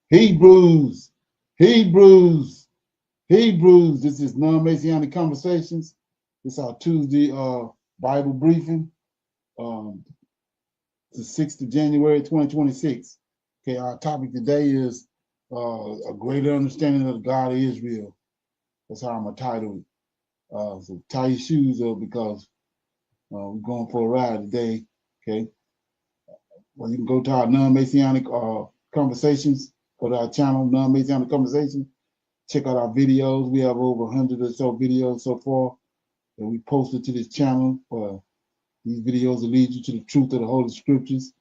Hebrews, Hebrews, Hebrews. This is non-Messianic Conversations. It's our Tuesday Bible briefing, um, the 6th of January, 2026. Okay, our topic today is a greater understanding of the God of Israel. That's how I'm going to title it. So tie your shoes up because we're going for a ride today. Okay, well, you can go to our non-Messianic conversations, go to our channel, non-Messianic conversations. Check out our videos. We have over 100 or so videos so far that we posted to this channel. These videos will lead you to the truth of the Holy Scriptures.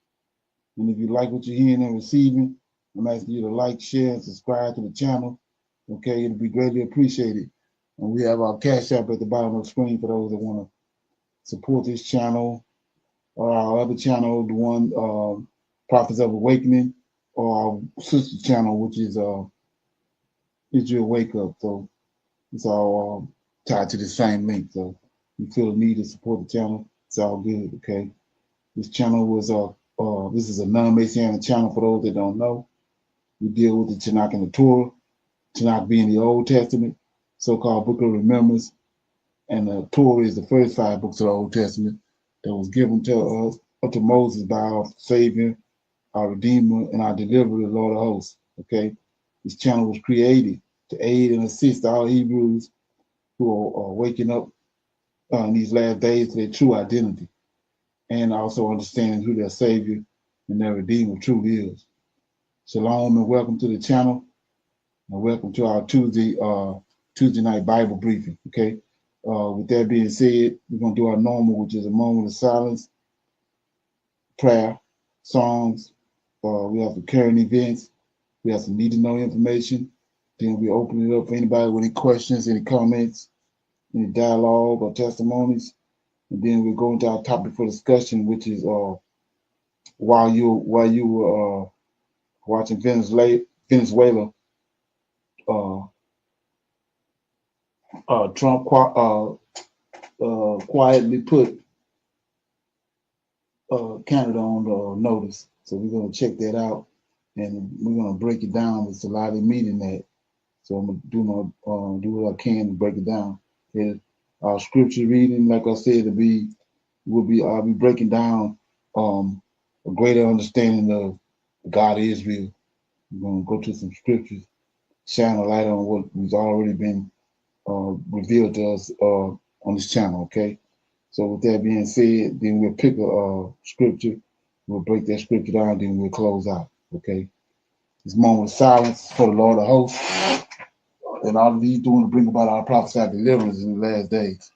And if you like what you're hearing and receiving, I'm asking you to like, share, and subscribe to the channel. Okay, it'll be greatly appreciated. And we have our Cash App at the bottom of the screen for those that want to support this channel or our other channel, the one Prophets of Awakening, or our sister channel, which is Israel Wake Up. So it's all tied to the same link. So if you feel the need to support the channel, it's all good. Okay. This channel was this is a non-Messianic channel for those that don't know. We deal with the Tanakh and the Torah, Tanakh being the Old Testament, so-called Book of Remembrance, and the Torah is the first 5 books of the Old Testament that was given to us, up to Moses by our Savior, our Redeemer, and our Deliverer, the Lord of Hosts. Okay, this channel was created to aid and assist all Hebrews who are waking up in these last days to their true identity, and also understanding who their Savior and their Redeemer truly is. Shalom and welcome to the channel, and welcome to our Tuesday night Bible briefing. Okay, with that being said, we're gonna do our normal, which is a moment of silence, prayer, songs. We have some current events. We have some need to know information. Then we open it up for anybody with any questions, any comments, any dialogue or testimonies. And then we go into our topic for discussion, which is while you were watching Venezuela, Trump quietly put Canada on notice. So we're going to check that out, and we're going to break it down. It's a lot of meat in that. So I'm going to do what I can to break it down. And our scripture reading, like I said, I'll be breaking down a greater understanding of God of Israel. We're going to go to some scriptures, shine a light on what has already been revealed to us on this channel. Okay. So with that being said, then we'll pick a scripture, we'll break that scripture down, then we'll close out. Okay. This moment of silence for the Lord of hosts, and all of these doing to bring about our prophesied deliverance in the last days.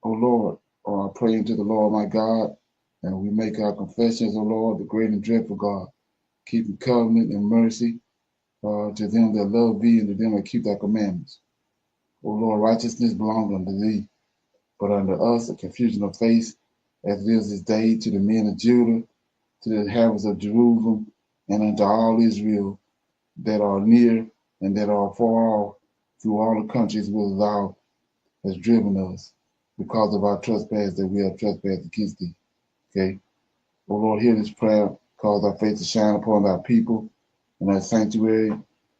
Oh Lord, I pray unto the Lord my God, and we make our confessions, O Lord, the great and dreadful God, keeping covenant and mercy to them that love thee and to them that keep thy commandments. O Lord, righteousness belongs unto thee, but unto us a confusion of face, as it is this day to the men of Judah, to the inhabitants of Jerusalem, and unto all Israel that are near and that are far off, through all the countries whither thou hast driven us, because of our trespass that we have trespassed against thee. Okay. O Lord, hear this prayer, cause thy face to shine upon thy people in thy sanctuary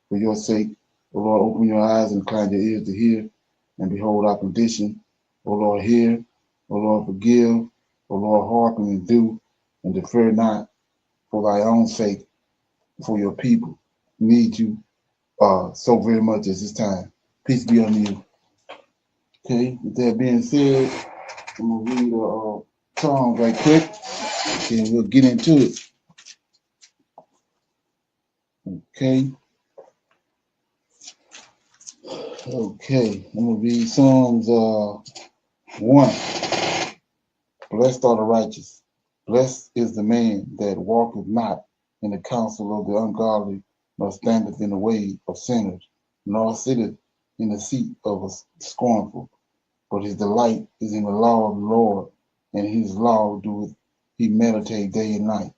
for your sake. O Lord, open your eyes and incline your ears to hear, and behold our condition. O Lord, hear. O Lord, forgive. O Lord, hearken and do, and defer not for thy own sake, for your people need you so very much at this time. Peace be unto you. Okay, with that being said, I'm going to read a song right quick, and we'll get into it. Okay. Okay, I'm going to read Psalms 1. Blessed are the righteous. Blessed is the man that walketh not in the counsel of the ungodly, nor standeth in the way of sinners, nor sitteth in the seat of a scornful. But his delight is in the law of the Lord, and his law doeth he meditate day and night.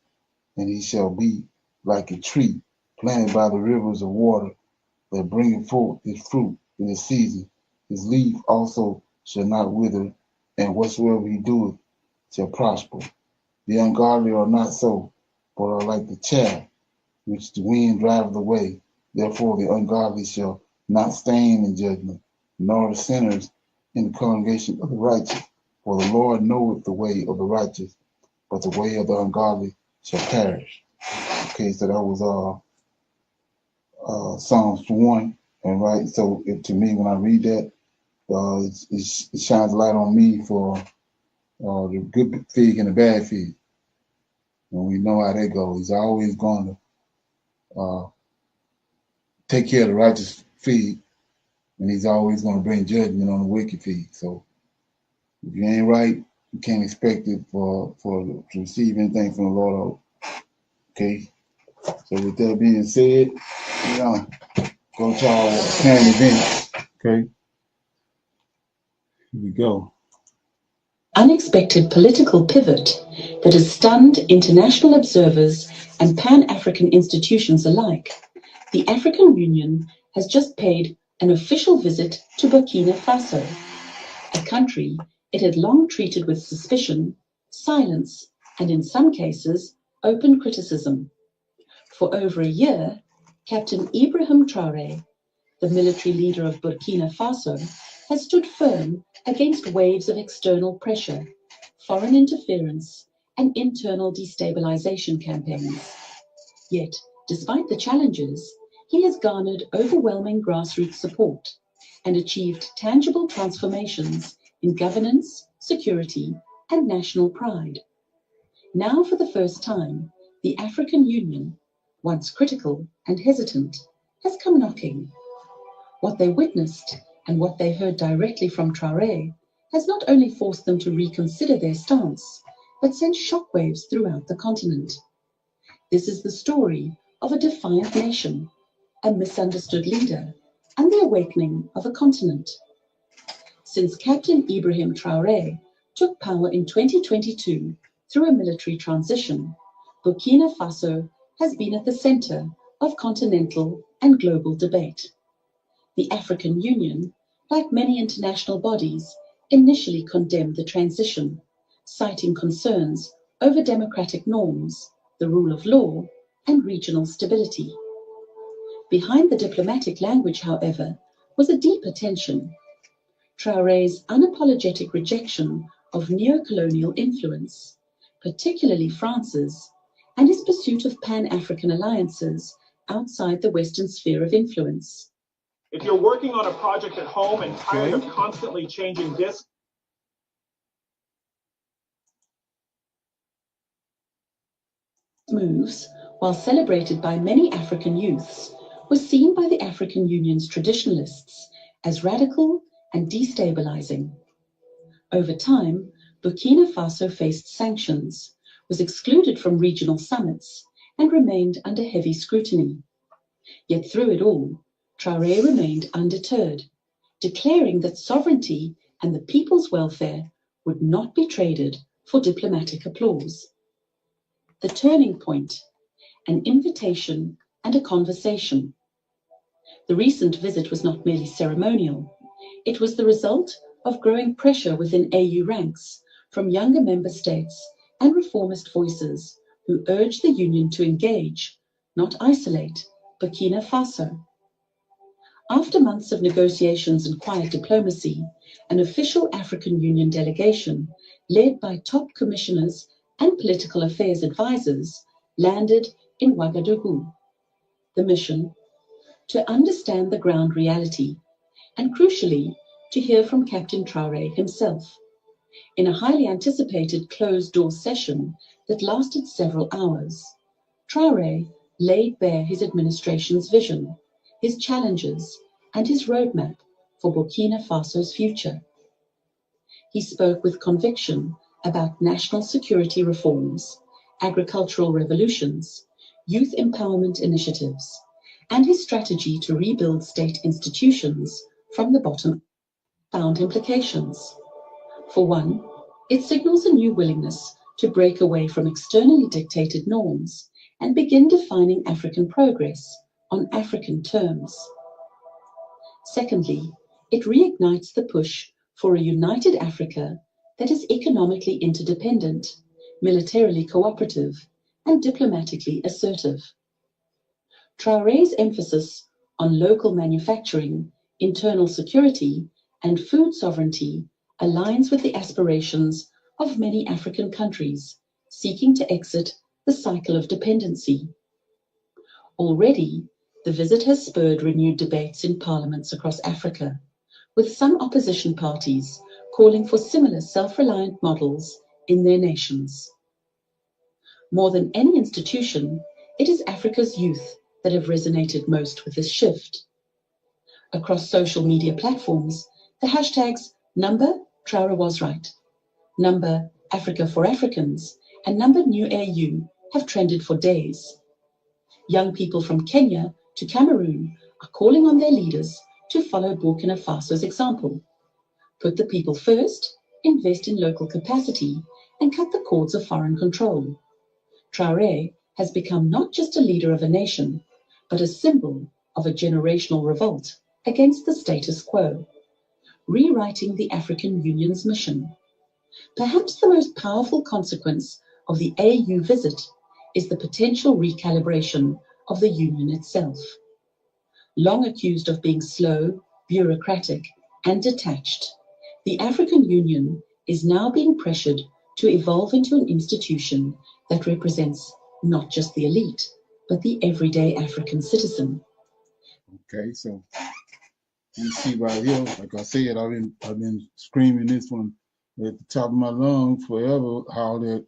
And he shall be like a tree planted by the rivers of water, that bringeth forth his fruit in his season. His leaf also shall not wither, and whatsoever he doeth shall prosper. The ungodly are not so, but are like the chaff which the wind driveth away. Therefore the ungodly shall not stand in judgment, nor the sinners in the congregation of the righteous. For the Lord knoweth the way of the righteous, but the way of the ungodly shall perish. Okay, so that was Psalms 1, and right. So to me, when I read that, it shines a light on me for the good fig and the bad fig, and we know how that goes. He's always going to take care of the righteous fig, and he's always going to bring judgment on the wicked fig. So if you ain't right, you can't expect it to receive anything from the Lord. Okay. So with that being said, go to our current events. Okay. Here we go. Unexpected political pivot that has stunned international observers and Pan-African institutions alike. The African Union has just paid an official visit to Burkina Faso, a country it had long treated with suspicion, silence, and in some cases, open criticism. For over a year, Captain Ibrahim Traoré, the military leader of Burkina Faso, has stood firm against waves of external pressure, foreign interference, and internal destabilization campaigns. Yet, despite the challenges, he has garnered overwhelming grassroots support and achieved tangible transformations in governance, security, and national pride. Now, for the first time, the African Union, once critical and hesitant, has come knocking. What they witnessed and what they heard directly from Traoré has not only forced them to reconsider their stance, but sent shockwaves throughout the continent. This is the story of a defiant nation, a misunderstood leader, and the awakening of a continent. Since Captain Ibrahim Traoré took power in 2022 through a military transition, Burkina Faso has been at the center of continental and global debate. The African Union, like many international bodies, initially condemned the transition, citing concerns over democratic norms, the rule of law, and regional stability. Behind the diplomatic language, however, was a deeper tension. Traoré's unapologetic rejection of neo-colonial influence, particularly France's, and his pursuit of Pan-African alliances outside the Western sphere of influence. If you're working on a project at home and tired of constantly changing disks, moves, while celebrated by many African youths, was seen by the African Union's traditionalists as radical and destabilizing. Over time, Burkina Faso faced sanctions, was excluded from regional summits, and remained under heavy scrutiny. Yet through it all, Traoré remained undeterred, declaring that sovereignty and the people's welfare would not be traded for diplomatic applause. The turning point, an invitation and a conversation. The recent visit was not merely ceremonial. It was the result of growing pressure within AU ranks from younger member states and reformist voices who urged the Union to engage, not isolate, Burkina Faso. After months of negotiations and quiet diplomacy, an official African Union delegation, led by top commissioners and political affairs advisors, landed in Ouagadougou. The mission? To understand the ground reality, and crucially, to hear from Captain Traoré himself. In a highly anticipated closed-door session that lasted several hours, Traoré laid bare his administration's vision, his challenges, and his roadmap for Burkina Faso's future. He spoke with conviction about national security reforms, agricultural revolutions, youth empowerment initiatives, and his strategy to rebuild state institutions from the bottom. Found implications. For one, it signals a new willingness to break away from externally dictated norms and begin defining African progress on African terms. Secondly, it reignites the push for a united Africa that is economically interdependent, militarily cooperative, and diplomatically assertive. Traoré's emphasis on local manufacturing, internal security, and food sovereignty aligns with the aspirations of many African countries seeking to exit the cycle of dependency. Already, the visit has spurred renewed debates in parliaments across Africa, with some opposition parties calling for similar self-reliant models in their nations. More than any institution, it is Africa's youth that have resonated most with this shift. Across social media platforms, the hashtags #Traoré was right, #Africa for Africans, and #NewAU have trended for days. Young people from Kenya to Cameroon are calling on their leaders to follow Burkina Faso's example. Put the people first, invest in local capacity, and cut the cords of foreign control. Traoré has become not just a leader of a nation, but a symbol of a generational revolt against the status quo, rewriting the African Union's mission. Perhaps the most powerful consequence of the AU visit is the potential recalibration of the Union itself. Long accused of being slow, bureaucratic, and detached, the African Union is now being pressured to evolve into an institution that represents not just the elite, but the everyday African citizen. Okay, so you see right here, like I said, I've been screaming this one at the top of my lungs forever, how that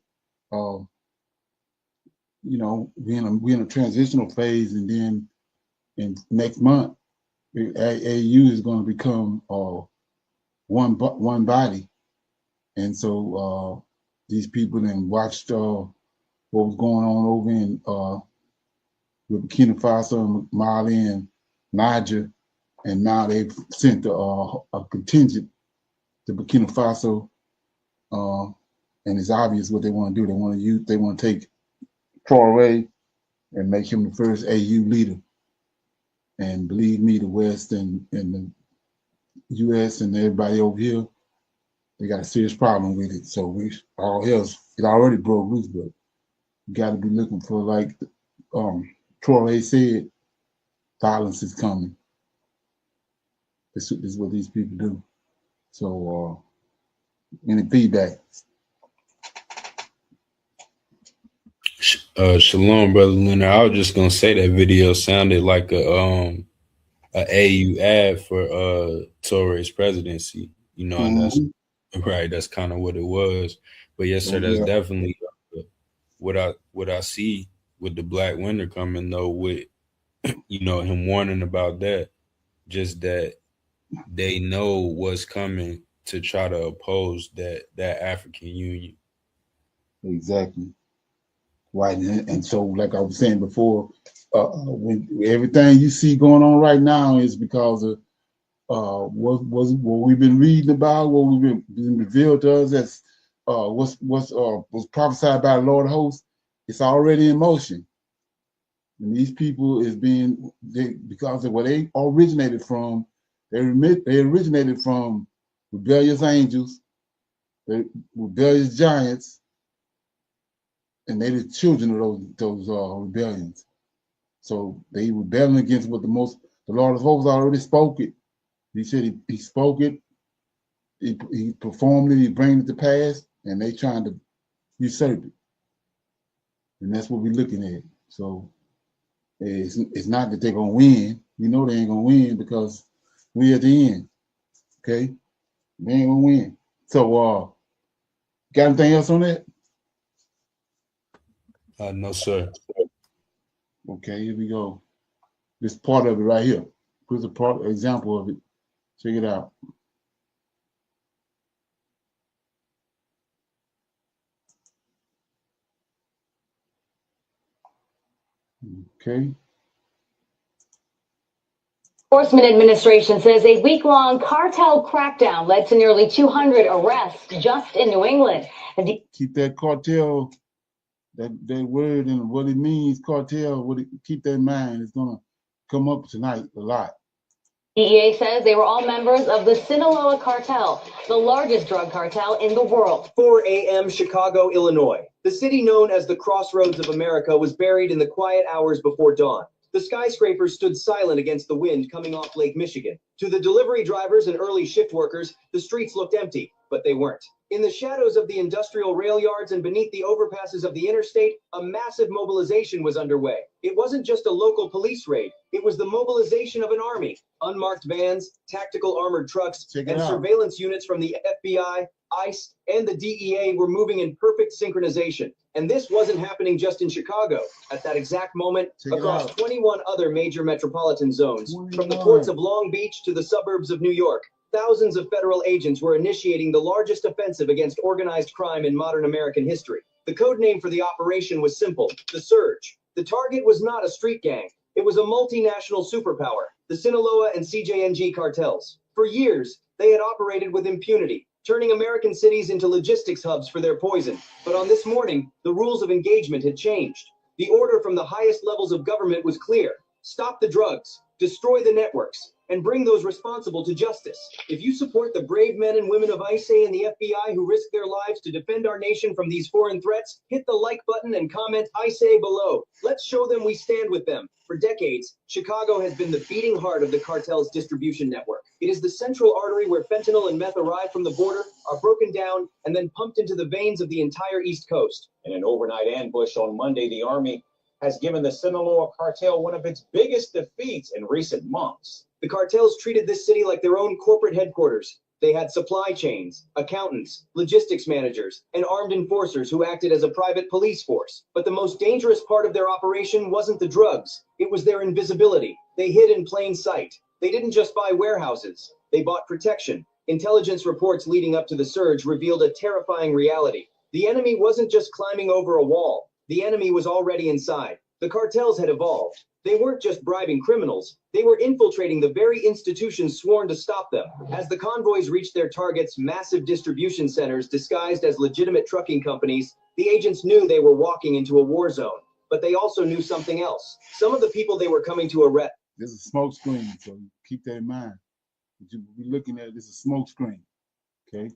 we're in a transitional phase, and then in next month AU is going to become one body. And so these people then watched what was going on over in with Burkina Faso and Mali and Niger, and now they've sent a contingent to Burkina Faso, and it's obvious what they want to do. They want to take Traoré and make him the first AU leader. And believe me, the West and the U.S. and everybody over here, they got a serious problem with it. So it already broke loose, but you got to be looking for, like Traoré said, violence is coming. This is what these people do. So any feedback? Shalom, brother Leonard. I was just gonna say that video sounded like a AU ad for Torres presidency, and that's right. That's kind of what it was. But yes, sir, that's definitely what I see with the black winter coming, though, with him warning about that, just that they know what's coming to try to oppose that African Union. Exactly. Right, and so like I was saying before, when everything you see going on right now is because of what we've been reading about, what we've been revealed to us as was prophesied by the Lord of hosts. It's already in motion, and these people because of where they originated from. They originated from rebellious angels, rebellious giants. And they the children of those rebellions. So they rebelling against what the Lord of hosts already spoke it. He said he spoke it, he performed it, he bring it to pass, and they trying to usurp it. And that's what we're looking at. So it's not that they're gonna win. We know they ain't gonna win because we at the end. Okay? They ain't gonna win. So got anything else on that? No, sir. Okay, here we go. This part of it right here. Here's a example of it. Check it out. Okay. Enforcement Administration says a week-long cartel crackdown led to nearly 200 arrests just in New England. Keep that cartel, that word and what it means, cartel, keep that in mind. It's going to come up tonight a lot. DEA says they were all members of the Sinaloa cartel, the largest drug cartel in the world. 4 a.m. Chicago, Illinois. The city known as the Crossroads of America was buried in the quiet hours before dawn. The skyscrapers stood silent against the wind coming off Lake Michigan. To the delivery drivers and early shift workers, the streets looked empty, but they weren't. In the shadows of the industrial rail yards and beneath the overpasses of the interstate, a massive mobilization was underway. It wasn't just a local police raid, it was the mobilization of an army. Unmarked vans, tactical armored trucks, and surveillance units from the FBI, ICE, and the DEA were moving in perfect synchronization. And this wasn't happening just in Chicago. At that exact moment, across 21 other major metropolitan zones, from the ports of Long Beach to the suburbs of New York, thousands of federal agents were initiating the largest offensive against organized crime in modern American history. The code name for the operation was simple: the Surge. The target was not a street gang. It was a multinational superpower, the Sinaloa and CJNG cartels. For years, they had operated with impunity, turning American cities into logistics hubs for their poison. But on this morning, the rules of engagement had changed. The order from the highest levels of government was clear: stop the drugs, destroy the networks, and bring those responsible to justice. If you support the brave men and women of ICE and the FBI who risk their lives to defend our nation from these foreign threats, hit the like button and comment ICE below. Let's show them we stand with them. For decades, Chicago has been the beating heart of the cartel's distribution network. It is the central artery where fentanyl and meth arrive from the border, are broken down, and then pumped into the veins of the entire East Coast. In an overnight ambush on Monday, the Army has given the Sinaloa cartel one of its biggest defeats in recent months. The cartels treated this city like their own corporate headquarters. They had supply chains, accountants, logistics managers, and armed enforcers who acted as a private police force. But the most dangerous part of their operation wasn't the drugs. It was their invisibility. They hid in plain sight. They didn't just buy warehouses. They bought protection. Intelligence reports leading up to the surge revealed a terrifying reality. The enemy wasn't just climbing over a wall. The enemy was already inside. The cartels had evolved. They weren't just bribing criminals. They were infiltrating the very institutions sworn to stop them. As the convoys reached their targets, massive distribution centers disguised as legitimate trucking companies, the agents knew they were walking into a war zone. But they also knew something else. Some of the people they were coming to arrest. This is a smoke screen, so keep that in mind. What you'll be looking at, this is a smoke screen, okay?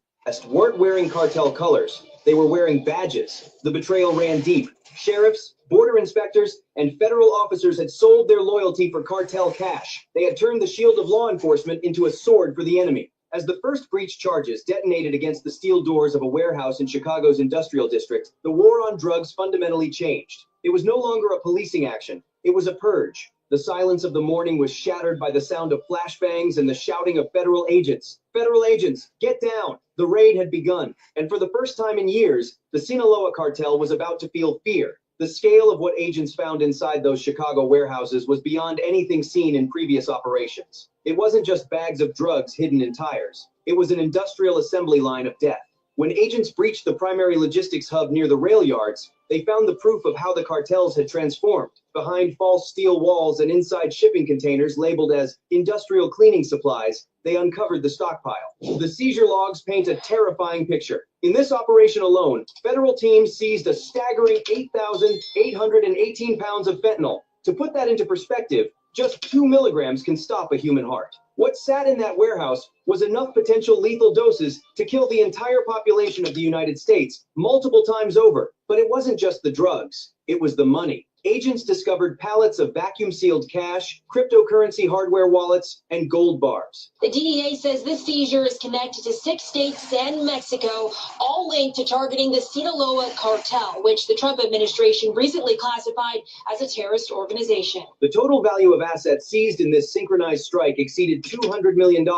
Weren't wearing cartel colors. They were wearing badges. The betrayal ran deep. Sheriffs, border inspectors, and federal officers had sold their loyalty for cartel cash. They had turned the shield of law enforcement into a sword for the enemy. As the first breach charges detonated against the steel doors of a warehouse in Chicago's industrial district, the war on drugs fundamentally changed. It was no longer a policing action. It was a purge. The silence of the morning was shattered by the sound of flashbangs and the shouting of federal agents. Federal agents, get down! The raid had begun, and for the first time in years, the Sinaloa cartel was about to feel fear. The scale of what agents found inside those Chicago warehouses was beyond anything seen in previous operations. It wasn't just bags of drugs hidden in tires. It was an industrial assembly line of death. When agents breached the primary logistics hub near the rail yards, they found the proof of how the cartels had transformed. Behind false steel walls and inside shipping containers labeled as industrial cleaning supplies, they uncovered the stockpile. The seizure logs paint a terrifying picture. In this operation alone, federal teams seized a staggering 8,818 pounds of fentanyl. To put that into perspective, just 2 milligrams can stop a human heart. What sat in that warehouse was enough potential lethal doses to kill the entire population of the United States multiple times over. But it wasn't just the drugs, it was the money. Agents discovered pallets of vacuum-sealed cash, cryptocurrency hardware wallets, and gold bars. The DEA says this seizure is connected to 6 states and Mexico, all linked to targeting the Sinaloa cartel, which the Trump administration recently classified as a terrorist organization. The total value of assets seized in this synchronized strike exceeded $200 million.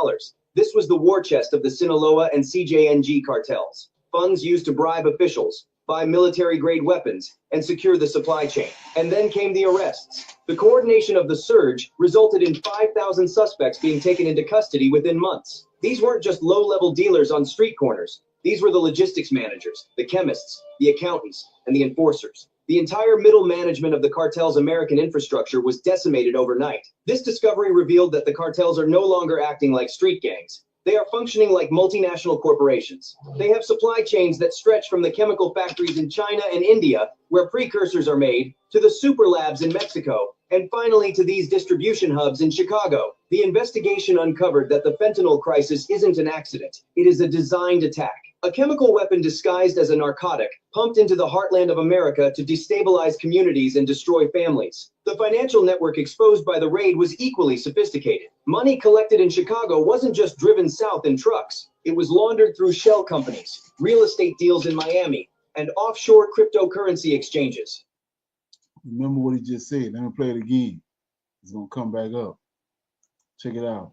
This was the war chest of the Sinaloa and CJNG cartels. Funds used to bribe officials, buy military-grade weapons, and secure the supply chain. And then came the arrests. The coordination of the surge resulted in 5,000 suspects being taken into custody within months. These weren't just low-level dealers on street corners. These were the logistics managers, the chemists, the accountants, and the enforcers. The entire middle management of the cartel's American infrastructure was decimated overnight. This discovery revealed that the cartels are no longer acting like street gangs. They are functioning like multinational corporations. They have supply chains that stretch from the chemical factories in China and India, where precursors are made, to the super labs in Mexico, and finally to these distribution hubs in Chicago. The investigation uncovered that the fentanyl crisis isn't an accident. It is a designed attack. a chemical weapon disguised as a narcotic, pumped into the heartland of America to destabilize communities and destroy families. The financial network exposed by the raid was equally sophisticated. Money collected in Chicago wasn't just driven south in trucks. It was laundered through shell companies, real estate deals in Miami, and offshore cryptocurrency exchanges. Remember what he just said. Let me play it again. It's going to come back up. Check it out.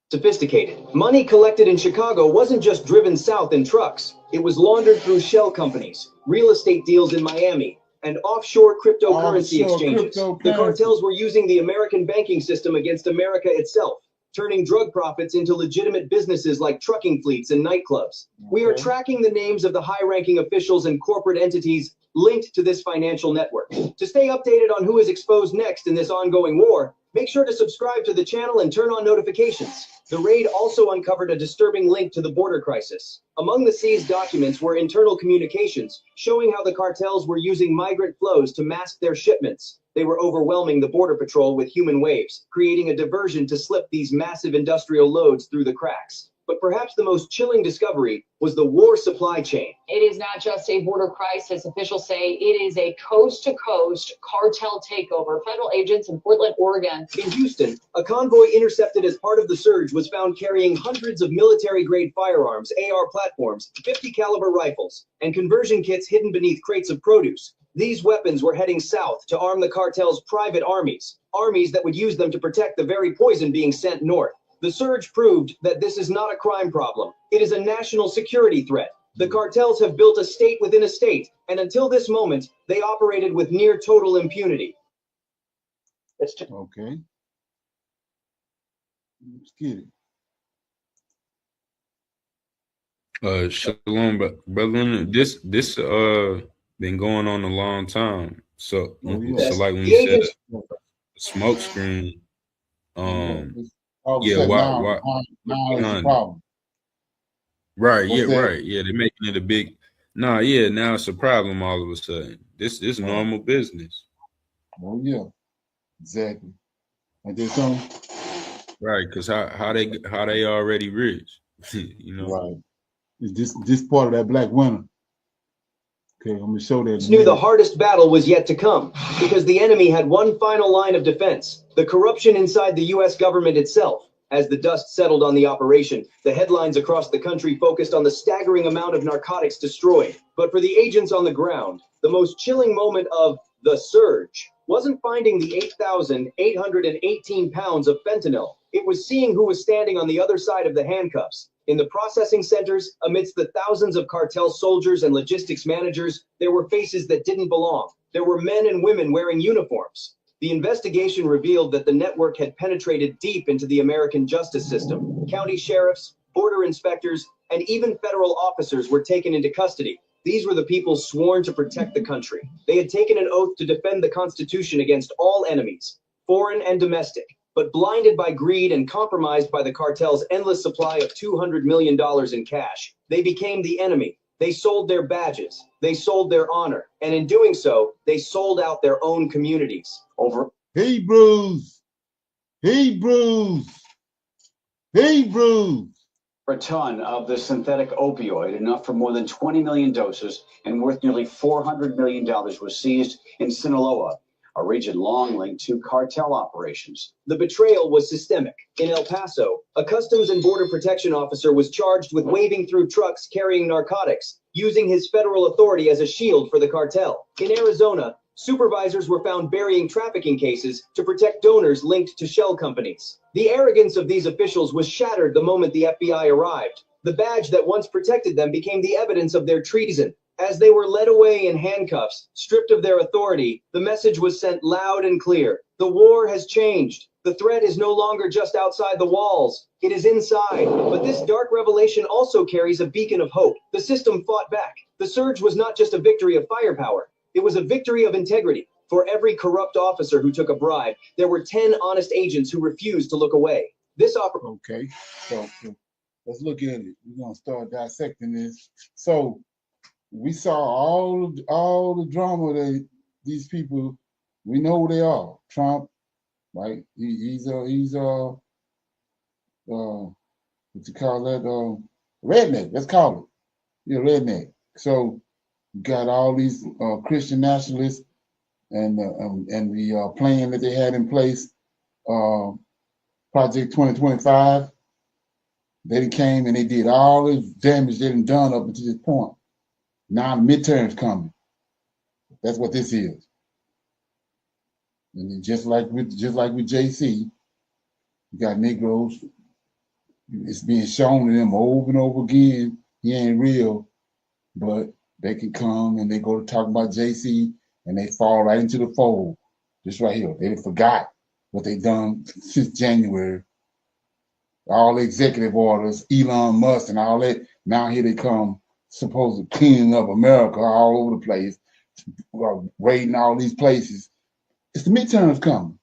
Sophisticated. Money collected in Chicago wasn't just driven south in trucks. It was laundered through shell companies, real estate deals in Miami, and offshore cryptocurrency exchanges. The cartels were using the American banking system against America itself, turning drug profits into legitimate businesses like trucking fleets and nightclubs. We are tracking the names of the high-ranking officials and corporate entities linked to this financial network. To stay updated on who is exposed next in this ongoing war, make sure to subscribe to the channel and turn on notifications. The raid also uncovered a disturbing link to the border crisis. Among the seized documents were internal communications showing how the cartels were using migrant flows to mask their shipments. They were overwhelming the border patrol with human waves, creating a diversion to slip these massive industrial loads through the cracks. But perhaps the most chilling discovery was the war supply chain. It is not just a border crisis. Officials say it is a coast-to-coast cartel takeover. Federal agents in Portland, Oregon. In Houston, a convoy intercepted as part of the surge was found carrying hundreds of military-grade firearms, AR platforms, 50 caliber rifles, and conversion kits hidden beneath crates of produce. These weapons were heading south to arm the cartel's private armies that would use them to protect the very poison being sent north. The surge proved that this is not a crime problem. It is a national security threat. The cartels have built a state within a state, and until this moment, they operated with near total impunity. Okay. Let's get it. Shalom, brother. This been going on a long time. So, so like when you said smoke screen, yeah, why problem. Right, right. Yeah, they're making it a big now it's a problem all of a sudden. This is normal business. Oh yeah, exactly. And then some right, because how they already rich, you know. Right. It's this part of that black winter. Okay, I'm gonna show that. Knew the hardest battle was yet to come because the enemy had one final line of defense: the corruption inside the U.S. government itself. As the dust settled on the operation, the headlines across the country focused on the staggering amount of narcotics destroyed. But for the agents on the ground, the most chilling moment of the surge wasn't finding the 8,818 pounds of fentanyl. It was seeing who was standing on the other side of the handcuffs. In the processing centers, amidst the thousands of cartel soldiers and logistics managers, there were faces that didn't belong. There were men and women wearing uniforms. The investigation revealed that the network had penetrated deep into the American justice system. County sheriffs, border inspectors, and even federal officers were taken into custody. These were the people sworn to protect the country. They had taken an oath to defend the Constitution against all enemies, foreign and domestic. But blinded by greed and compromised by the cartel's endless supply of $200 million in cash, they became the enemy. They sold their badges, they sold their honor, and in doing so, they sold out their own communities. Hebrews For a ton of the synthetic opioid, enough for more than 20 million doses and worth nearly $400 million, was seized in Sinaloa, a region long linked to cartel operations. The betrayal was systemic. In El Paso, a Customs and Border Protection officer was charged with waving through trucks carrying narcotics, using his federal authority as a shield for the cartel. In Arizona, supervisors were found burying trafficking cases to protect donors linked to shell companies. The arrogance of these officials was shattered the moment the FBI arrived. The badge that once protected them became the evidence of their treason. As they were led away in handcuffs, stripped of their authority, the message was sent loud and clear. The war has changed. The threat is no longer just outside the walls. It is inside. But this dark revelation also carries a beacon of hope. The system fought back. The surge was not just a victory of firepower. It was a victory of integrity. For every corrupt officer who took a bribe, there were 10 honest agents who refused to look away. Okay, so let's look at it. We're going to start dissecting this. So we saw all the drama that these people, we know who they are. Trump, right? He's what you call that? Redneck, let's call it. You're a redneck. So you got all these Christian nationalists and the plan that they had in place, Project 2025. They came and they did all the damage they done up until this point. Now the midterms coming. That's what this is. And just like with JC, you got Negroes. It's being shown to them over and over again. He ain't real, but they can come and they go to talk about JC and they fall right into the fold. Just right here. They forgot what they done since January. All the executive orders, Elon Musk and all that. Now here they come, supposed to cleaning up America all over the place, raiding all these places. It's the midterms coming.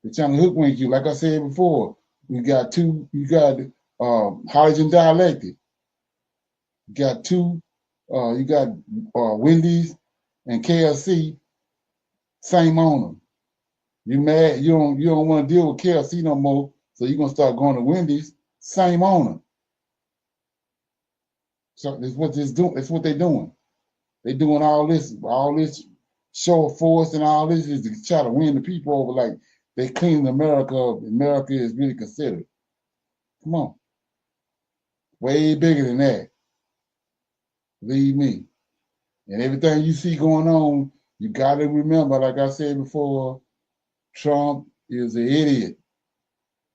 They're trying to hoodwink you. Like I said before, you got Hydrogen Dialectic. You got Wendy's and KFC, same owner. You mad? You don't want to deal with KFC no more, so you're gonna start going to Wendy's, same owner. So that's what this doing. That's what they're doing. They're doing all this show of force and all this is to try to win the people over. Like they cleaned America up. America is really considered. Come on, way bigger than that. Believe me. And everything you see going on, you got to remember, like I said before, Trump is an idiot.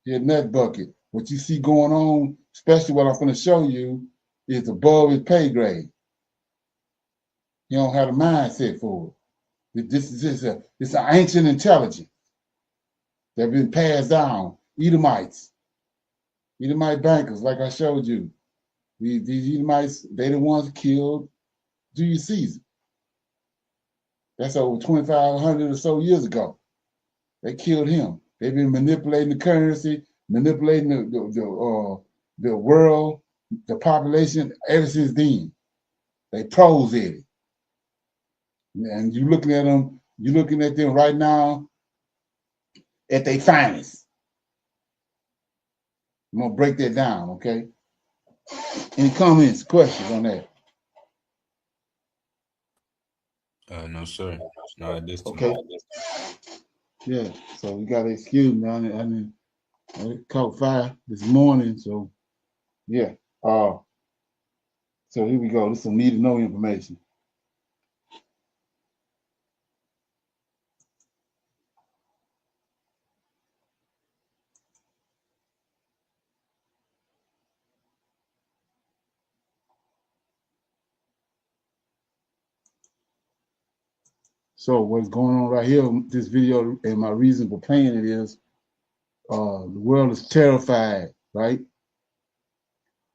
He's a nut bucket. What you see going on, especially what I'm going to show you, is above his pay grade. He don't have a mindset for it. It's an ancient intelligence that's been passed down. Edomite bankers, like I showed you. These Edomites, they the ones killed Julius Caesar. That's over 2,500 or so years ago. They killed him. They've been manipulating the currency, manipulating the world, the population ever since then. They pros at it. And you're looking at them right now at their finest. I'm gonna break that down, okay? Any comments, questions on that? No, sir. Not at this time. Okay. Yeah, so we gotta excuse me. I caught fire this morning, so yeah. So here we go. This is some need to know information. So what's going on right here, this video, and my reason for playing it is the world is terrified, right,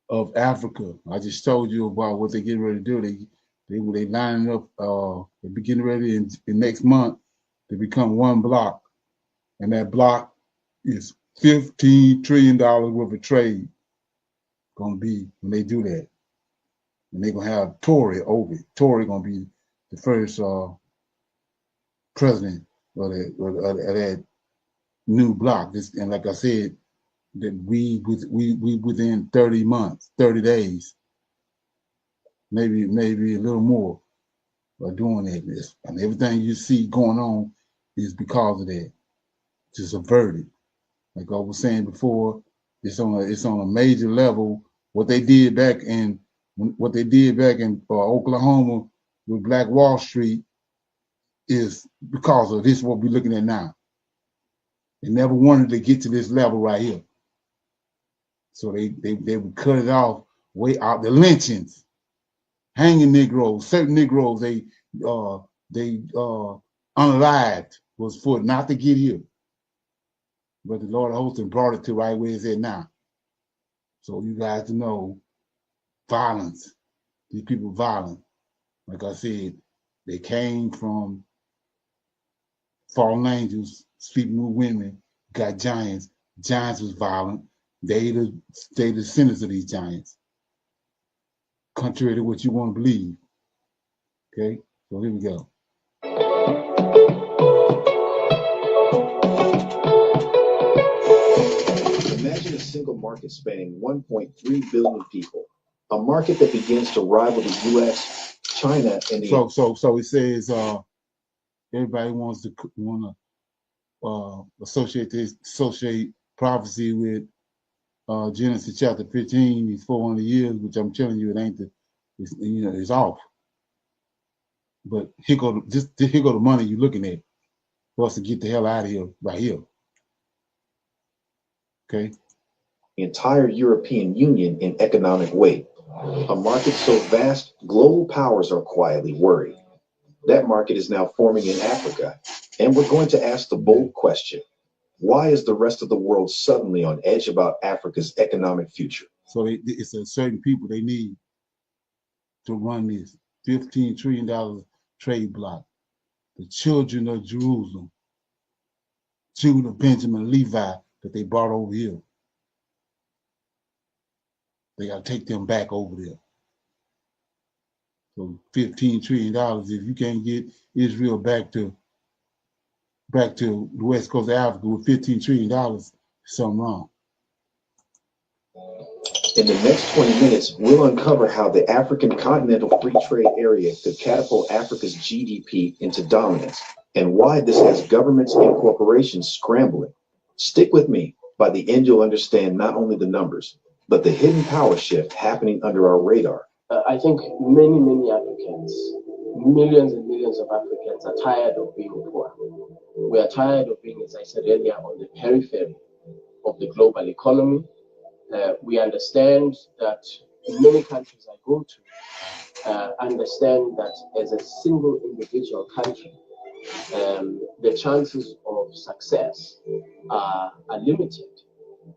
of Africa. I just told you about what they getting ready to do. They lining up, they're getting ready in next month to become one block. And that block is $15 trillion worth of trade gonna be when they do that. And they're gonna have Tory over it. Tory gonna be the first president of that new block. And like I said, that we within 30 months, 30 days, maybe a little more, are doing that. And everything you see going on is because of that. Just averted. Like I was saying before, it's on a major level. What they did back in Oklahoma with Black Wall Street is because of this, what we're looking at now. They never wanted to get to this level right here. So they would cut it off way out. The lynchings, hanging Negroes, certain Negroes, they unalived was for not to get here. But the Lord of hosts brought it to right where it's at now. So you guys to know, violence. These people violent. Like I said, they came from fallen angels, sleeping with women, got giants. Giants was violent. They the descendants of these giants. Contrary to what you want to believe. Okay, so here we go. Imagine a single market spanning 1.3 billion people, a market that begins to rival the U.S., China, and the... So it says everybody wants to associate prophecy with Genesis chapter 15, these 400 years, which I'm telling you, it ain't it's off. But here go the money you're looking at for us to get the hell out of here right here. Okay. The entire European Union in economic weight. A market so vast, global powers are quietly worried. That market is now forming in Africa, and we're going to ask the bold question: why is the rest of the world suddenly on edge about Africa's economic future? So it's a certain people they need to run this $15 trillion trade block. The children of Jerusalem, Judah, Benjamin, Levi, that they brought over here. They got to take them back over there. So $15 trillion, if you can't get Israel back to the west coast of Africa with $15 trillion, something wrong. In the next 20 minutes, we'll uncover how the African Continental Free Trade Area could catapult Africa's GDP into dominance, and why this has governments and corporations scrambling. Stick with me. By the end, you'll understand not only the numbers, but the hidden power shift happening under our radar. I think many Africans, millions and millions of Africans, are tired of being poor. We are tired of being, as I said earlier, on the periphery of the global economy. We understand that many countries I go to understand that as a single individual country, the chances of success are limited.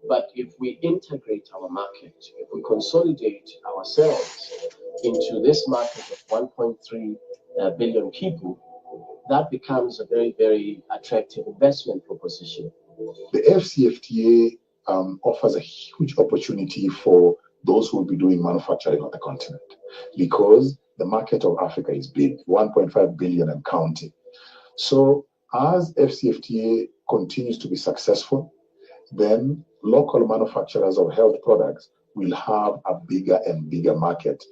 But if we integrate our market, if we consolidate ourselves into this market of 1.3 billion people, that becomes a very, very attractive investment proposition. The FCFTA offers a huge opportunity for those who will be doing manufacturing on the continent, because the market of Africa is big, 1.5 billion and counting. So as FCFTA continues to be successful, then local manufacturers of health products will have a bigger and bigger market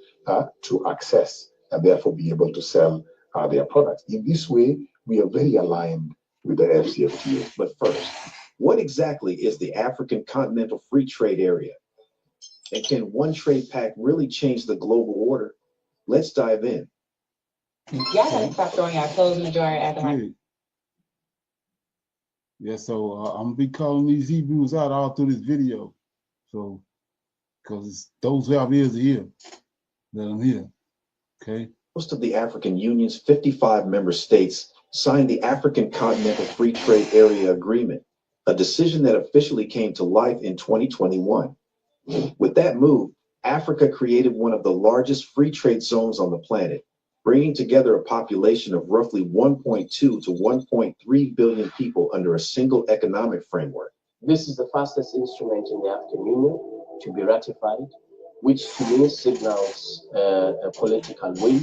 to access, and therefore be able to sell their products. In this way, we are very aligned with the FCFTA. But first, what exactly is the African Continental Free Trade Area? And can one trade pact really change the global order? Let's dive in. Y'all gotta stop throwing our clothes in the dryer after my... Yeah, so I'm gonna be calling these Hebrews out all through this video. So, because those who have ears to hear, let them hear. Okay. Most of the African Union's 55 member states signed the African Continental Free Trade Area Agreement, a decision that officially came to life in 2021. With that move, Africa created one of the largest free trade zones on the planet, bringing together a population of roughly 1.2 to 1.3 billion people under a single economic framework. This is the fastest instrument in the African Union to be ratified, which to me signals a political will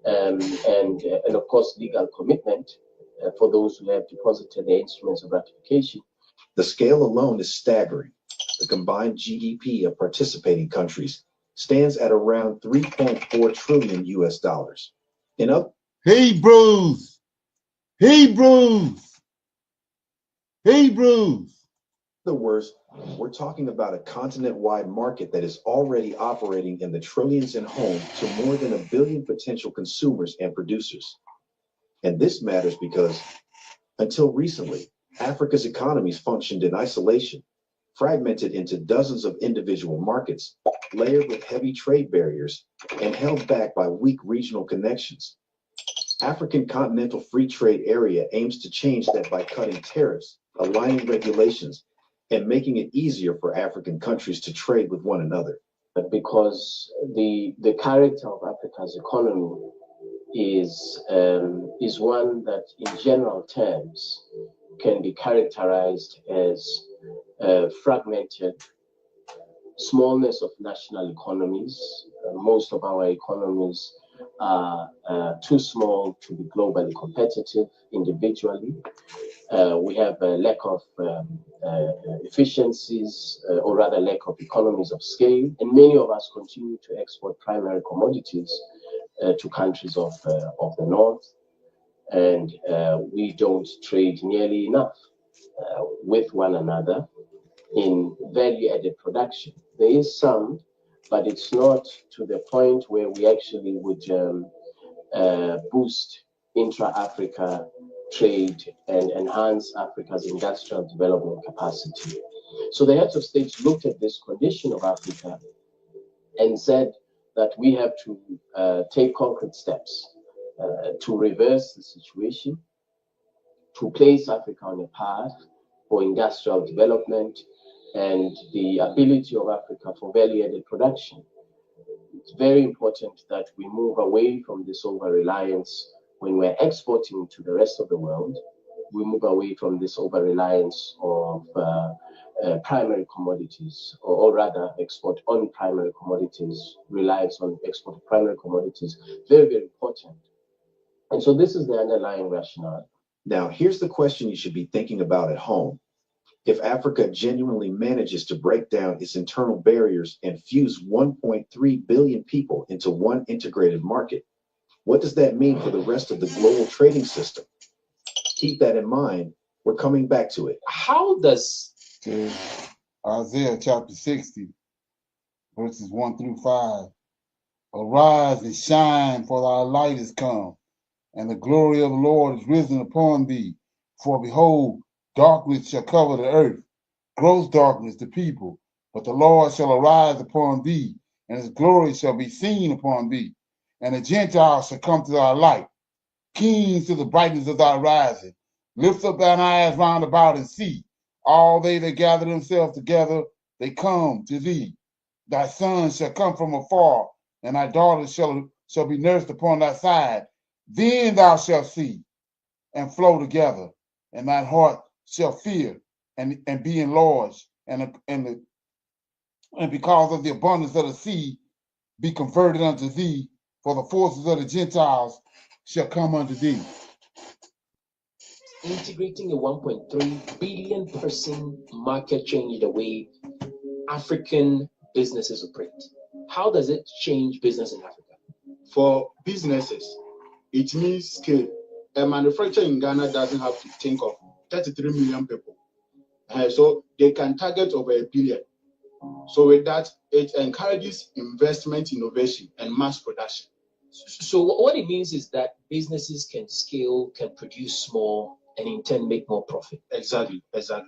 and of course legal commitment for those who have deposited their instruments of ratification. The scale alone is staggering. The combined GDP of participating countries stands at around 3.4 trillion US dollars. Hebrews. In other words, we're talking about a continent-wide market that is already operating in the trillions and home to more than 1 billion potential consumers and producers. And this matters because, until recently, Africa's economies functioned in isolation, fragmented into dozens of individual markets, layered with heavy trade barriers, and held back by weak regional connections. African Continental Free Trade Area aims to change that by cutting tariffs, aligning regulations, and making it easier for African countries to trade with one another. But because the character of Africa's economy is one that, in general terms, can be characterized as fragmented, smallness of national economies. Most of our economies are too small to be globally competitive individually. We have a lack of efficiencies, or rather lack of economies of scale, and many of us continue to export primary commodities to countries of the north, and we don't trade nearly enough with one another in value-added production. There is some, but it's not to the point where we actually would boost intra-Africa trade and enhance Africa's industrial development capacity. So the heads of state looked at this condition of Africa and said that we have to take concrete steps to reverse the situation, to place Africa on a path for industrial development and the ability of Africa for value-added production. It's very important that we move away from this over-reliance when we're exporting to the rest of the world. We move away from this over-reliance of primary commodities, or rather export on primary commodities, reliance on export of primary commodities. Very, very important. And so this is the underlying rationale. Now, here's the question you should be thinking about at home. If Africa genuinely manages to break down its internal barriers and fuse 1.3 billion people into one integrated market, what does that mean for the rest of the global trading system? Keep that in mind. We're coming back to it. How does Isaiah chapter 60, verses 1 through 5. Arise and shine, for thy light is come, and the glory of the Lord is risen upon thee. For behold, darkness shall cover the earth, gross darkness the people. But the Lord shall arise upon thee, and his glory shall be seen upon thee. And the Gentiles shall come to thy light, kings to the brightness of thy rising. Lift up thine eyes round about and see. All they that gather themselves together, they come to thee. Thy sons shall come from afar, and thy daughters shall be nursed upon thy side. Then thou shalt see and flow together, and thine heart shall fear and be enlarged, and because of the abundance of the sea be converted unto thee, for the forces of the Gentiles shall come unto thee. Integrating a 1.3 billion person market change the way African businesses operate. How does it change business in Africa? For businesses, it means scale. A manufacturer in Ghana doesn't have to think of 33 million people. So they can target over 1 billion. So with that, it encourages investment, innovation, and mass production. So what it means is that businesses can scale, can produce more, and in turn make more profit. Exactly. Okay.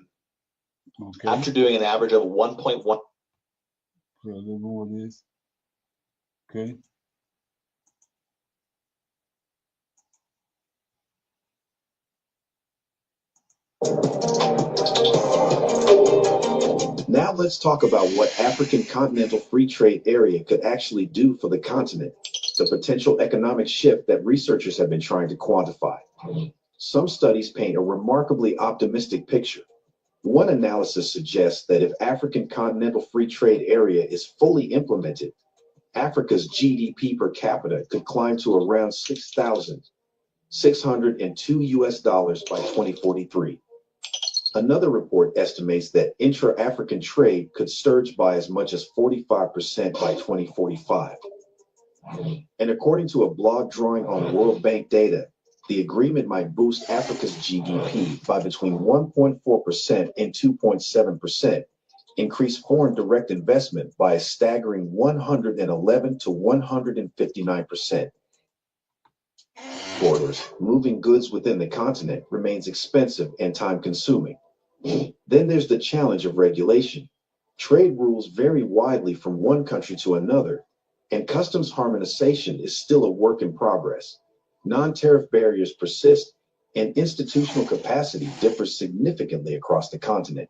After doing an average of 1.1. A little more of this. Okay. Now let's talk about what African Continental Free Trade Area could actually do for the continent, the potential economic shift that researchers have been trying to quantify. Some studies paint a remarkably optimistic picture. One analysis suggests that if African Continental Free Trade Area is fully implemented, Africa's GDP per capita could climb to around $6,602 by 2043. Another report estimates that intra-African trade could surge by as much as 45% by 2045. And according to a blog drawing on World Bank data, the agreement might boost Africa's GDP by between 1.4% and 2.7%, increase foreign direct investment by a staggering 111 to 159%. Borders, moving goods within the continent remains expensive and time-consuming. Then there's the challenge of regulation. Trade rules vary widely from one country to another, and customs harmonization is still a work in progress. Non-tariff barriers persist, and institutional capacity differs significantly across the continent.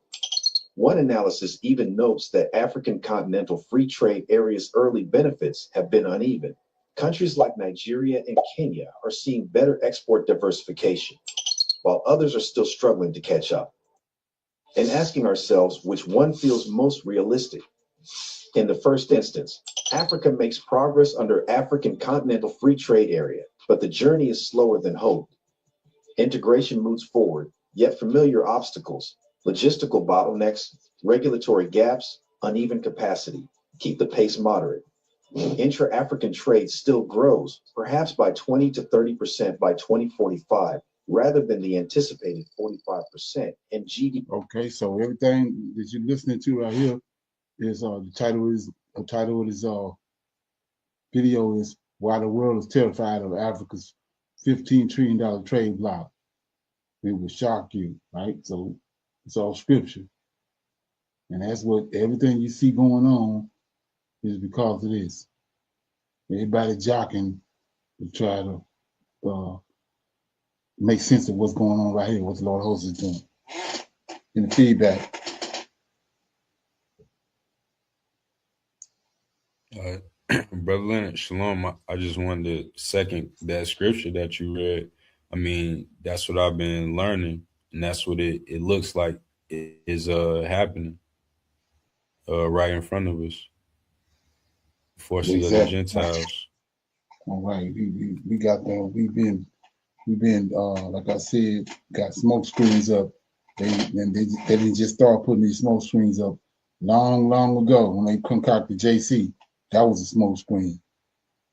One analysis even notes that African Continental Free Trade Area's early benefits have been uneven. Countries like Nigeria and Kenya are seeing better export diversification, while others are still struggling to catch up. And asking ourselves which one feels most realistic. In the first instance, Africa makes progress under African Continental Free Trade Area, but the journey is slower than hoped. Integration moves forward, yet familiar obstacles, logistical bottlenecks, regulatory gaps, uneven capacity keep the pace moderate. Intra-African trade still grows, perhaps by 20 to 30% by 2045, rather than the anticipated 45% in GDP. Okay, so everything that you're listening to right here is the title of this video is "Why the World is Terrified of Africa's $15 trillion Trade Block." It will shock you, right? So it's all scripture, and that's what everything you see going on is because of this. Everybody jockeying to try to make sense of what's going on right here, what the Lord of Hosts is doing. In the feedback. Brother Leonard, shalom. I just wanted to second that scripture that you read. I mean, that's what I've been learning, and that's what it looks like is happening right in front of us. Forces of the Gentiles. All right, we got them. We've been like I said, got smoke screens up. They didn't just start putting these smoke screens up long ago when they concocted JC. That was a smoke screen.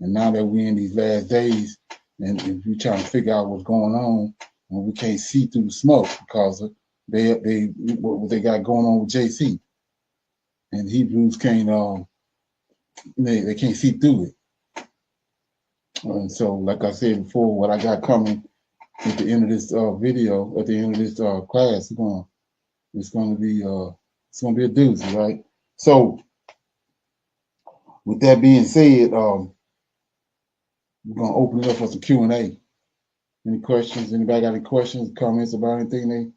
And now that we're in these last days, and if we're trying to figure out what's going on, and we can't see through the smoke because of what they got going on with JC. And Hebrews can't they can't see through it. And so, like I said before, what I got coming at the end of this video, at the end of this class, it's gonna be a doozy, right? So, with that being said, we're gonna open it up for some Q&A. Any questions? Anybody got any questions, comments about anything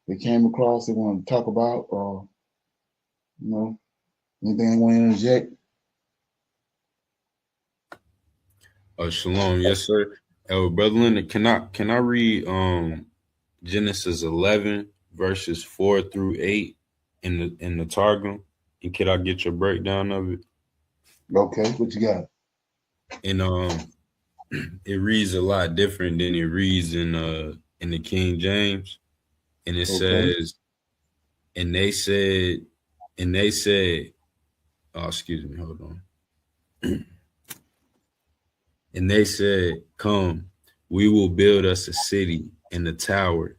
they came across they want to talk about, or anything they want to interject? Shalom, yes, sir. Brother Leonard, can I read Genesis 11 verses 4 through 8 in the Targum, and can I get your breakdown of it? Okay, what you got? And it reads a lot different than it reads in the King James, and it says, and they said, oh, excuse me, hold on. And they said, "Come, we will build us a city and a tower,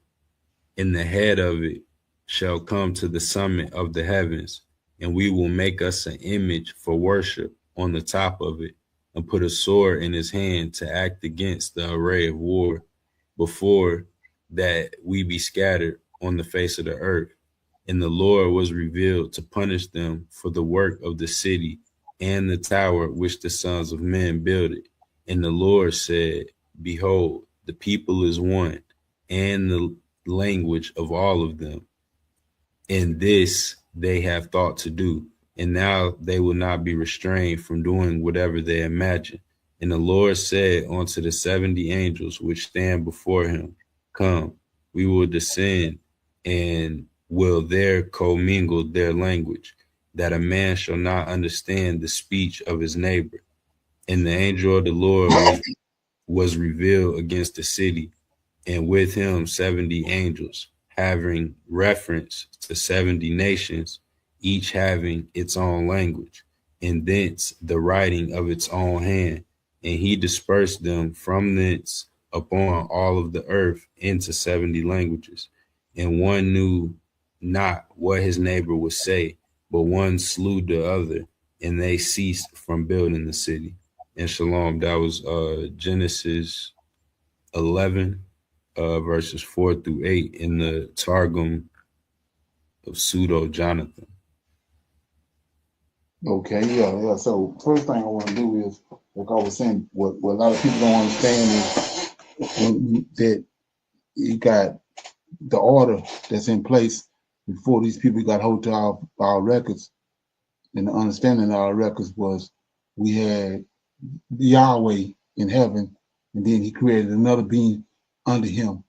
and the head of it shall come to the summit of the heavens, and we will make us an image for worship on the top of it, and put a sword in his hand to act against the array of war, before that we be scattered on the face of the earth. And the Lord was revealed to punish them for the work of the city and the tower which the sons of men builded. And the Lord said, Behold, the people is one, and the language of all of them. And this they have thought to do. And now they will not be restrained from doing whatever they imagine. And the Lord said unto the 70 angels which stand before him, Come, we will descend and will there commingle their language, that a man shall not understand the speech of his neighbor. And the angel of the Lord was revealed against the city, and with him 70 angels, having reference to 70 nations, each having its own language, and thence the writing of its own hand. And he dispersed them from thence upon all of the earth into 70 languages. And one knew not what his neighbor would say, but one slew the other, and they ceased from building the city. And shalom, that was Genesis 11, verses 4 through 8 in the Targum of Pseudo Jonathan. Okay, yeah. So first thing I want to do is, like I was saying, what a lot of people don't understand is that you got the order that's in place before these people got hold to our records, and the understanding of our records was we had Yahweh in heaven, and then he created another being under him,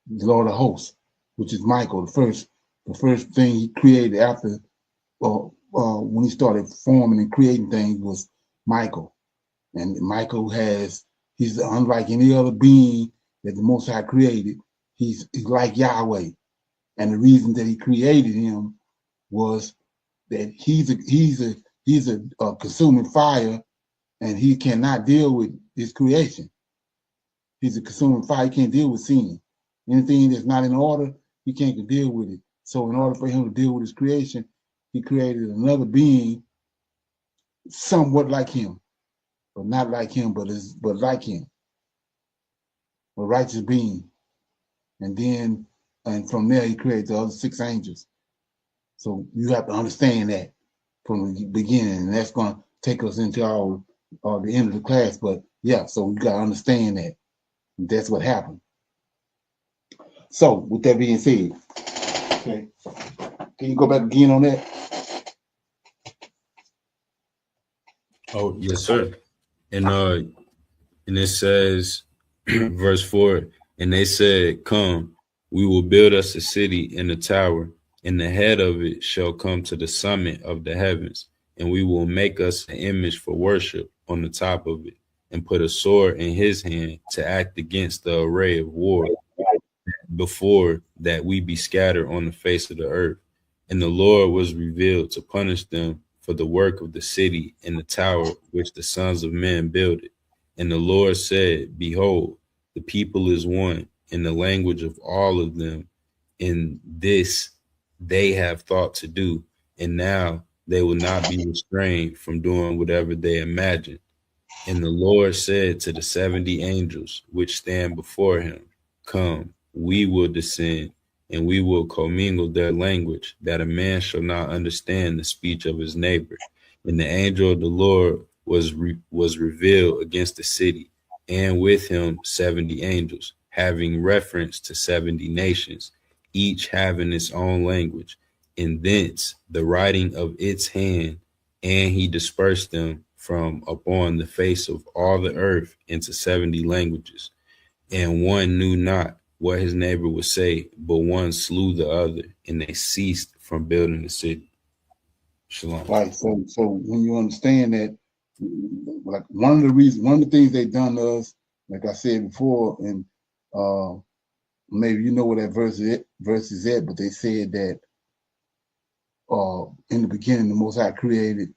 the Lord of hosts, which is Michael, the first thing he created after when he started forming and creating things was Michael. And Michael he's unlike any other being that the Most High created. He's like Yahweh. And the reason that he created him was that he's a consuming fire, and he cannot deal with his creation. He's a consuming fire. He can't deal with sin. Anything that's not in order, he can't deal with it. So in order for him to deal with his creation, he created another being somewhat like him, but not like him, but like him, a righteous being. And from there, he created the other 6 angels. So you have to understand that from the beginning, and that's going to take us into the end of the class. But yeah, so you got to understand that. That's what happened. So with that being said, okay, can you go back again on that? Oh, yes, sir. And it says, verse 4, and they said, come, we will build us a city and a tower, and the head of it shall come to the summit of the heavens, and we will make us an image for worship on the top of it, and put a sword in his hand to act against the array of war, before that we be scattered on the face of the earth. And the Lord was revealed to punish them for the work of the city and the tower which the sons of men builded. And the Lord said, behold, the people is one, in the language of all of them. In this they have thought to do, and now they will not be restrained from doing whatever they imagine. And the Lord said to the 70 angels which stand before him, come, we will descend, and we will commingle their language, that a man shall not understand the speech of his neighbor. And the angel of the Lord was revealed against the city, and with him 70 angels, having reference to 70 nations, each having its own language, and thence the writing of its hand, and he dispersed them from upon the face of all the earth into 70 languages. And one knew not what his neighbor would say, but one slew the other, and they ceased from building the city. Shalom. Right. So when you understand that, like one of the things they've done to us, like I said before, and maybe you know where that verse is at, but they said that in the beginning the Most High created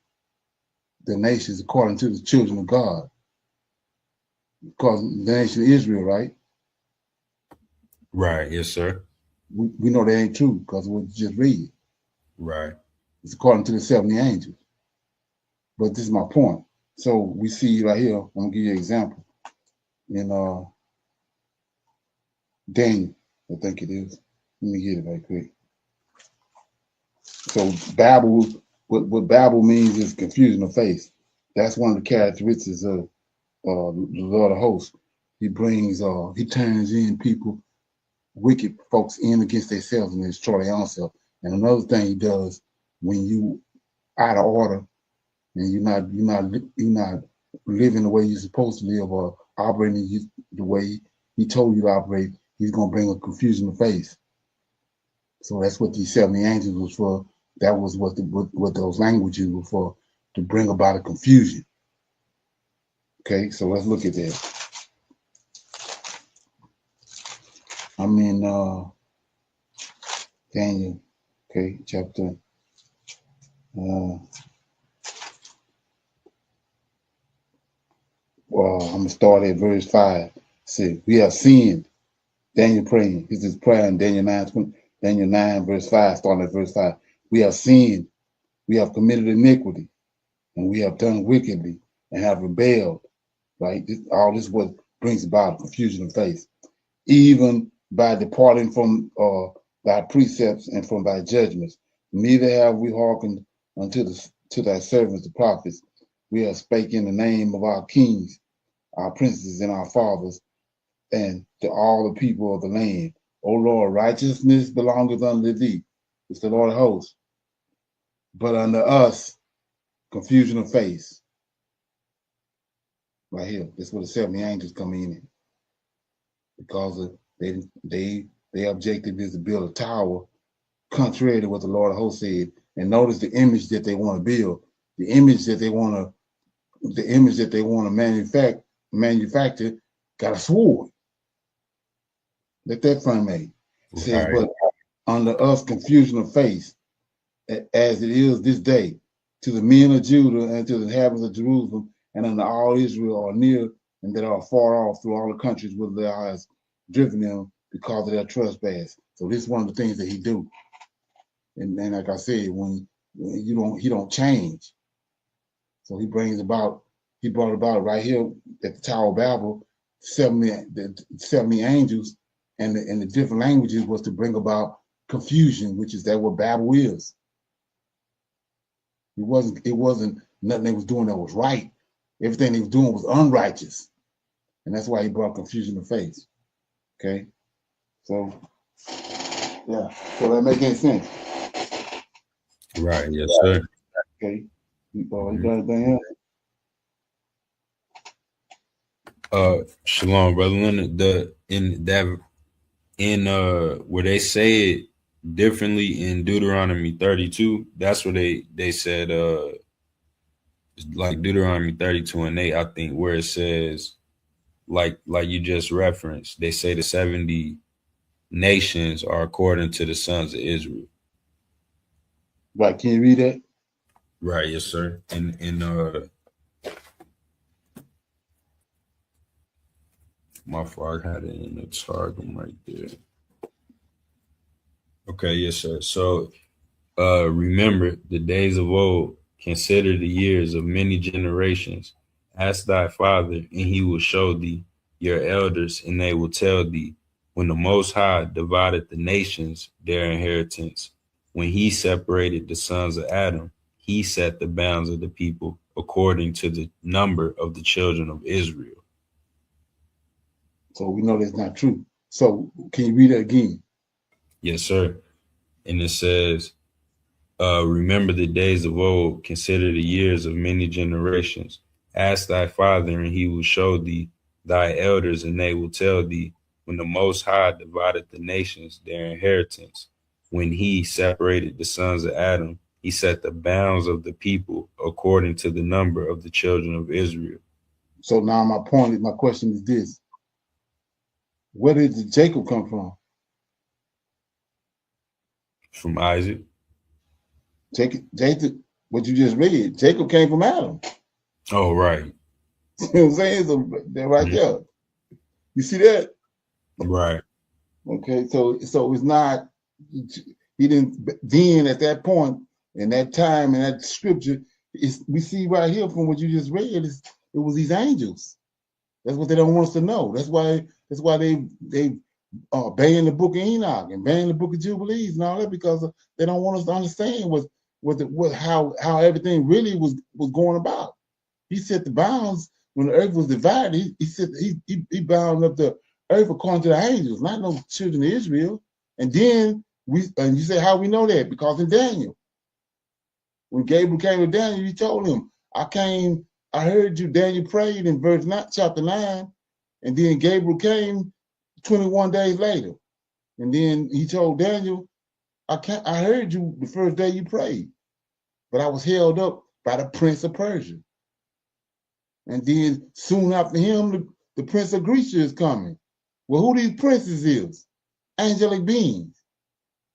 the nations according to the children of God. Because the nation of Israel, right? Right, yes, sir. We know that ain't true because we just read. Right. It's according to the 70 angels. But this is my point. So we see right here, I'm gonna give you an example. In Daniel, I think it is. Let me get it right quick. So Babel, what Babel means is confusion of face. That's one of the characteristics of the Lord of hosts. He turns in people, wicked folks in against themselves and destroy their own self. And another thing he does when you out of order and you're not living the way you're supposed to live or operating the way he told you to operate, he's gonna bring a confusion of face. So that's what these 70 angels was for. That was what those languages were for, to bring about a confusion. Okay, so let's look at that. I'm in Daniel, okay, chapter I'm gonna start at verse 5. See, we have sinned. Daniel praying. This is prayer in Daniel 9, verse 5, starting at verse 5. We have sinned, we have committed iniquity, and we have done wickedly and have rebelled. Right? All this what brings about confusion of face. Even by departing from thy precepts and from thy judgments. Neither have we hearkened to thy servants, the prophets. We have spake in the name of our kings, our princes, and our fathers, and to all the people of the land. O Lord, righteousness belongeth unto thee. It's the Lord of hosts. But unto us, confusion of face. Right here. That's where the 70 angels come in. Because they objective is to build a tower contrary to what the Lord of hosts said, And notice the image that they want to build, the image that they want to manufacture got a sword. Let that front make. It says, but under us confusion of face, as it is this day, to the men of Judah and to the inhabitants of Jerusalem, and unto all Israel are near and that are far off through all the countries where thou hast driven them because of their trespass. So this is one of the things that he do. And like I said, when he don't change. So he brought about right here at the Tower of Babel, 70 angels, and the different languages was to bring about confusion, which is that what Babel is. It wasn't nothing they was doing that was right. Everything they was doing was unrighteous. And that's why he brought confusion to face. Okay? So, yeah. So that make any sense? Right, yes, sir. Okay. You got anything else? Shalom, brother Leonard. Where they say it differently in Deuteronomy 32, that's where they said like Deuteronomy 32:8, I think, where it says like you just referenced, they say the 70 nations are according to the sons of Israel. Right, can you read that? Right, yes, sir. My fault, I had it in the Targum right there. Okay, yes, sir. So remember the days of old, consider the years of many generations. Ask thy father, and he will show thee, your elders, and they will tell thee, when the Most High divided the nations their inheritance, when he separated the sons of Adam, he set the bounds of the people according to the number of the children of Israel. So we know that's not true. So can you read it again? Yes, sir. And it says, remember the days of old, consider the years of many generations. Ask thy father, and he will show thee, thy elders, and they will tell thee, when the Most High divided the nations their inheritance, when he separated the sons of Adam, he set the bounds of the people according to the number of the children of Israel. So now my question is this. Where did Jacob come from? From Isaac. Jacob, what you just read, Jacob came from Adam. Oh, right. You know what I'm saying? So they're right there. You see that? Right. Okay, so it's not, he didn't, then at that point, in that time, in that scripture, we see right here from what you just read, it was these angels. That's what they don't want us to know. That's why they ban the book of Enoch and ban the book of Jubilees and all that, because they don't want us to understand how everything really was going about. He set the bounds when the earth was divided. He bound up the earth according to the angels, not no children of Israel. And then you say how we know that? Because in Daniel, when Gabriel came to Daniel, he told him, I heard you, Daniel prayed in chapter 9, and then Gabriel came 21 days later. And then he told Daniel, I heard you the first day you prayed, but I was held up by the prince of Persia. And then soon after him, the prince of Greece is coming. Well, who these princes is? Angelic beings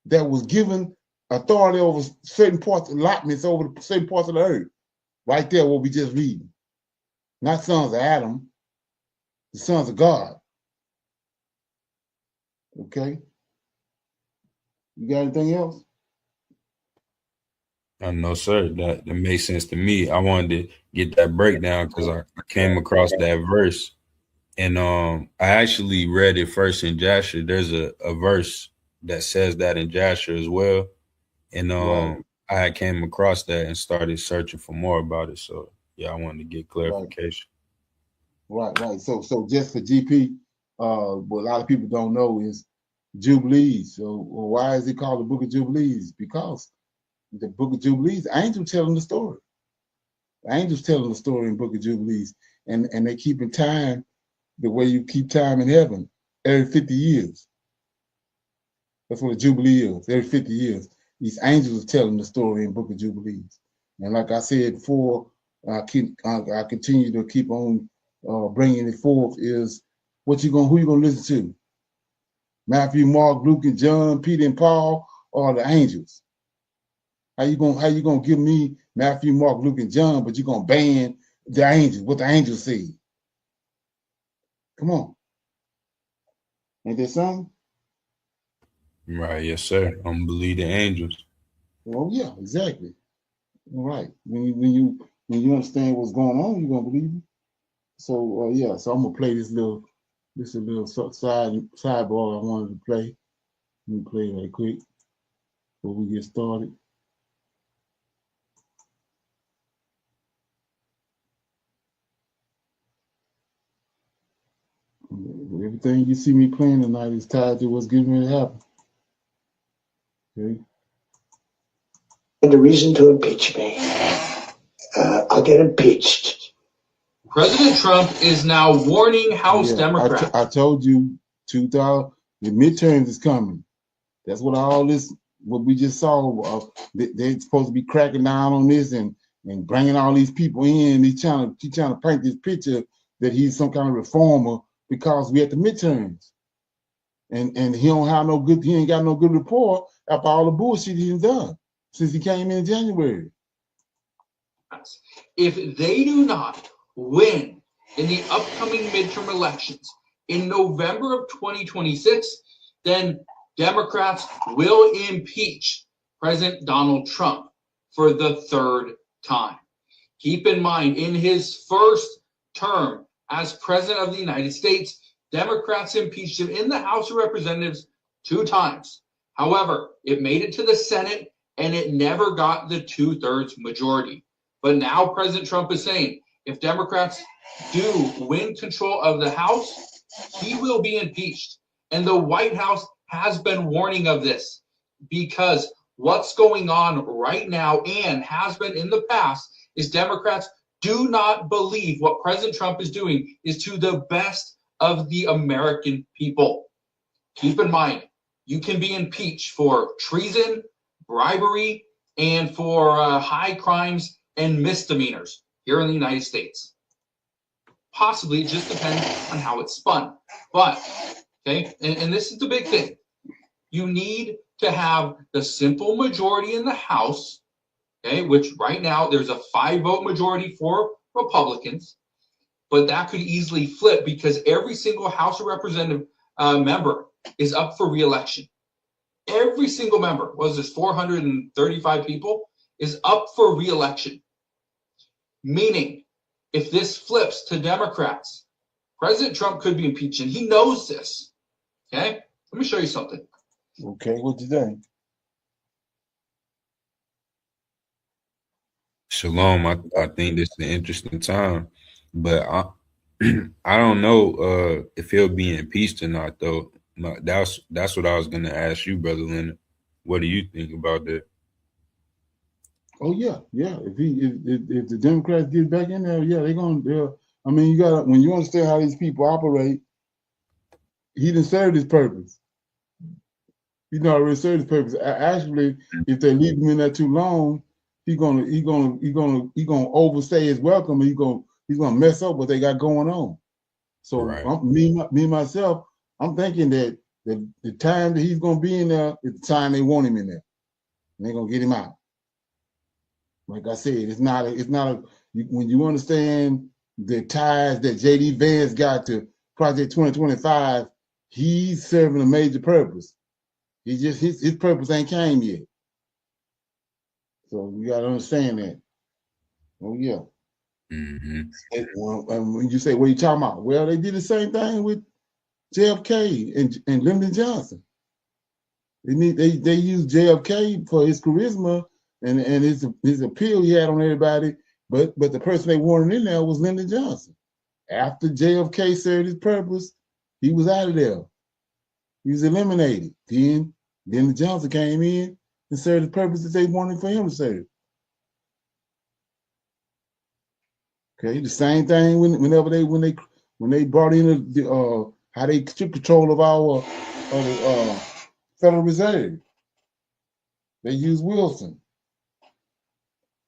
that was given authority over certain parts, allotments over certain parts of the earth. Right there, what we just reading. Not sons of Adam, the sons of God. Okay? You got anything else? No, sir. That makes sense to me. I wanted to get that breakdown because I came across that verse. And I actually read it first in Jasher. There's a verse that says that in Jasher as well. And Right. I came across that and started searching for more about it. So yeah, I wanted to get clarification. Right. So just for GP, what a lot of people don't know is Jubilees. So why is it called the Book of Jubilees? Because the Book of Jubilees, angels telling the story. The angels telling the story in Book of Jubilees, and they keeping time the way you keep time in heaven every 50 years. That's what a Jubilee is, every 50 years. these angels are telling the story in Book of Jubilees. And like I said before, I continue to keep on bringing it forth. Is who you gonna listen to? Matthew, Mark, Luke, and John, Peter, and Paul, or the angels? How you gonna give me Matthew, Mark, Luke, and John, but you gonna ban the angels? What the angels say? Come on, ain't that something? Right, yes, sir. I'm believe the angels. Well, yeah, exactly. All right. When you understand what's going on, you're gonna believe it. So yeah, so I'm gonna play this little sidebar I wanted to play. Let me play it right quick before we get started. Everything you see me playing tonight is tied to what's getting ready to happen. Okay. And the reason to impeach me, I'll get impeached. President Trump is now warning House Democrats. I told you, the midterms is coming. That's what what we just saw. They're supposed to be cracking down on this and bringing all these people in. He's trying to paint this picture that he's some kind of reformer because we at the midterms. And he don't have no good, he ain't got no good report after all the bullshit he's done since he came in January. If they do not win in the upcoming midterm elections in November of 2026, then Democrats will impeach President Donald Trump for the third time. Keep in mind, in his first term as President of the United States, Democrats impeached him in the House of Representatives 2 times. However, it made it to the Senate and it never got the 2/3 majority. But now President Trump is saying if Democrats do win control of the House, he will be impeached. And the White House has been warning of this because what's going on right now and has been in the past is Democrats do not believe what President Trump is doing is to the best of the American people. Keep in mind, you can be impeached for treason, bribery, and for high crimes and misdemeanors here in the United States. Possibly, it just depends on how it's spun. But, okay, and this is the big thing. You need to have the simple majority in the House, okay, which right now there's a 5-vote majority for Republicans, but that could easily flip because every single House of Representative member is up for re-election. Every single member, what is this, 435 people, is up for re-election. Meaning, if this flips to Democrats, President Trump could be impeached, and he knows this. Okay? Let me show you something. Okay, what you think? Shalom. I think this is an interesting time, but I don't know if he'll be impeached or not, though. That's what I was gonna ask you, Brother Leonard. What do you think about that? Oh yeah. If the Democrats get back in there, yeah, I mean, you gotta, when you understand how these people operate, he didn't serve his purpose. He's not already served his purpose. Actually, if they leave him in there too long, he's gonna overstay his welcome, and he's gonna mess up what they got going on. So right. Me myself, I'm thinking that the time that he's gonna be in there is the time they want him in there. And they're gonna get him out. Like I said, it's not when you understand the ties that J.D. Vance got to Project 2025, he's serving a major purpose. He just his purpose ain't came yet. So you gotta understand that. Oh yeah. Mm-hmm. And when you say, what are you talking about? Well, they did the same thing with JFK and Lyndon Johnson. They used JFK for his charisma and his appeal he had on everybody, but the person they wanted in there was Lyndon Johnson. After JFK served his purpose, he was out of there. He was eliminated. Then Lyndon Johnson came in and served the purpose that they wanted for him to serve. Okay, the same thing when they brought in how they took control of our Federal Reserve. They used Wilson.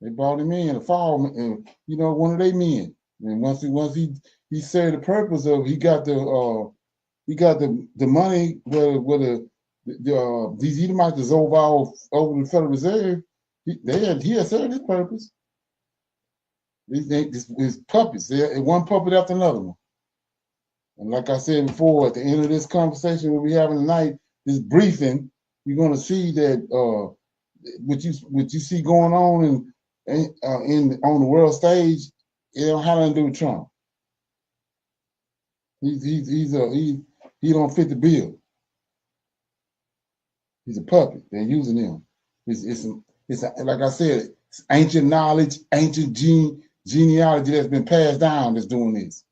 They brought him in, a fall, and you know, one of their men. And once he served the purpose of, he got the money where these Edomites is over the Federal Reserve. He had served his purpose. These puppets, one puppet after another one. And like I said before, at the end of this conversation we'll be having tonight, this briefing, you're going to see that what you see going on on the world stage, it don't have nothing to do with Trump. He don't fit the bill. He's a puppet. They're using him. It's like I said, it's ancient knowledge, ancient genealogy that's been passed down that's doing this.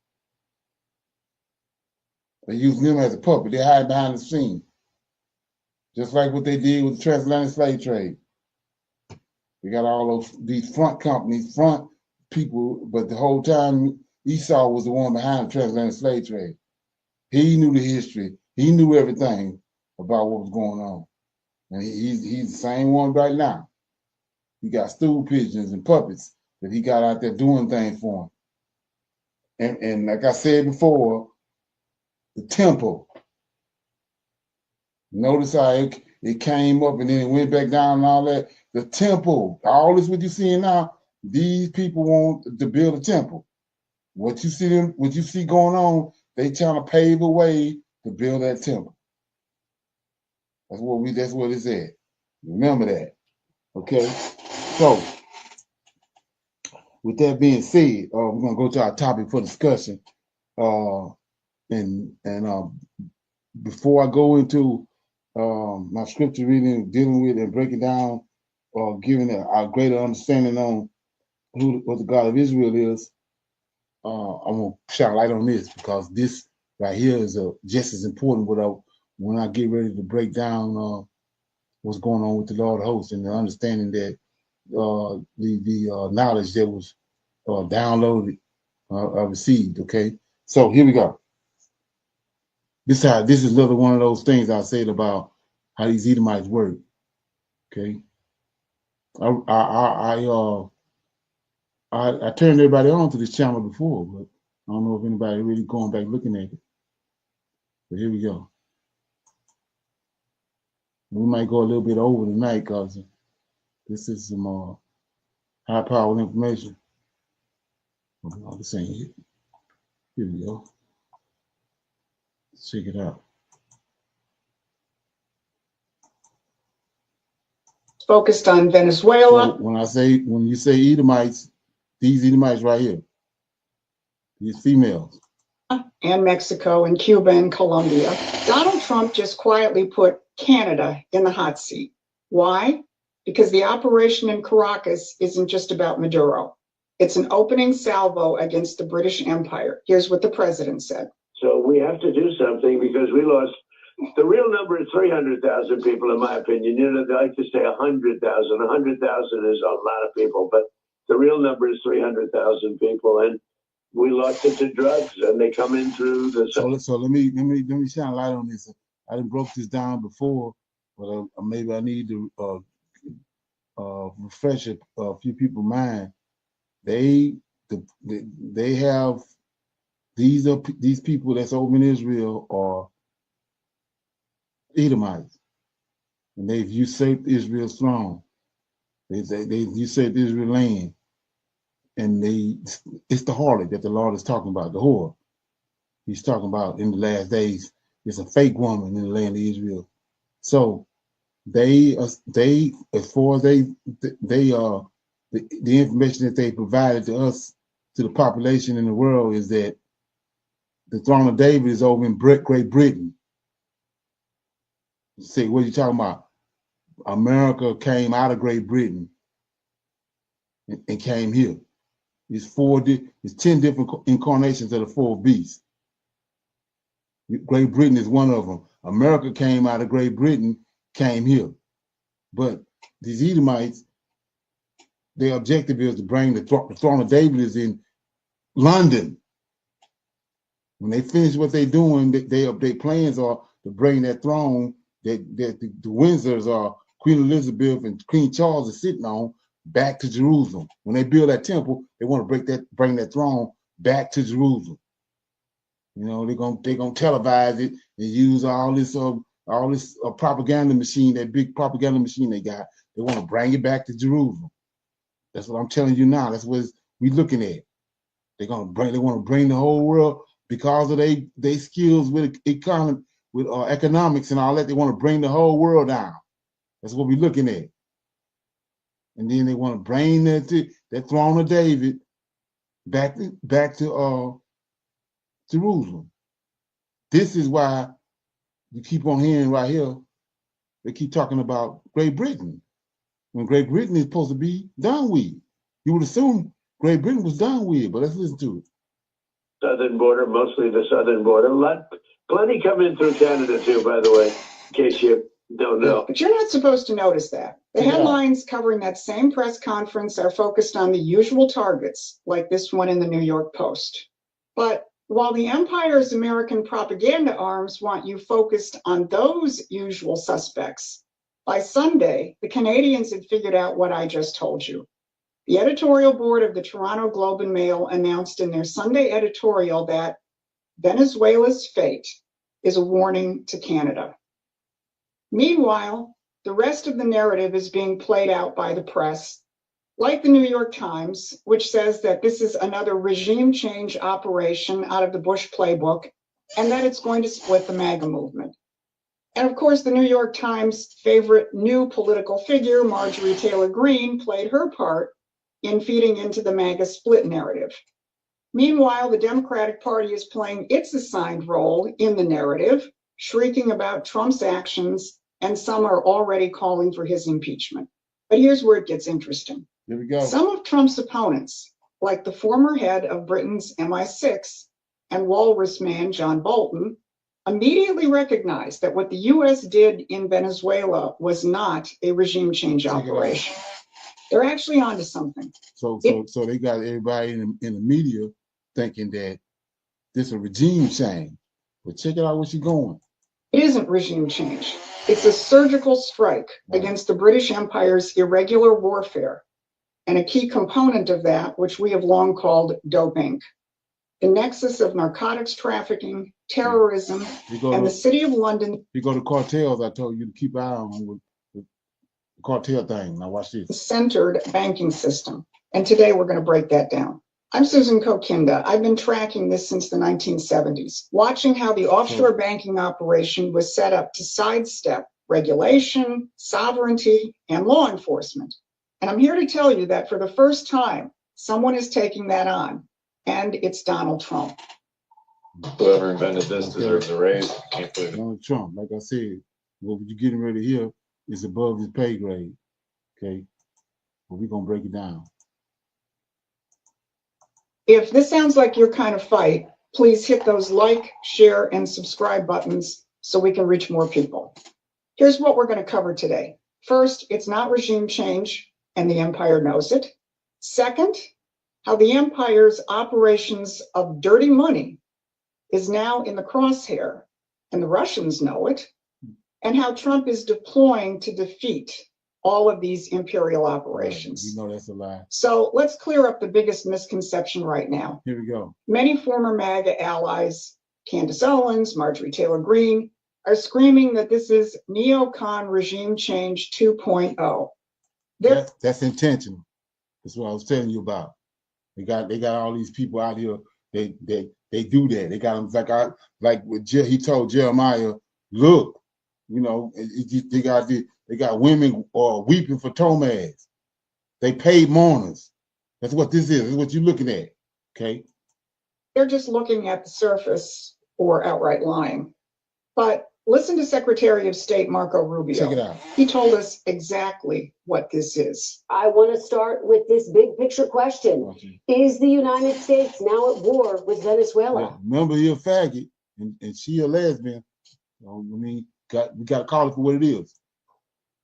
They're using him as a puppet. They hide behind the scene. Just like what they did with the transatlantic slave trade. We got all these front companies, front people, but the whole time Esau was the one behind the transatlantic slave trade. He knew the history. He knew everything about what was going on. And he's the same one right now. He got stool pigeons and puppets that he got out there doing things for him. And like I said before, the temple. Notice how it came up and then it went back down and all that. The temple, all this what you're seeing now, these people want to build a temple. What you see going on, they trying to pave a way to build that temple. That's what it's at. Remember that. Okay. So with that being said, we're gonna go to our topic for discussion. And before I go into my scripture reading, dealing with and breaking down, giving a greater understanding on what the God of Israel is, I'm gonna shine light on this because this right here is just as important. When I get ready to break down what's going on with the Lord of Hosts and the understanding that the knowledge that was downloaded, received. Okay, so here we go. This is another one of those things I said about how these Edomites work. Okay, I turned everybody on to this channel before, but I don't know if anybody really going back looking at it. But here we go. We might go a little bit over tonight because this is some high-powered information. Oh, this ain't it. Here we go. Let's check it out. Focused on Venezuela. So when you say Edomites, these Edomites right here, these females. And Mexico and Cuba and Colombia. Donald Trump just quietly put Canada in the hot seat. Why? Because the operation in Caracas isn't just about Maduro. It's an opening salvo against the British Empire. Here's what the president said. So we have to do something because we lost. The real number is 300,000 people, in my opinion. You know, they like to say 100,000. 100,000 is a lot of people, but the real number is 300,000 people, and we lost it to drugs, and they come in through the. So let me shine a light on this. I didn't broke this down before, but maybe I need to refresh a few people's mind. They have these people that's over in Israel are Edomites, and they've usurped Israel's throne. They've usurped Israel's land, and it's the harlot that the Lord is talking about, the whore. He's talking about in the last days. It's a fake woman in the land of Israel. So the information that they provided to us, to the population in the world, is that the throne of David is over in Great Britain. You say, what are you talking about? America came out of Great Britain and came here. It's 10 different incarnations of the four beasts. Great Britain is one of them. America came out of Great Britain, came here. But these Edomites, their objective is to bring the throne of David is in London. When they finish what they're doing, their plans are to bring that throne that the Windsors are Queen Elizabeth and Queen Charles are sitting on back to Jerusalem. When they build that temple, they want to bring that throne back to Jerusalem. You know, they're gonna televise it and use all this propaganda machine, that big propaganda machine they got. They want to bring it back to Jerusalem. That's what I'm telling you now. That's what we're looking at. They want to bring the whole world, because of their skills with economics and all that. They want to bring the whole world down. That's what we're looking at. And then they want to bring that throne of David back to Jerusalem. This is why you keep on hearing right here, they keep talking about Great Britain, when Great Britain is supposed to be done with. You would assume Great Britain was done with, but let's listen to it. Southern border, mostly the southern border. Plenty come in through Canada too, by the way, in case you don't know. But you're not supposed to notice that. The headlines covering that same press conference are focused on the usual targets, like this one in the New York Post. But while the empire's American propaganda arms want you focused on those usual suspects, by Sunday, the Canadians had figured out what I just told you. The editorial board of the Toronto Globe and Mail announced in their Sunday editorial that Venezuela's fate is a warning to Canada. Meanwhile, the rest of the narrative is being played out by the press, like the New York Times, which says that this is another regime change operation out of the Bush playbook and that it's going to split the MAGA movement. And of course, the New York Times' favorite new political figure, Marjorie Taylor Greene, played her part in feeding into the MAGA split narrative. Meanwhile, the Democratic Party is playing its assigned role in the narrative, shrieking about Trump's actions, and some are already calling for his impeachment. But here's where it gets interesting. Here we go. Some of Trump's opponents, like the former head of Britain's MI6 and walrus man John Bolton, immediately recognized that what the U.S. did in Venezuela was not a regime change operation. They're actually onto something. So they got everybody in the media thinking that this is a regime change. But check it out, where she's going. It isn't regime change. It's a surgical strike against the British Empire's irregular warfare, and a key component of that, which we have long called Dope Inc., the nexus of narcotics trafficking, terrorism, and the City of London. You go to cartels, I told you to keep an eye on with the cartel thing. Now watch this. Centered banking system. And today we're going to break that down. I'm Susan Kokinda. I've been tracking this since the 1970s, watching how the offshore banking operation was set up to sidestep regulation, sovereignty, and law enforcement. And I'm here to tell you that for the first time, someone is taking that on, and it's Donald Trump. Whoever invented this deserves a raise. Can't believe it. Donald Trump, like I said, what you're getting ready to hear is above his pay grade. Okay, but we're gonna break it down. If this sounds like your kind of fight, please hit those like, share, and subscribe buttons so we can reach more people. Here's what we're going to cover today. First, it's not regime change, and the empire knows it. Second, how the empire's operations of dirty money is now in the crosshair, and the Russians know it, and how Trump is deploying to defeat all of these imperial operations. You know that's a lie. So let's clear up the biggest misconception right now. Here we go. Many former MAGA allies, Candace Owens, Marjorie Taylor Greene, are screaming that this is neocon regime change 2.0. That's intentional. That's what I was telling you about. They got all these people out here. They do that. They got them like he told Jeremiah, look, you know, they got women weeping for Tomaz. They paid mourners. That's what this is. This is what you're looking at. Okay. They're just looking at the surface or outright lying. But listen to Secretary of State Marco Rubio. Check it out. He told us exactly what this is. I want to start with this big picture question. Is the United States now at war with Venezuela? Yeah, remember, you're a faggot and she a lesbian. We got to call it for what it is.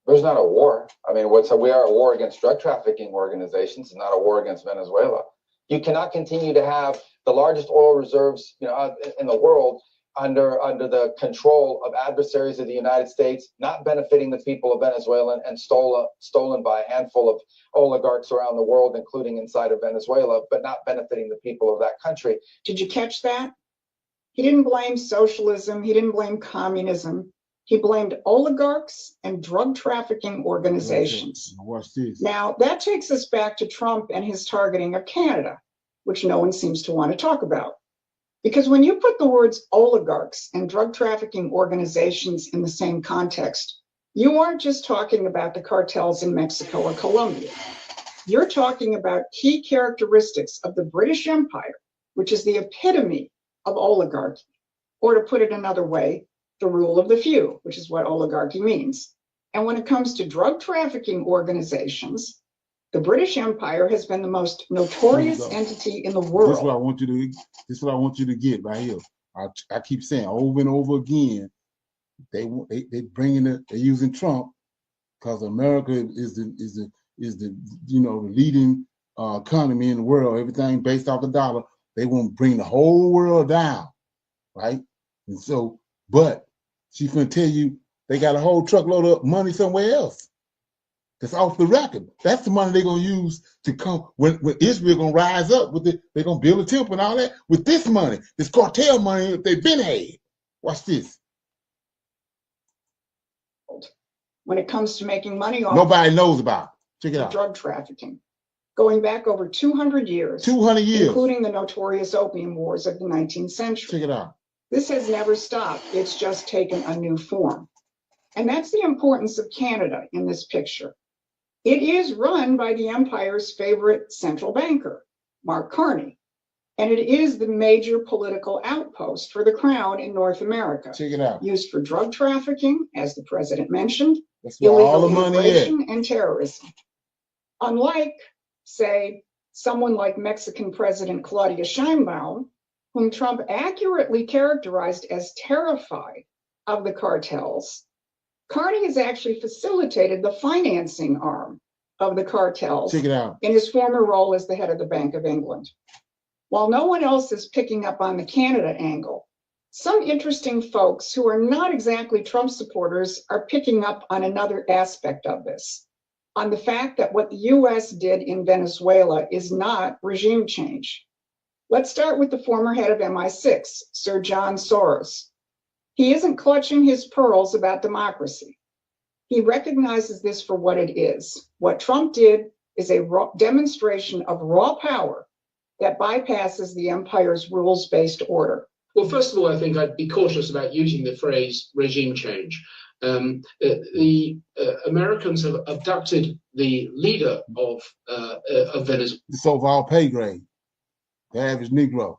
There's not a war. I mean, we are at war against drug trafficking organizations, and not a war against Venezuela. You cannot continue to have the largest oil reserves, in the world, under the control of adversaries of the United States, not benefiting the people of Venezuela, and stolen by a handful of oligarchs around the world, including inside of Venezuela, but not benefiting the people of that country. Did you catch that? He didn't blame socialism. He didn't blame communism. He blamed oligarchs and drug trafficking organizations. Watch this. Now, that takes us back to Trump and his targeting of Canada, which no one seems to want to talk about. Because when you put the words oligarchs and drug trafficking organizations in the same context, you aren't just talking about the cartels in Mexico or Colombia. You're talking about key characteristics of the British Empire, which is the epitome of oligarchy. Or to put it another way, the rule of the few, which is what oligarchy means. And when it comes to drug trafficking organizations, the British Empire has been the most notorious entity in the world. This is what I want you to. This is what I want you to get right here. I keep saying over and over again, they bringing it. They're using Trump because America is the the leading economy in the world. Everything based off the dollar. They want to bring the whole world down, right? And so, but she's gonna tell you they got a whole truckload of money somewhere else. That's off the record. That's the money they're gonna use to come when Israel gonna rise up with it. They're gonna build a temple and all that with this money, this cartel money that they've been had. Watch this. When it comes to making money off nobody knows about. Check it out. Drug trafficking, going back over 200 years. 200 years, including the notorious opium wars of the 19th century. Check it out. This has never stopped. It's just taken a new form. And that's the importance of Canada in this picture. It is run by the empire's favorite central banker, Mark Carney, and it is the major political outpost for the crown in North America. Check it out. Used for drug trafficking, as the president mentioned, that's where all the money immigration and terrorism. Unlike, say, someone like Mexican President Claudia Sheinbaum, whom Trump accurately characterized as terrified of the cartels, Carney has actually facilitated the financing arm of the cartels. Check it out. In his former role as the head of the Bank of England. While no one else is picking up on the Canada angle, some interesting folks who are not exactly Trump supporters are picking up on another aspect of this, on the fact that what the US did in Venezuela is not regime change. Let's start with the former head of MI6, Sir John Soros. He isn't clutching his pearls about democracy. He recognizes this for what it is. What Trump did is a demonstration of raw power that bypasses the empire's rules-based order. Well, first of all, I think I'd be cautious about using the phrase regime change. The Americans have abducted the leader of Venezuela. It's over our pay grade, the average Negro.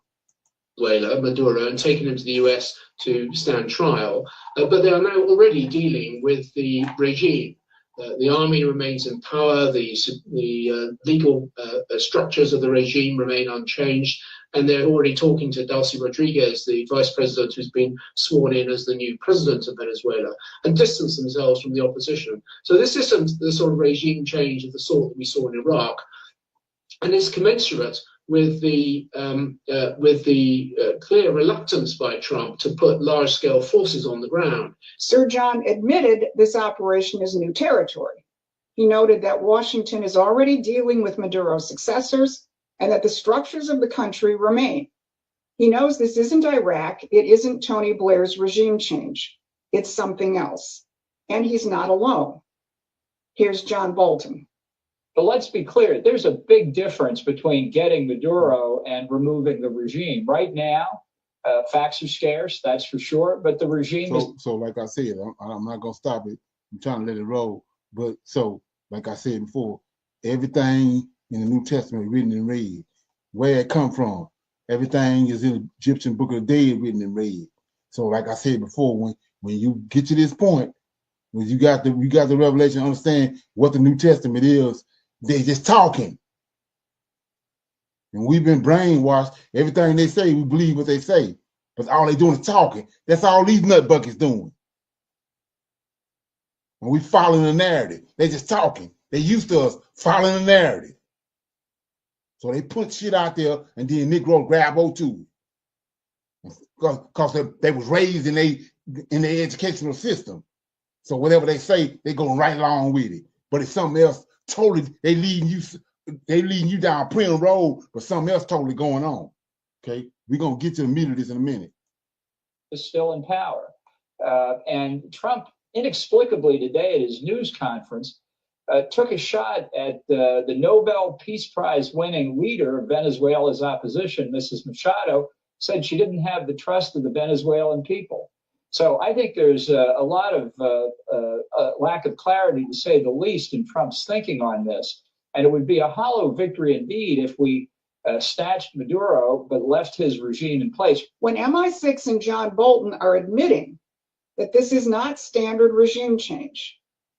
Maduro, and taken him to the US to stand trial. But they are now already dealing with the regime. The army remains in power, the legal structures of the regime remain unchanged, and they're already talking to Delcy Rodriguez, the vice president who's been sworn in as the new president of Venezuela, and distance themselves from the opposition. So this isn't the sort of regime change of the sort that we saw in Iraq, and it's commensurate with the clear reluctance by Trump to put large-scale forces on the ground. Sir John admitted this operation is new territory. He noted that Washington is already dealing with Maduro's successors and that the structures of the country remain. He knows this isn't Iraq, it isn't Tony Blair's regime change. It's something else. And he's not alone. Here's John Bolton. But let's be clear, there's a big difference between getting Maduro and removing the regime. Right now, facts are scarce, that's for sure, but the regime is... So like I said, I'm not going to stop it. I'm trying to let it roll. But so, like I said before, everything in the New Testament written in red, where it come from, everything is in the Egyptian Book of the Dead written in red. So like I said before, when you get to this point, when you got the revelation, understand what the New Testament is, they're just talking. And we've been brainwashed. Everything they say, we believe what they say. But all they doing is talking. That's all these nut buckets doing. And we following the narrative. They just talking. They used to us following the narrative. So they put shit out there and then Negro grab hold to it. because they was raised in their educational system. So whatever they say, they go right along with it. But it's something else totally, they leading you down a prim road, but something else totally going on. Okay, we're gonna get to the meat of this in a minute. Is still in power. And Trump, inexplicably today at his news conference, took a shot at the Nobel Peace Prize winning leader of Venezuela's opposition, Mrs. Machado, said she didn't have the trust of the Venezuelan people. So I think there's a lot of lack of clarity, to say the least, in Trump's thinking on this. And it would be a hollow victory indeed if we snatched Maduro but left his regime in place. When MI6 and John Bolton are admitting that this is not standard regime change,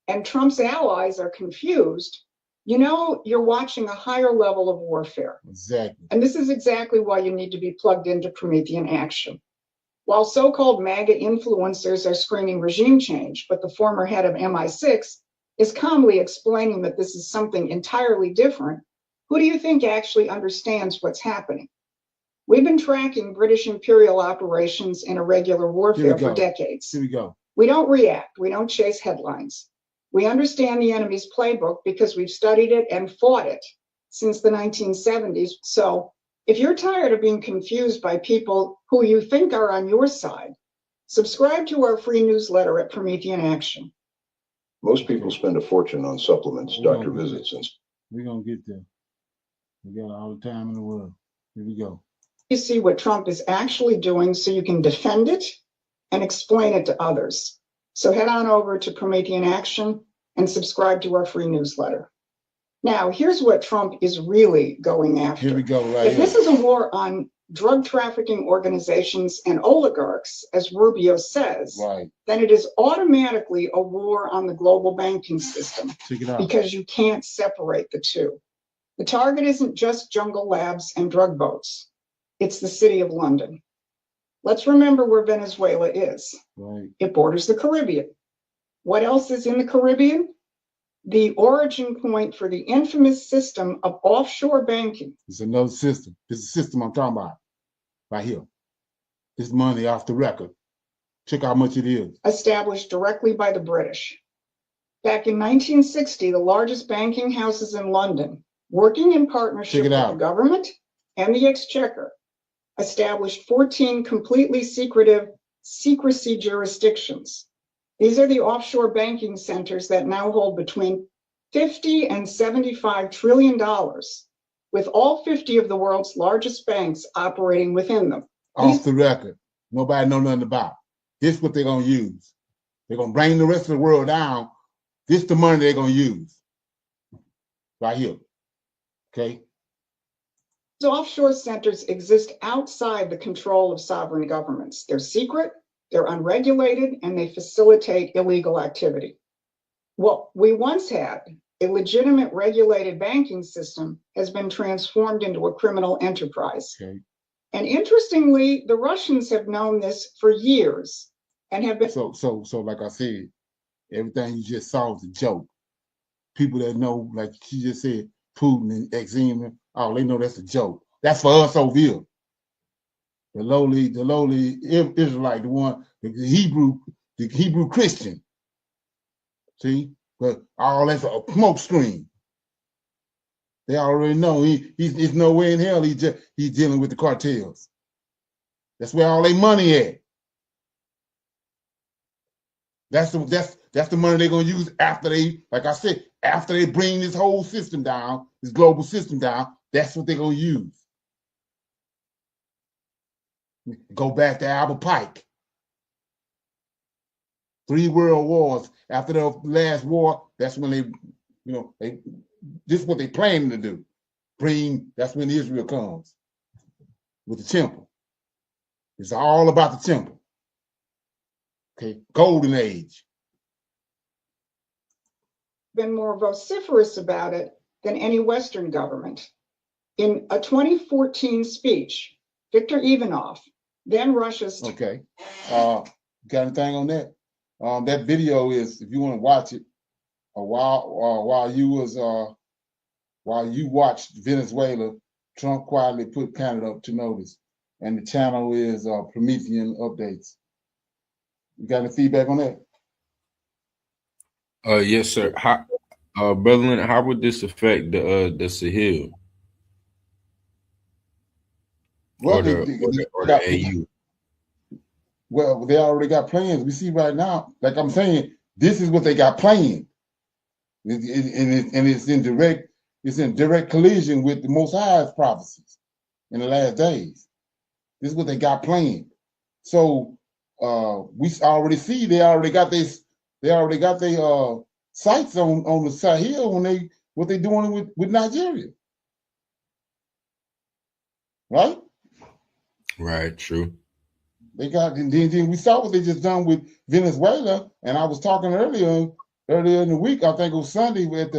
and Trump's allies are confused, you know you're watching a higher level of warfare. Exactly. And this is exactly why you need to be plugged into Promethean Action. While so-called MAGA influencers are screaming regime change, but the former head of MI6 is calmly explaining that this is something entirely different, who do you think actually understands what's happening? We've been tracking British imperial operations in irregular warfare for decades. Here we go. We don't react. We don't chase headlines. We understand the enemy's playbook because we've studied it and fought it since the 1970s. So if you're tired of being confused by people who you think are on your side, subscribe to our free newsletter at Promethean Action. Most people spend a fortune on supplements, doctor visits, and we're gonna get there. We got all the time in the world. Here we go. You see what Trump is actually doing so you can defend it and explain it to others. So head on over to Promethean Action and subscribe to our free newsletter. Now, here's what Trump is really going after. Here we go, right If this is a war on drug trafficking organizations and oligarchs, as Rubio says, then it is automatically a war on the global banking system. Check it out. Because you can't separate the two. The target isn't just jungle labs and drug boats. It's the city of London. Let's remember where Venezuela is. Right. It borders the Caribbean. What else is in the Caribbean? The origin point for the infamous system of offshore banking. It's another system. This is the system I'm talking about. Right here. This money off the record. Check how much it is. Established directly by the British. Back in 1960, the largest banking houses in London, working in partnership with the government and the Exchequer, established 14 completely secrecy jurisdictions. These are the offshore banking centers that now hold between $50 and $75 trillion, with all 50 of the world's largest banks operating within them. Off the record. Nobody know nothing about. This is what they're going to use. They're going to bring the rest of the world down. This is the money they're going to use. Right here. Okay? These offshore centers exist outside the control of sovereign governments. They're secret, they're unregulated, and they facilitate illegal activity. What we once had, a legitimate regulated banking system, has been transformed into a criminal enterprise. Okay. And interestingly, the Russians have known this for years and have been. So like I said, everything you just saw was a joke. People that know, like she just said, Putin and eczema, oh, they know that's a joke. That's for us over here. The lowly Israelite, the Hebrew Christian. See? But all that's a smoke screen. They already know he's nowhere in hell. He's dealing with the cartels. That's where all their money at. That's the money they're gonna use after they, like I said, after they bring this whole system down, this global system down. That's what they're gonna use. Go back to Albert Pike. 3 world wars. After the last war, that's when this is what they planning to do. That's when Israel comes with the temple. It's all about the temple. Okay, golden age. Been more vociferous about it than any Western government. In a 2014 speech, Viktor Ivanov, then Russia's. Okay, got anything on that? That video is, if you want to watch it, while you watched Venezuela, Trump quietly put Canada up to notice and the channel is Promethean Updates. You got any feedback on that? Yes, sir. How, Brother Leonard, how would this affect the Sahel Well, or the AU? Well, they already got plans. We see right now, like I'm saying, this is what they got planned, and it's in direct collision with the Most High's prophecies in the last days. This is what they got planned. So we already see they already got their sights on the Sahel when what they doing with Nigeria, right? Right. True. They got, and then we saw what they just done with Venezuela. And I was talking earlier in the week, I think it was Sunday, at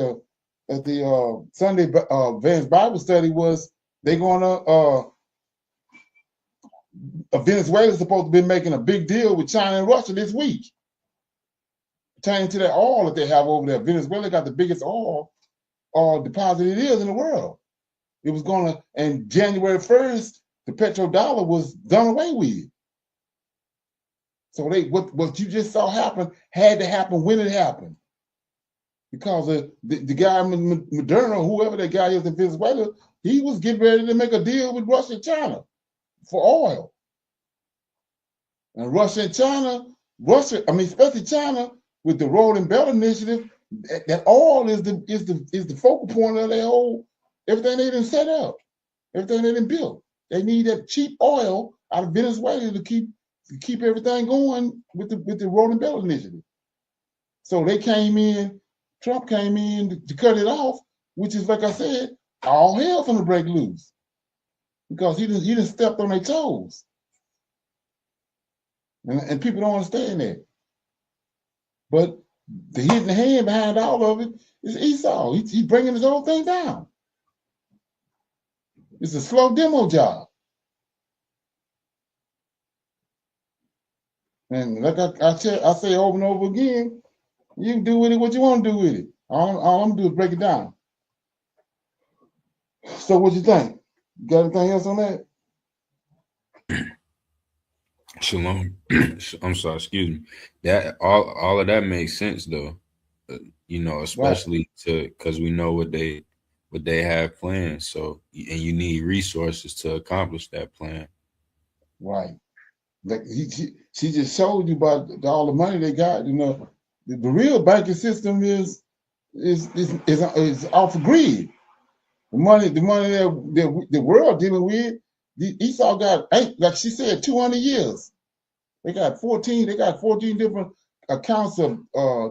the Sunday Advanced Bible Study, was they gonna Venezuela's supposed to be making a big deal with China and Russia this week, pertaining to that oil that they have over there. Venezuela got the biggest oil deposit it is in the world. It was gonna, and January 1st, the petrodollar was done away with. So what you just saw happen had to happen when it happened, because the guy Moderna, whoever that guy is in Venezuela, he was getting ready to make a deal with Russia and China for oil. And Russia and China, especially China, with the Road and Belt Initiative, that oil is the focal point of their whole everything they done set up, everything they done built. They need that cheap oil out of Venezuela to keep everything going with the Road and Belt Initiative. So Trump came in to cut it off, which is, like I said, all hell from the break loose, because he done stepped on their toes. And people don't understand that. But the hidden hand behind all of it is Esau. He's bringing this whole thing down. It's a slow demo job. And like I say over and over again, you can do with it what you want to do with it. All I'm gonna do is break it down. So what you think? You got anything else on that? Shalom. I'm sorry, excuse me. That all of that makes sense though. Especially because we know what they have planned. So, and you need resources to accomplish that plan. Right. Like she just showed you about all the money they got. The real banking system is off the grid. The money that the world dealing with, Esau got, like she said, 200 years. They got 14 different accounts of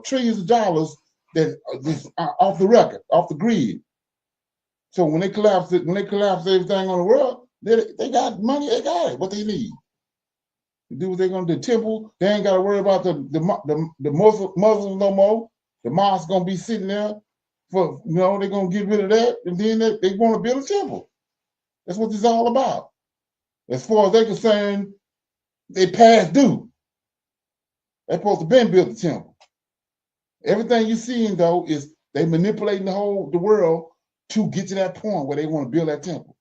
trillions of dollars that is off the record, off the grid. So when they collapse everything on the world, they got money, they got it, what they need. To do what they're gonna do. Temple, they ain't gotta worry about the Muslims no more. The mosque gonna be sitting there for, they're gonna get rid of that, and then they want to build a temple. That's what this is all about. As far as they're concerned, they past due. They're supposed to been built the temple. Everything you're seeing though is they manipulating the world to get to that point where they want to build that temple.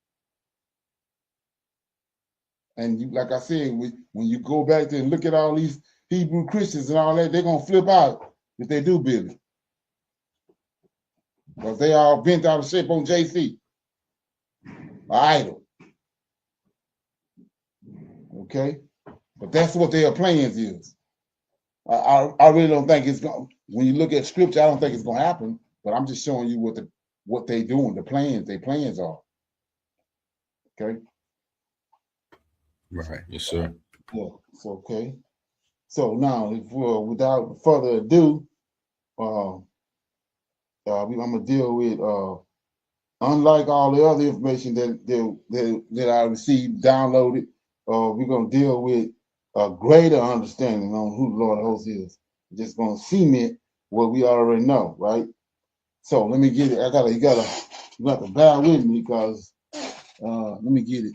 And like I said, when you go back there and look at all these Hebrew Christians and all that, they're gonna flip out if they do build it, because they all bent out of shape on JC, an idol. Okay, but that's what their plans is. I really don't think it's going. When you look at scripture, I don't think it's going to happen. But I'm just showing you what they doing, their plans are. Okay. Right. Yes, sir. Yeah. So okay. So now, without further ado, I'm gonna deal with unlike all the other information that I received downloaded. We're gonna deal with a greater understanding on who the Lord of Hosts is. Just gonna cement what we already know, right? So let me get it. You got to bear with me, because let me get it.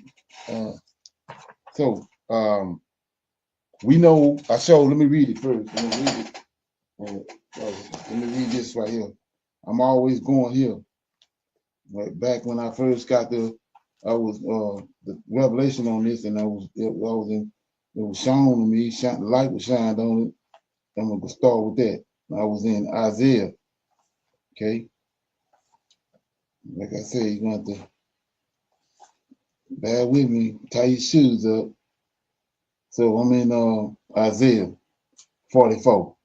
We know let me read it first. Let me read it. Let me read this right here. I'm always going here. Right back when I first got the I was the revelation on this, and it was shown to me. The light was shined on it. I'm gonna start with that. I was in Isaiah. Okay, like I said, you're gonna have to bear with me. Tie your shoes up. So I'm in Isaiah 44.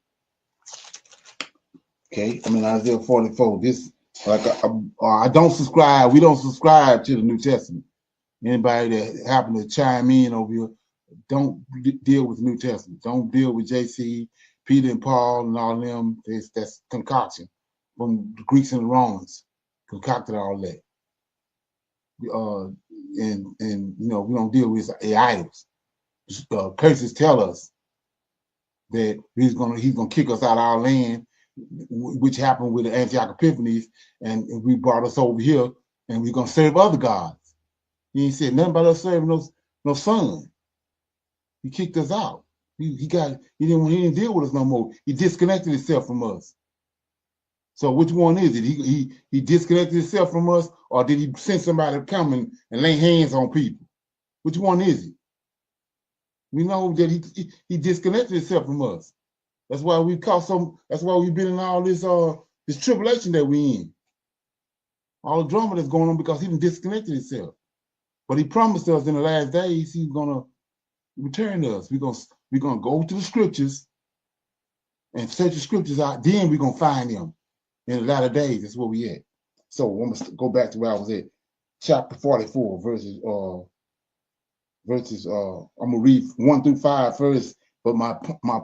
Okay, I'm in Isaiah 44. This, like, I don't subscribe. We don't subscribe to the New Testament. Anybody that happen to chime in over here, don't deal with the New Testament. Don't deal with JC, Peter and Paul and all of them. That's concoction from the Greeks and the Romans. Concocted all that. And you know, we don't deal with idols. Curses tell us that he's gonna kick us out of our land, which happened with the Antioch Epiphanes, and we brought us over here, and we're gonna serve other gods. He ain't said nothing about us serving no son. He kicked us out. He didn't deal with us no more. He disconnected himself from us. So which one is it? He disconnected himself from us, or did he send somebody to come and lay hands on people? Which one is it? We know that he disconnected himself from us. That's why we that's why we've been in all this tribulation that we in. All the drama that's going on because he didn't disconnected himself. But he promised us in the last days he's gonna return to us. We're gonna go to the scriptures and search the scriptures out. Then we're gonna find him in the latter days. That's where we at. So I'm gonna go back to where I was at, chapter 44, verses. I'm gonna read 1 through 5 first, but my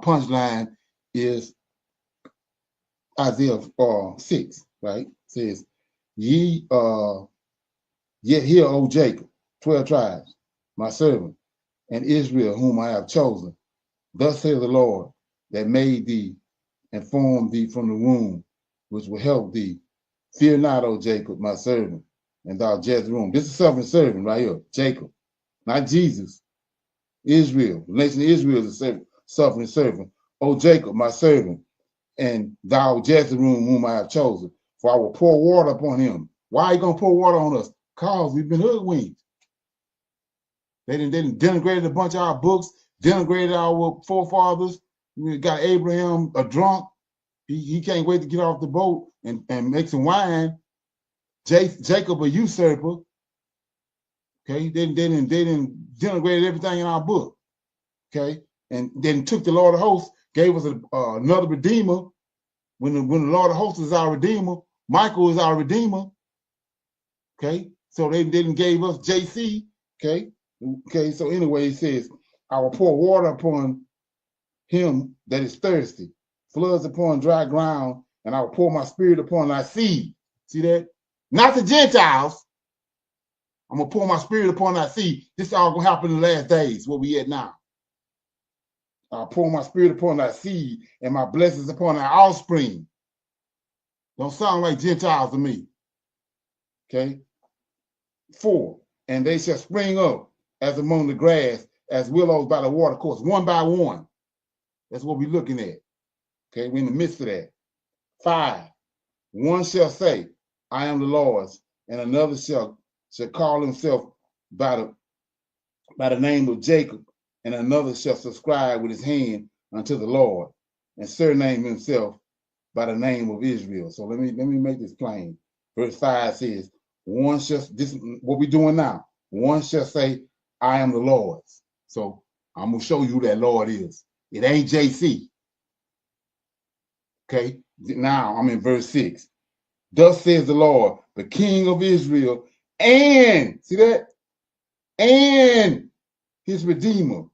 punchline is Isaiah 6. Right? It says, "Ye yet hear, O Jacob, 12 tribes, my servant, and Israel, whom I have chosen. Thus says the Lord, that made thee and formed thee from the womb, which will help thee. Fear not, O Jacob, my servant, and thou Jezreel." This is suffering servant right here, Jacob, not Jesus. Israel, the nation of Israel is a suffering servant. O Jacob, my servant, and thou Jezreel, whom I have chosen, for I will pour water upon him. Why are you gonna pour water on us? Because we've been hoodwinked. They denigrated a bunch of our books, denigrated our forefathers. We got Abraham a drunk. He can't wait to get off the boat and make some wine. Jacob a usurper. Okay, they didn't denigrate everything in our book. Okay, and then took the Lord of hosts, gave us another redeemer. When the Lord of hosts is our redeemer, Michael is our redeemer. Okay, so they didn't gave us JC. Okay, so anyway, it says, "I will pour water upon him that is thirsty, floods upon dry ground, and I will pour my spirit upon thy seed." See that? Not the Gentiles. I'm gonna pour my spirit upon thy seed. This is all gonna happen in the last days, where we at now. I'll pour my spirit upon thy seed and my blessings upon thy offspring. Don't sound like Gentiles to me. Okay. 4, "And they shall spring up as among the grass, as willows by the water course," one by one. That's what we're looking at. Okay, we're in the midst of that. 5, "One shall say, I am the Lord's, and another shall call himself by the name of Jacob, and another shall subscribe with his hand unto the Lord, and surname himself by the name of Israel." So let me make this plain. Verse 5 says, this is what we're doing now. "One shall say, I am the Lord's." So I'm gonna show you who that Lord is. It ain't JC. Okay, now I'm in verse 6. "Thus says the Lord, the King of Israel, and," see that? "And his Redeemer,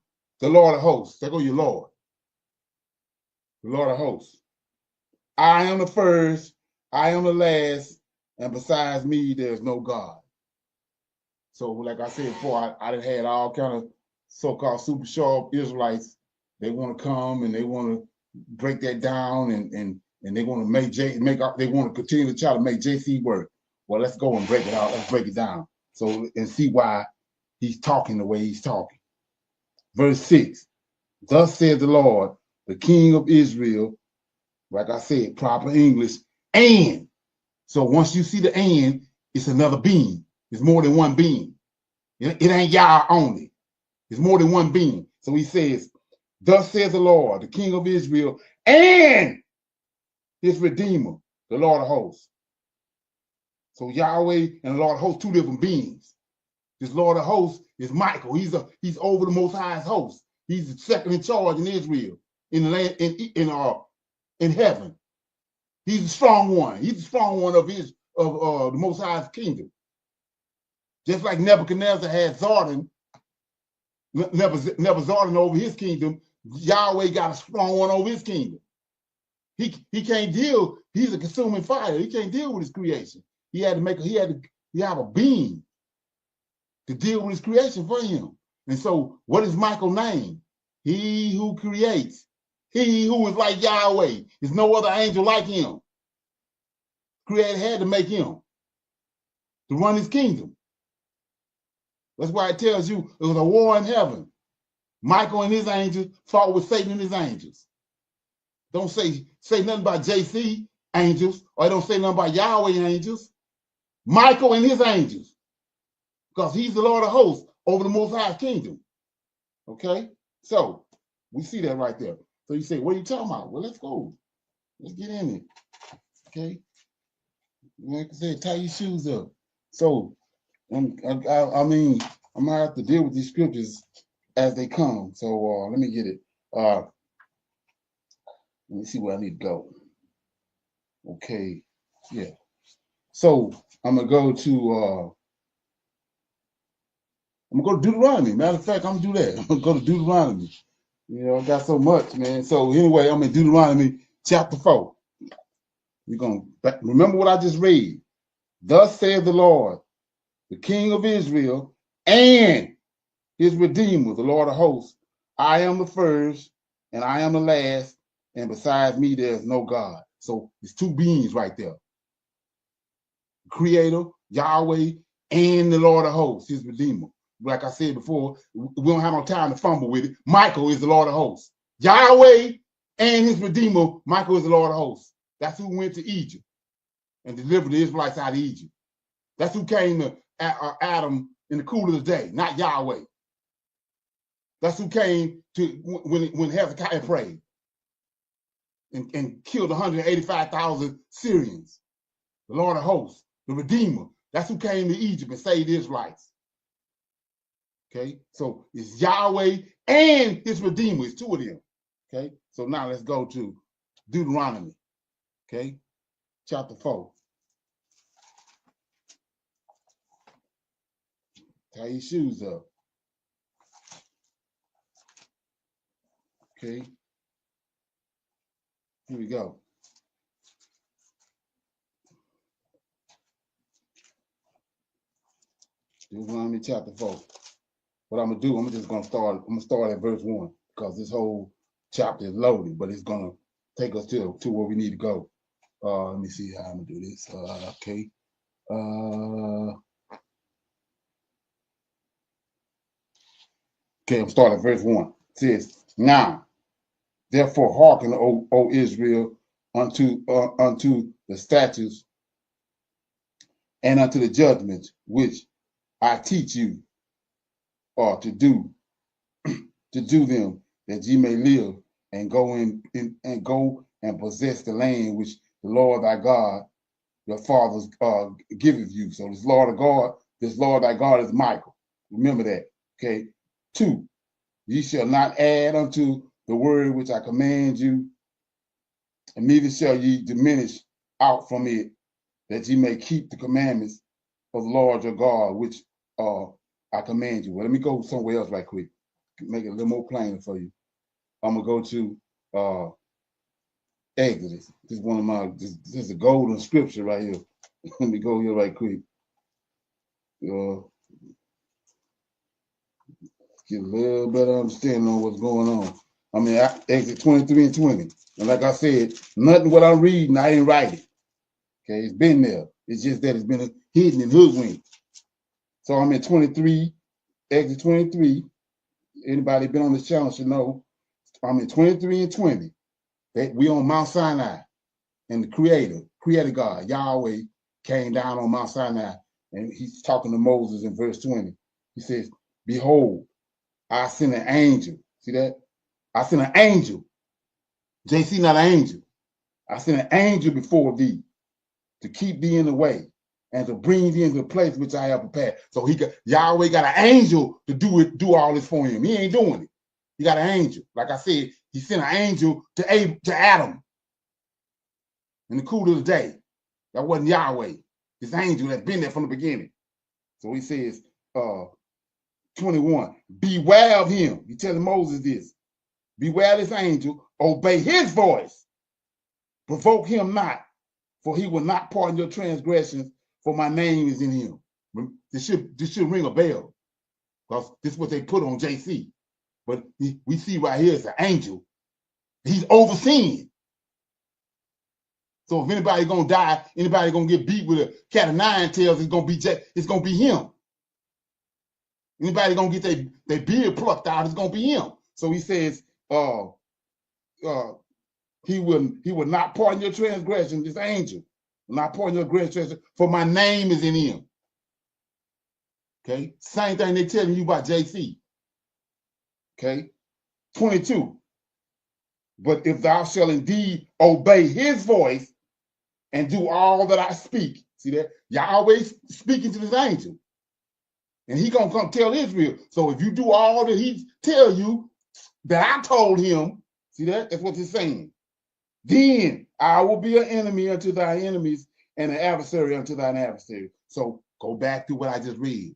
the Lord of hosts." There go your Lord. The Lord of hosts. "I am the first, I am the last, and besides me, there's no God." So like I said before, I done had all kind of so-called super sharp Israelites. They want to come and they want to break that down and they want to they want to continue to try to make JC work. Well, let's go and break it out. Let's break it down. So and see why he's talking the way he's talking. Verse 6, "Thus says the Lord, the King of Israel," like I said, proper English, "and." So once you see the "and," it's another being. It's more than one being. It ain't Yah only. It's more than one being. So he says, thus says the Lord, the King of Israel, and his Redeemer, the Lord of hosts. So Yahweh and the Lord of hosts, two different beings. This Lord of hosts is Michael. He's over the Most High's host. He's the second in charge in Israel, in the land, in heaven. He's the strong one. He's the strong one of the Most High's kingdom. Just like Nebuchadnezzar had Zardan, Zardan over his kingdom, Yahweh got a strong one over his kingdom. He can't deal. He's a consuming fire. He can't deal with his creation. He had to have a being to deal with his creation for him. And so, what is Michael's name? He who creates. He who is like Yahweh. There's no other angel like him. Creator had to make him to run his kingdom. That's why it tells you it was a war in heaven. Michael and his angels fought with Satan and his angels. Don't say nothing about JC angels, or don't say nothing about Yahweh angels. Michael and his angels. Because he's the Lord of hosts over the Most High kingdom. Okay? So, we see that right there. So you say, what are you talking about? Well, let's go. Let's get in it. Okay? Like I said, tie your shoes up. So, I mean, I'm going to have to deal with these scriptures as they come. So, let me get it. Let me see where I need to go. Okay. Yeah. So, I'm going to go to... I'm gonna go to Deuteronomy. Matter of fact, I'm gonna do that. I'm gonna go to Deuteronomy. You know, I got so much, man. So anyway, I'm in Deuteronomy chapter 4. We're gonna remember what I just read. Thus saith the Lord, the King of Israel, and his Redeemer, the Lord of hosts. I am the first, and I am the last, and besides me there is no God. So it's two beings right there. Creator, Yahweh, and the Lord of hosts, his Redeemer. Like I said before, we don't have no time to fumble with it. Michael is the Lord of hosts. Yahweh and his Redeemer, Michael is the Lord of hosts. That's who went to Egypt and delivered the Israelites out of Egypt. That's who came to Adam in the cool of the day, not Yahweh. That's who came to when Hezekiah prayed and killed 185,000 Syrians. The Lord of hosts, the Redeemer. That's who came to Egypt and saved the Israelites. Okay, so it's Yahweh and his Redeemer. It's two of them. Okay, so now let's go to Deuteronomy. Okay, chapter 4. Tie your shoes up. Okay, here we go. Deuteronomy chapter 4. What I'm gonna do, I'm gonna start at verse 1 because this whole chapter is loaded, but it's gonna take us to where we need to go. Let me see how I'm gonna do this. Okay. Okay, I'm starting at verse 1. It says, now, therefore hearken, O Israel, unto the statutes and unto the judgments which I teach you, or to do them, that ye may live and go and possess the land which the Lord thy God, your fathers, giveth you. So this Lord thy God is Michael. Remember that. Okay. 2, ye shall not add unto the word which I command you, and neither shall ye diminish out from it, that ye may keep the commandments of the Lord your God, which I command you. Well, let me go somewhere else right quick. Make it a little more plain for you. I'm gonna go to Exodus. This is one of my this is a golden scripture right here. Let me go here right quick. Get a little better understanding on what's going on. I mean, Exodus 23 and 20. And like I said, nothing what I'm reading, I didn't write it. Okay, it's been there. It's just that it's been hidden and hoodwinked. So I'm in 23, Exodus 23. Anybody been on this channel should know. I'm in 23 and 20. We on Mount Sinai, and the creator God, Yahweh, came down on Mount Sinai, and he's talking to Moses in verse 20. He says, behold, I send an angel. See that? I send an angel. JC not an angel. I send an angel before thee to keep thee in the way and to bring thee into the place which I have prepared. So Yahweh got an angel to do all this for him. He ain't doing it. He got an angel. Like I said, he sent an angel to Adam in the cool of the day. That wasn't Yahweh. This angel that's been there from the beginning. So he says, 21, beware of him. He telling Moses this. Beware of this angel, obey his voice. Provoke him not, for he will not pardon your transgressions, for my name is in him. This should ring a bell, because this is what they put on JC. But we see right here it's an angel. He's overseeing. So if anybody's gonna die, anybody gonna get beat with a cat of nine tails, it's gonna be him. Anybody gonna get their beard plucked out, it's gonna be him. So he says, he will not pardon your transgression. This angel will not pardon your transgression, for my name is in him. Okay, same thing they telling you about JC. Okay, 22. But if thou shalt indeed obey his voice and do all that I speak, see that? Yahweh speaking to this angel, and he gonna come tell Israel. So if you do all that he tell you that I told him, see that? That's what he's saying. Then I will be an enemy unto thy enemies and an adversary unto thine adversary. So go back to what I just read.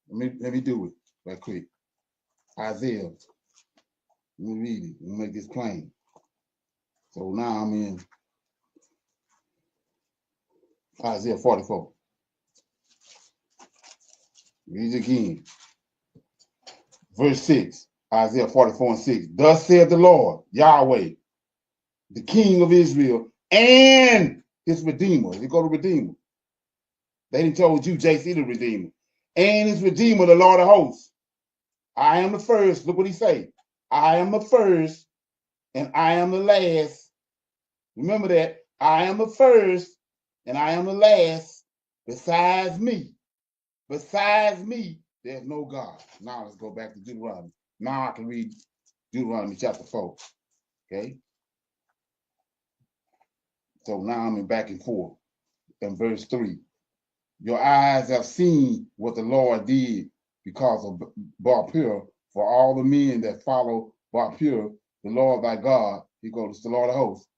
Let me do it right quick. Isaiah. Let me read it. Let me make this plain. So now I'm in Isaiah 44. Read it again. Verse 6. Isaiah 44 and 6. Thus saith the Lord, Yahweh, the King of Israel, and his Redeemer. You go to Redeemer. They didn't told you JC the Redeemer. And his Redeemer, the Lord of hosts. I am the first. Look what he say. I am the first, and I am the last. Remember that. I am the first, and I am the last. Besides me, there's no God. Now let's go back to Deuteronomy. Now I can read Deuteronomy chapter 4. Okay. So now I'm in back and forth. In verse 3. Your eyes have seen what the Lord did because of Baal-peor, for all the men that follow Baal-peor, the Lord thy God, he goes to the Lord of hosts,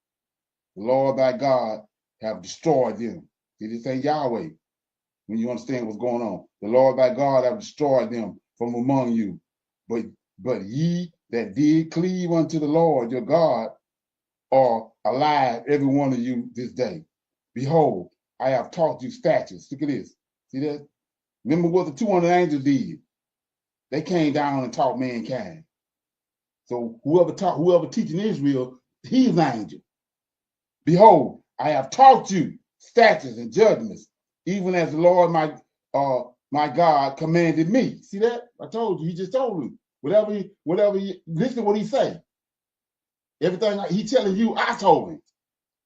the Lord thy God have destroyed them. Did he say Yahweh? When you understand what's going on. The Lord thy God have destroyed them from among you. But ye that did cleave unto the Lord your God are alive, every one of you this day. Behold, I have taught you statutes. Look at this. See that? Remember what the 200 angels did. They came down and taught mankind. So whoever teaching Israel, he's an angel. Behold, I have taught you statutes and judgments, even as the Lord my God commanded me. See that? I told you. He just told me. Whatever listen to what he say. Everything he telling you, I told him.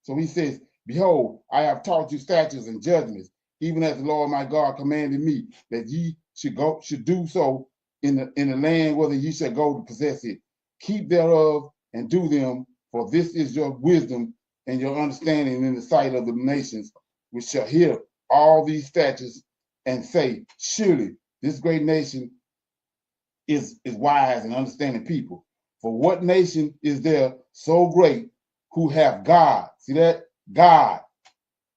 So he says, behold, I have taught you statutes and judgments, even as the Lord my God commanded me, that ye should do so in the land whether ye shall go to possess it. Keep thereof and do them, for this is your wisdom and your understanding in the sight of the nations, which shall hear all these statutes and say, surely this great nation is wise and understanding people. For what nation is there so great who have God? See that? God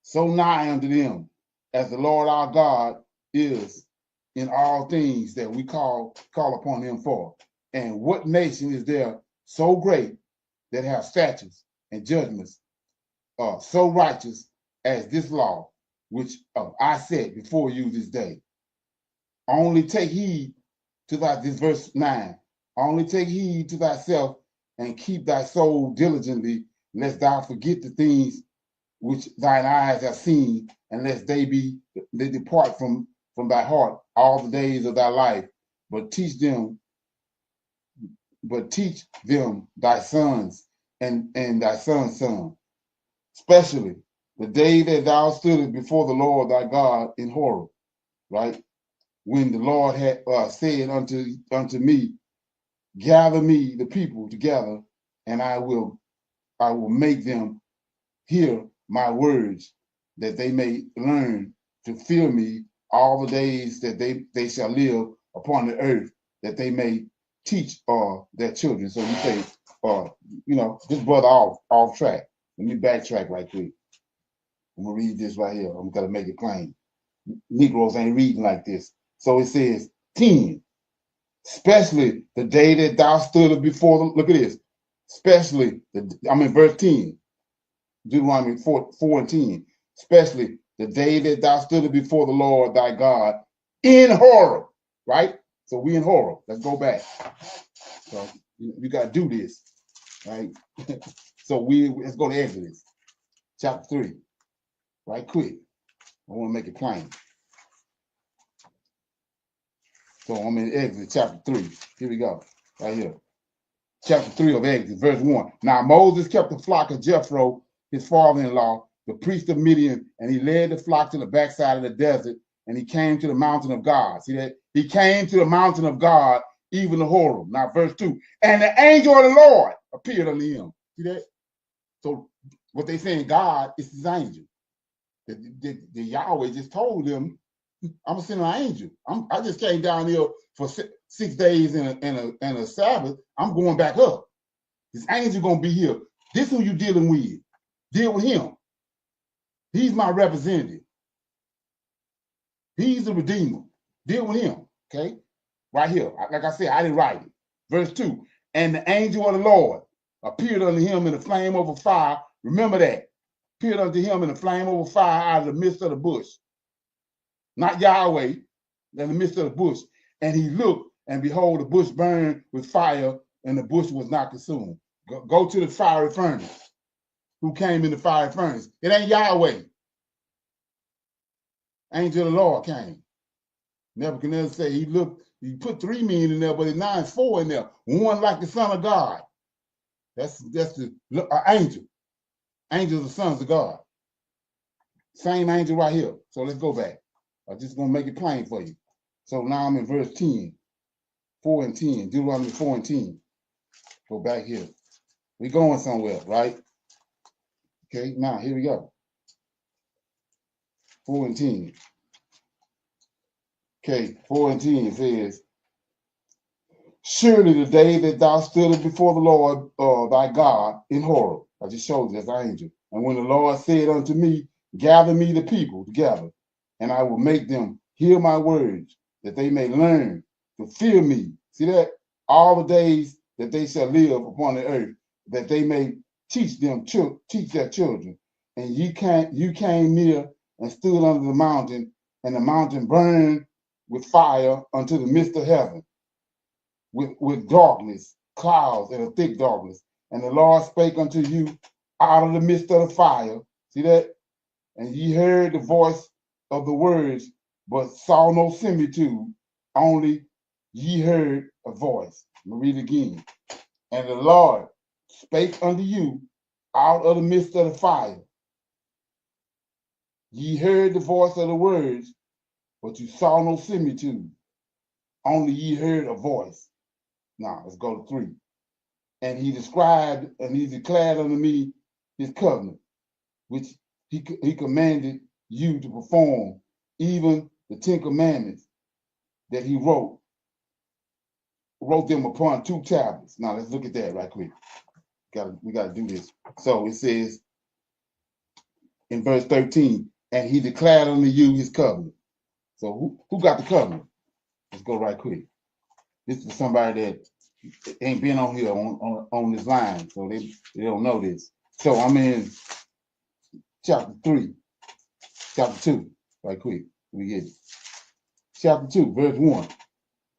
so nigh unto them, as the Lord our God is in all things that we call upon him for. And what nation is there so great that have statutes and judgments so righteous as this law, which I set before you this day? Only take heed to this verse 9. Only take heed to thyself and keep thy soul diligently, lest thou forget the things which thine eyes have seen, and lest they depart from thy heart all the days of thy life. But teach them thy sons and thy son's son, especially the day that thou stoodest before the Lord thy God in Horeb, right? when the Lord had said unto me, gather me the people together, and I will make them hear my words, that they may learn to fear me all the days that they shall live upon the earth, that they may teach their children. So you say, this brother off track. Let me backtrack right quick. I'm gonna read this right here. I'm gonna make it plain. Negroes ain't reading like this. So it says 10, especially the day that thou stood before them. Look at this. Especially I'm in verse 10. Deuteronomy 4 and 10. Especially the day that thou stood before the Lord thy God in horror. Right? So we in horror. Let's go back. So you gotta do this. Right? So let's go to Exodus chapter 3. Right quick. I want to make it plain. So I'm in Exodus chapter 3. Here we go. Right here. Chapter 3 of Exodus, verse 1. Now Moses kept the flock of Jethro, his father-in-law, the priest of Midian, and he led the flock to the backside of the desert, and he came to the mountain of God. See that? He came to the mountain of God, even the Horeb. Now verse 2. And the angel of the Lord appeared unto him. See that? So what they saying, God is his angel. The Yahweh just told them, I'm gonna send an angel. I just came down here for 6 days and a Sabbath. I'm going back up. This angel gonna be here. This who you dealing with. Deal with him. He's my representative. He's the Redeemer. Deal with him. Okay? Right here. Like I said, I didn't write it. Verse 2. And the angel of the Lord appeared unto him in a flame over fire. Remember that. Appeared unto him in a flame over fire out of the midst of the bush. Not Yahweh, in the midst of the bush. And he looked, and behold, the bush burned with fire, and the bush was not consumed. Go to the fiery furnace. Who came in the fiery furnace? It ain't Yahweh. Angel of the Lord came. Nebuchadnezzar said he looked, he put 3 men in there, but now it's 4 in there. One like the Son of God. That's the angel. Angels are sons of God. Same angel right here. So let's go back. I'm just going to make it plain for you. So now I'm in verse 10, 4 and 10, Deuteronomy 4 and 10. Go back here. We're going somewhere, right? Okay, now here we go. 4 and 10. Okay, 4 and 10 says, surely the day that thou stoodest before the Lord thy God in Horeb, I just showed you that's the angel. And when the Lord said unto me, gather me the people together, and I will make them hear my words, that they may learn to fear me. See that? All the days that they shall live upon the earth, that they may teach their children. And you came near and stood under the mountain, and the mountain burned with fire unto the midst of heaven, with darkness, clouds, and a thick darkness. And the Lord spake unto you out of the midst of the fire. See that? And ye heard the voice of the words, but saw no similitude, only ye heard a voice. Let me read it again. And the Lord spake unto you out of the midst of the fire. Ye heard the voice of the words, but you saw no similitude, only ye heard a voice. Now, let's go to 3. And he described, and he declared unto me his covenant, which he commanded you to perform, even the 10 commandments that he wrote them upon 2 tablets. Now let's look at that right quick. We got to do this. So it says in verse 13, and he declared unto you his covenant. So who got the covenant? Let's go right quick. This is somebody that ain't been on here on this line, so they don't know this. So I'm in chapter 2, right quick. We get it. Chapter 2, verse 1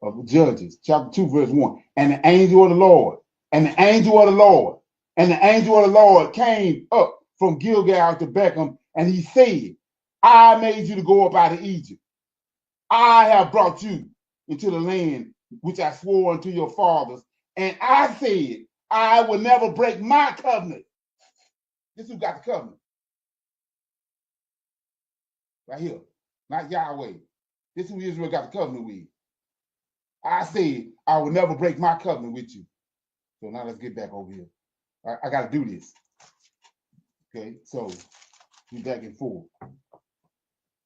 of Judges. Chapter 2, verse 1. And the angel of the Lord, and the angel of the Lord, and the angel of the Lord came up from Gilgal to Beckham, and he said, I made you to go up out of Egypt. I have brought you into the land which I swore unto your fathers. And I said, I will never break my covenant. This is who got the covenant. Right here. Not Yahweh. This is who Israel got the covenant with. I said, I will never break my covenant with you. So now let's get back over here. I got to do this. Okay, so we back and forth.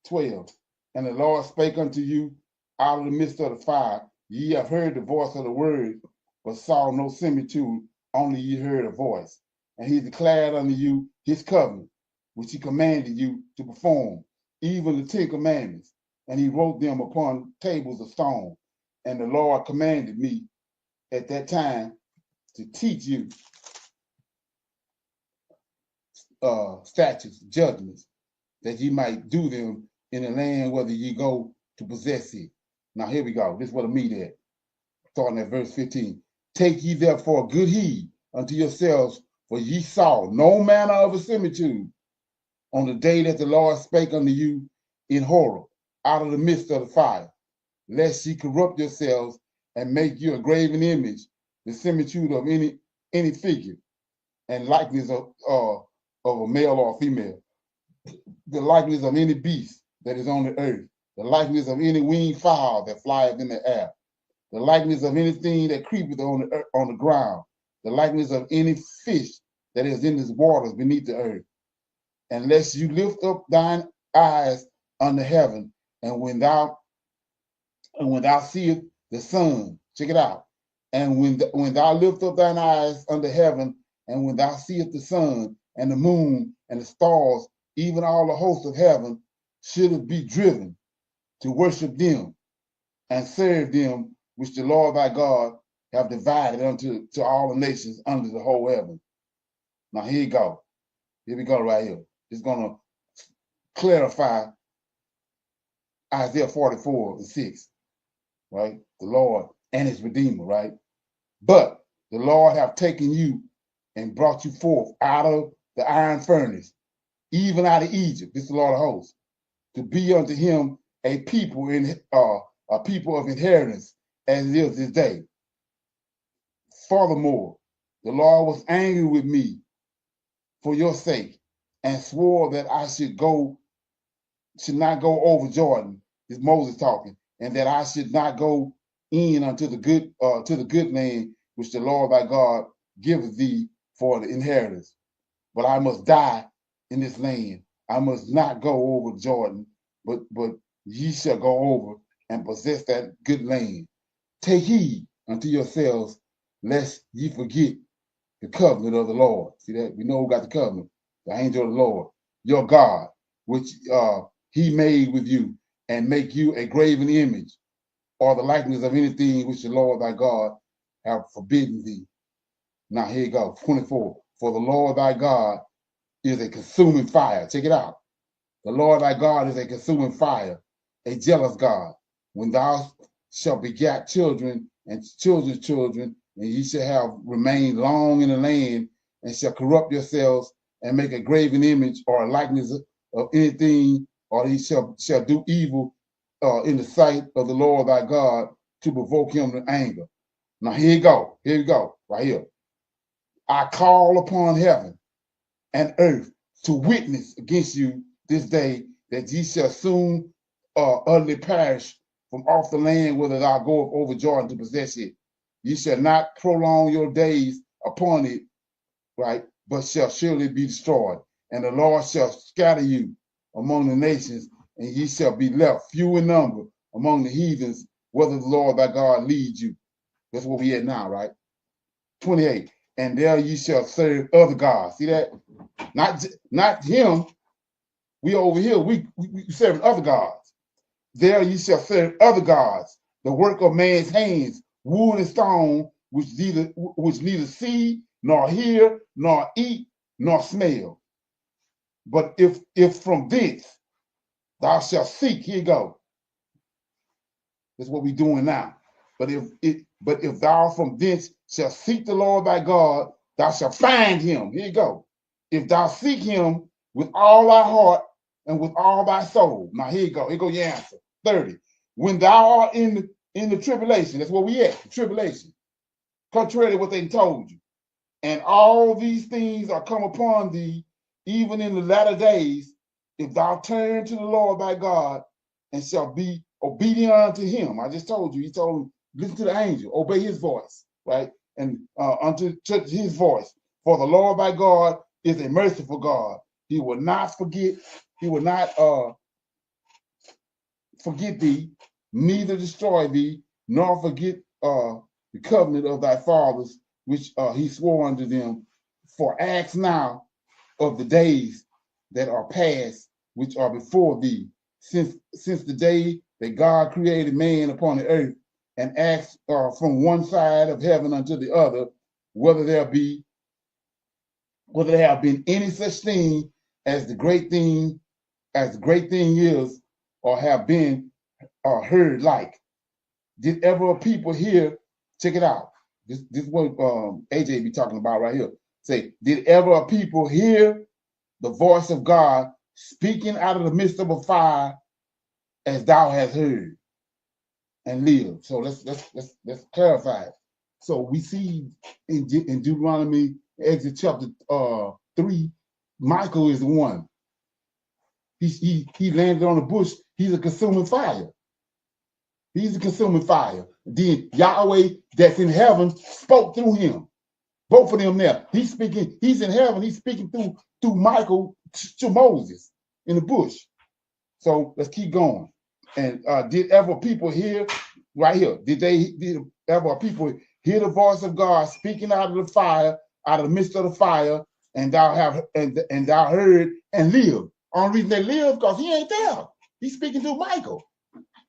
12. And the Lord spake unto you out of the midst of the fire. Ye have heard the voice of the word, but saw no similitude, only ye heard a voice. And he declared unto you his covenant, which he commanded you to perform, even the 10 commandments. And he wrote them upon tables of stone. And the Lord commanded me at that time to teach you statutes, judgments, that ye might do them in the land whether ye go to possess it. Now here we go. This is what I mean at. Starting at verse 15. Take ye therefore good heed unto yourselves, for ye saw no manner of a similitude on the day that the Lord spake unto you in Horeb, out of the midst of the fire, lest ye corrupt yourselves and make you a graven image, the similitude of any figure, and likeness of a male or a female, the likeness of any beast that is on the earth, the likeness of any winged fowl that flieth in the air, the likeness of anything that creepeth on the ground, the likeness of any fish that is in the waters beneath the earth. Unless you lift up thine eyes unto heaven, and when thou seest the sun, check it out. And when thou lift up thine eyes unto heaven, and when thou seest the sun and the moon and the stars, even all the hosts of heaven, should it be driven to worship them and serve them, which the Lord thy God have divided unto all the nations under the whole heaven. Now here you go. Here we go right here. It's going to clarify Isaiah 44:6, right? The Lord and his Redeemer, right? But the Lord have taken you and brought you forth out of the iron furnace, even out of Egypt, this is the Lord of hosts, to be unto him a people of inheritance, as it is this day. Furthermore, the Lord was angry with me for your sake, and swore that I should not go over Jordan. This is Moses talking, and that I should not go in unto the good land which the Lord thy God giveth thee for the inheritance. But I must die in this land. I must not go over Jordan, but ye shall go over and possess that good land. Take heed unto yourselves, lest ye forget the covenant of the Lord. See that? We know who got the covenant. The angel of the Lord, your God, which he made with you, and make you a graven image, or the likeness of anything which the Lord thy God have forbidden thee. Now here you go, 24. For the Lord thy God is a consuming fire. Check it out. The Lord thy God is a consuming fire, a jealous God. When thou shalt begat children and children's children, and ye shall have remained long in the land, and shall corrupt yourselves and make a graven image or a likeness of anything, or he shall do evil in the sight of the Lord thy God to provoke him to anger. Now here you go. Here you go. Right here. I call upon heaven and earth to witness against you this day, that ye shall soon utterly perish from off the land whither thou goest over Jordan to possess it. Ye shall not prolong your days upon it, right, but shall surely be destroyed. And the Lord shall scatter you among the nations, and ye shall be left few in number among the heathens, whether the Lord thy God lead you. That's where we at now, right? 28. And there ye shall serve other gods. See that? Not him. We over here, we serving other gods. There ye shall serve other gods, the work of man's hands, wood and stone, which neither see, nor hear, nor eat, nor smell. But if from thence thou shalt seek, here you go. That's what we're doing now. But if thou from thence shalt seek the Lord thy God, thou shalt find him. Here you go. If thou seek him with all thy heart and with all thy soul. Now here you go. Here go your answer. 30. When thou art in the tribulation, that's where we at, the tribulation, contrary to what they told you. And all these things are come upon thee, even in the latter days, if thou turn to the Lord thy God, and shall be obedient unto him. I just told you, he told him, listen to the angel, obey his voice, right? And unto his voice. For the Lord thy God is a merciful God. He will not forget, he will not forget thee, neither destroy thee, nor forget the covenant of thy fathers, which he swore unto them. For ask now of the days that are past, which are before thee, since the day that God created man upon the earth, and ask from one side of heaven unto the other, whether there have been any such thing as the great thing is, or have been heard like. Did ever a people hear? Check it out. This is what AJ be talking about right here. Say, did ever a people hear the voice of God speaking out of the midst of a fire, as thou hast heard, and live? So let's clarify it. So we see in Deuteronomy, Exodus chapter 3, Michael is the one. He landed on a bush. He's a consuming fire. He's a consuming fire. Then Yahweh that's in heaven spoke through him. Both of them there. He's speaking. He's in heaven. He's speaking through Michael to Moses in the bush. So let's keep going. And did ever people hear right here? Did ever people hear the voice of God speaking out of the fire, out of the midst of the fire, and thou heard and lived? Only reason they lived because he ain't there. He's speaking through Michael.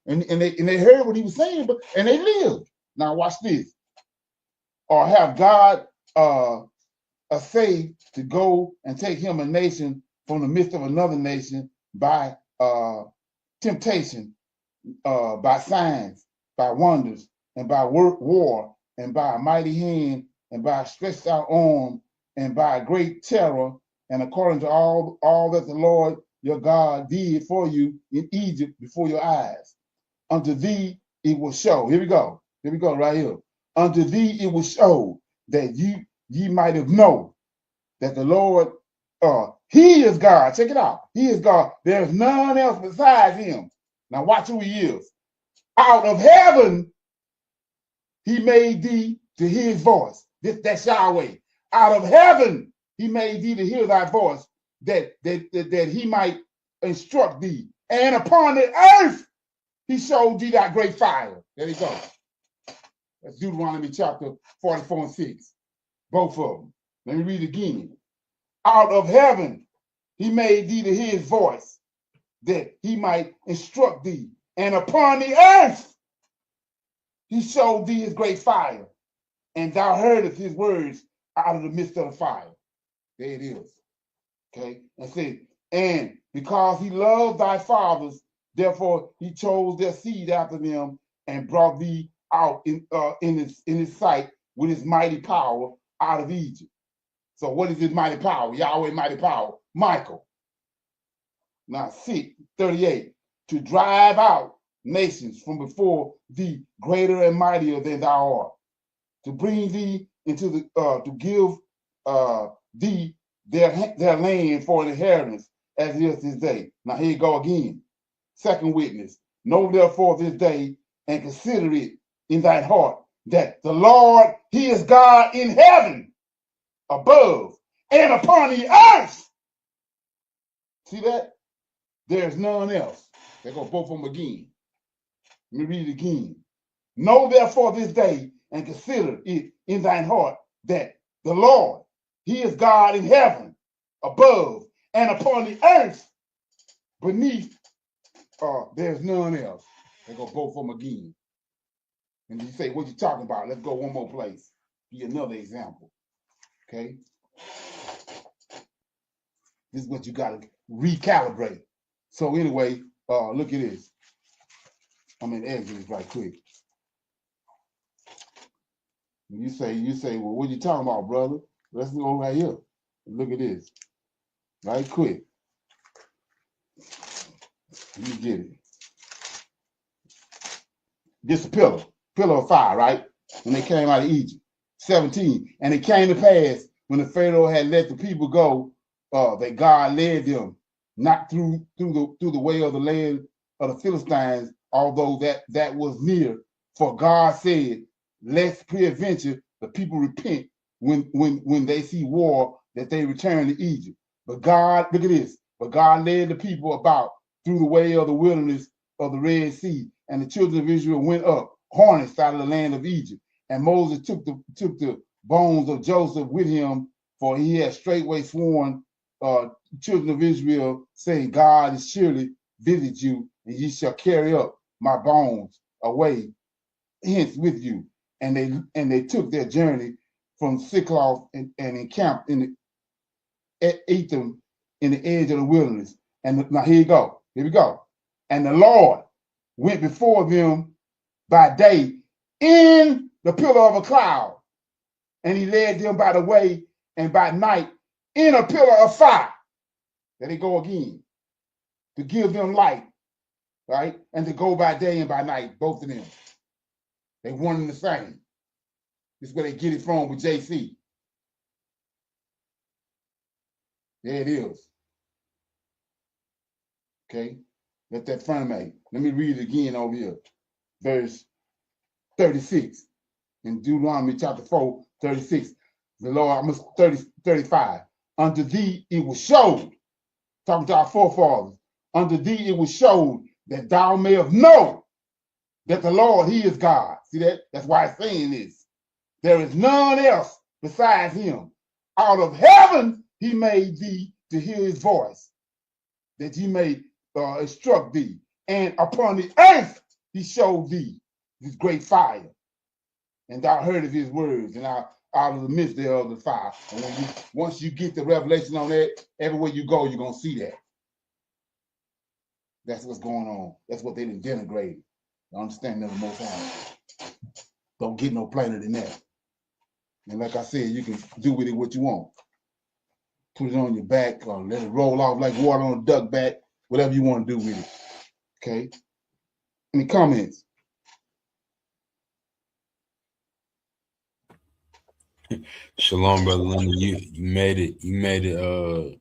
And they heard what he was saying, and they lived. Now watch this. Or have God a say to go and take him a nation from the midst of another nation by temptation, by signs, by wonders, and by war, and by a mighty hand, and by a stretched out arm, and by a great terror, and according to all that the Lord your God did for you in Egypt before your eyes. Unto thee it will show. Here we go right here. Unto thee it will show that ye might have known that the Lord, he is God. Check it out. He is God. There's none else besides him. Now watch who he is. Out of heaven, he made thee to hear his voice. That's Yahweh. Out of heaven, he made thee to hear thy voice, that he might instruct thee. And upon the earth, he showed thee that great fire. There you go. That's Deuteronomy chapter 44 and 6. Both of them. Let me read it again. Out of heaven, he made thee to hear his voice, that he might instruct thee. And upon the earth, he showed thee his great fire. And thou heardest his words out of the midst of the fire. There it is. Okay? And said, and because he loved thy fathers, therefore he chose their seed after them and brought thee out in his sight with his mighty power out of Egypt. So what is his mighty power? Yahweh mighty power. Michael. Now 38. To drive out nations from before thee, greater and mightier than thou art. To bring thee into to give thee their land for an inheritance, as it is this day. Now here you go again. Second witness. Know therefore this day, and consider it in thine heart, that the Lord, he is God in heaven, above, and upon the earth. See that? There's none else. They go both of them again. Let me read it again. Know therefore this day, and consider it in thine heart, that the Lord, he is God in heaven, above, and upon the earth, beneath. There's none else. They go both of them again. And you say, what you talking about? Let's go one more place. Give you another example. Okay? This is what you got to recalibrate. So anyway, look at this. I'm in Exodus right quick. You say, well, what you talking about, brother? Let's go right here. Look at this. Right quick. Let me get it. This a pillar of fire, right? When they came out of Egypt. 17. And it came to pass when the Pharaoh had let the people go, that God led them not through the way of the land of the Philistines although that was near. For God said, lest peradventure the people repent when they see war, that they return to Egypt. But God, look at this, but God led the people about through the way of the wilderness of the Red Sea, and the children of Israel went up, harnessed out of the land of Egypt. And Moses took the bones of Joseph with him, for he had straightway sworn, children of Israel, saying, God is surely visit you, and ye shall carry up my bones away hence with you. And they took their journey from Sikloth and encamped at Etham in the edge of the wilderness. And now here we go. And the Lord went before them by day in the pillar of a cloud, and he led them by the way, and by night in a pillar of fire. There they go again, to give them light, right? And to go by day and by night, both of them. They one and the same. This is where they get it from with JC. There it is. Okay, let that firmate. Let me read it again over here. Verse 36 in Deuteronomy chapter 4, 36. The Lord, almost 35. Unto thee it was showed, talking to our forefathers, unto thee it was showed that thou mayest know that the Lord, he is God. See that? That's why it's saying this. There is none else besides him. Out of heaven he made thee to hear his voice, that he may instruct thee. And upon the earth he showed thee this great fire. And thou heard of his words, and out of the midst thereof the fire. And once you get the revelation on that, everywhere you go, you're going to see that. That's what's going on. That's what they done denigrated. The understanding of the Most High. Don't get no plainer than that. And like I said, you can do with it what you want. Put it on your back or let it roll off like water on a duck back, whatever you want to do with it. Okay? Any comments? Shalom, brother Leonard. You made it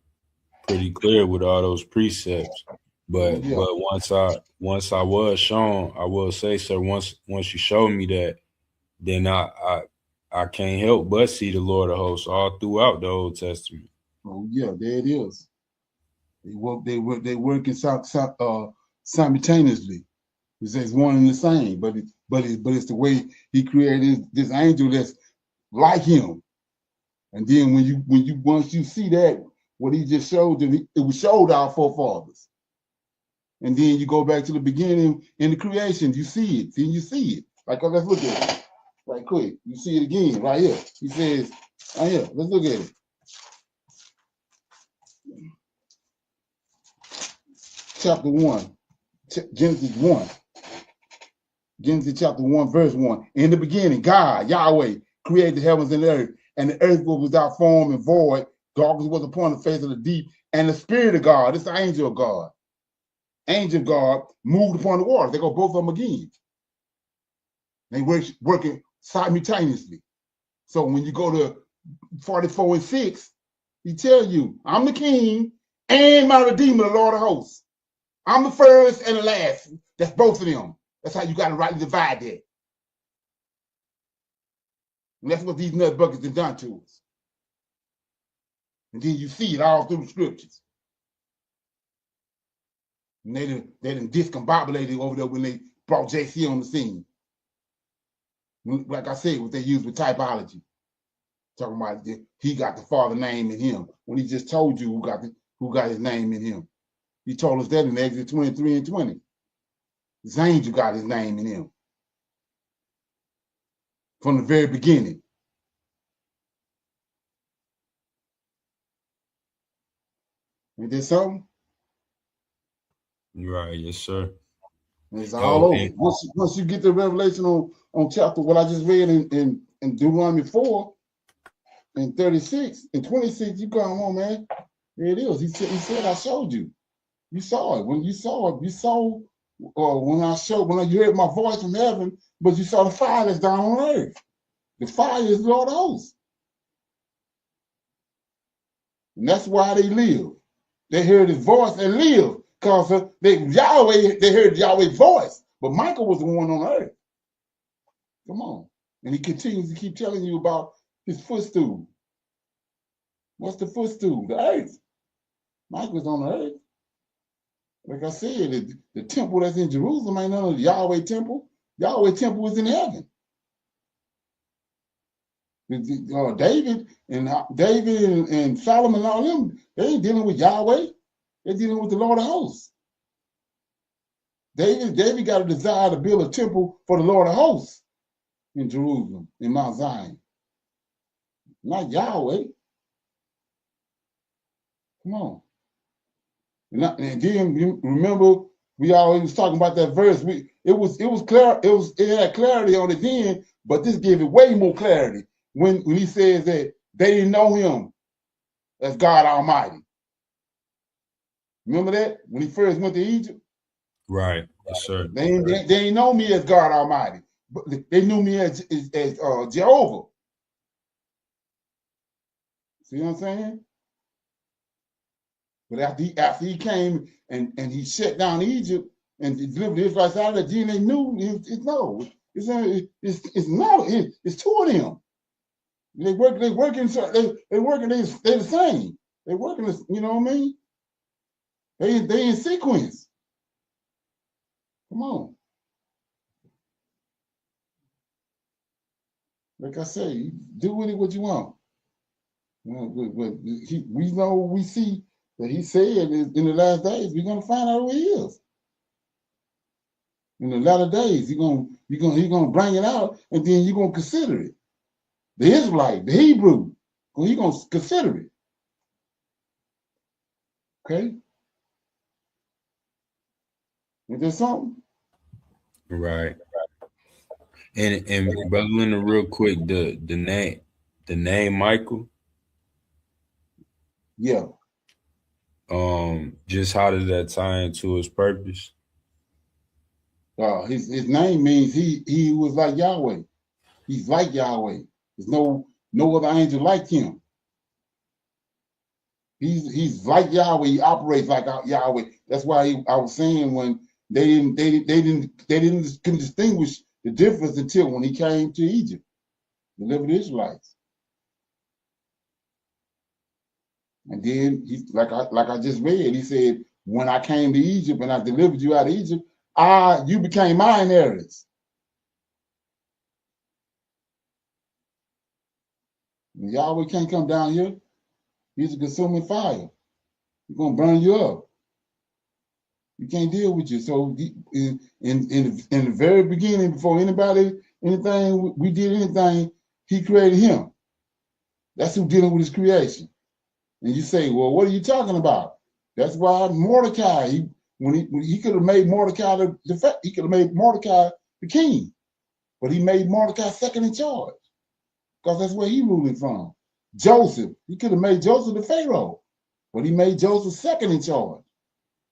pretty clear with all those precepts. But once I was shown, I will say, sir, once you showed me that, then I can't help but see the Lord of hosts all throughout the Old Testament. Oh yeah, there it is. They work simultaneously. It says one and the same, but it's the way he created this angel that's like him. And then once you see that, what he just showed them, it was showed our forefathers. And then you go back to the beginning in the creation, you see it. Then you see it. Like, let's look at it. Right quick. You see it again right here. He says, right here, let's look at it. Chapter 1, Genesis 1. Genesis chapter 1, verse 1. In the beginning, God, Yahweh, created the heavens and the earth, and the earth was without form and void. Darkness was upon the face of the deep, and the Spirit of God, this is the angel of God. Angel of God moved upon the waters. They go both of them again. They working simultaneously. So when you go to 44 and 6, he tell you, I'm the king and my redeemer, the Lord of hosts. I'm the first and the last. That's both of them. That's how you got to rightly divide that. And that's what these nut buckets have done to us. And then you see it all through the scriptures. And they done discombobulated over there when they brought JC on the scene. Like I said, what they used with typology. Talking about he got the Father name in him. When he just told you who got his name in him. He told us that in Exodus 23 and 20. This angel got his name in him. From the very beginning. Ain't there something? Right, yes, sir. It's all over. Once you get the revelation on chapter, what I just read in Deuteronomy 4 and 36 and 26, you come on, man. There it is. He said, I showed you. You saw it. When you saw it, you saw when you heard my voice from heaven, but you saw the fire that's down on earth. The fire is the Lord of hosts. And that's why they live. They heard his voice and live. Because they heard Yahweh's voice But Michael was the one on earth. Come on. And he continues to keep telling you about his footstool. What's the footstool? The earth. Michael's on the earth. Like I said, the temple that's in Jerusalem ain't none of the Yahweh temple. Yahweh temple is in heaven. David and Solomon and all them, they ain't dealing with Yahweh. They're dealing with the Lord of hosts. David got a desire to build a temple for the Lord of hosts in Jerusalem, in Mount Zion. Not Yahweh. Come on. And then you remember we always was talking about that verse. It was clear. It had clarity on it then, but this gave it way more clarity when he says that they didn't know him as God Almighty. Remember that when he first went to Egypt? Right. Yes, sir. They ain't know me as God Almighty, but they knew me as Jehovah. See what I'm saying? But after he came and he shut down Egypt and delivered the Israelites out of that, then they knew it's two of them. They the same. They working, you know what I mean? They in sequence. Come on. Like I say, do with it what you want. We see that he said in the last days, we're gonna find out who he is. In the latter days, he's gonna bring it out, and then you're gonna consider it. The Israelite, the Hebrew, he's gonna consider it. Okay? Is there something? Right. And Brother Leonard, real quick, the name Michael. Yeah. Just how does that tie into his purpose? His name means he was like Yahweh. He's like Yahweh. There's no other angel like him. He's like Yahweh. He operates like Yahweh. That's why I was saying when they couldn't distinguish the difference until when he came to Egypt, delivered the Israelites. And then he, like I just read, he said, when I came to Egypt and I delivered you out of Egypt, you became my inheritance. And Yahweh can't come down here. He's a consuming fire. He's gonna burn you up. You can't deal with you. So in the very beginning, before we did anything, he created him. That's who dealing with his creation. And you say, well, what are you talking about? That's why Mordecai, he could have made Mordecai the king, but he made Mordecai second in charge because that's where he ruling from. Joseph, he could have made Joseph the Pharaoh, but he made Joseph second in charge.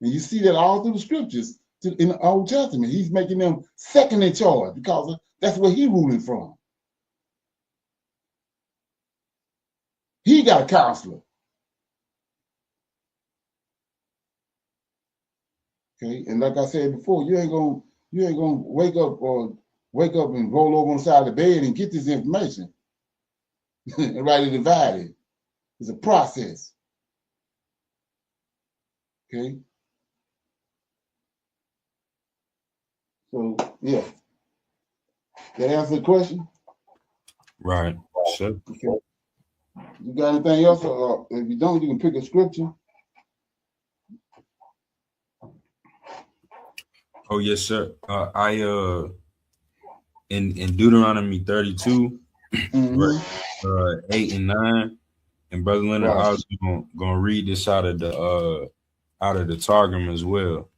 And you see that all through the scriptures in the Old Testament. He's making them second in charge because that's where he ruling from. He got a counselor. Okay, and like I said before, you ain't gonna wake up and roll over on the side of the bed and get this information and rightly divide it. It's a process. Okay. So yeah, that answer the question. Right. Sure. Okay. You got anything else? Or if you don't, you can pick a scripture. Oh yes, sir. In Deuteronomy 32, verse 8 and 9, and Brother Leonard, I was gonna read this out of the Targum as well,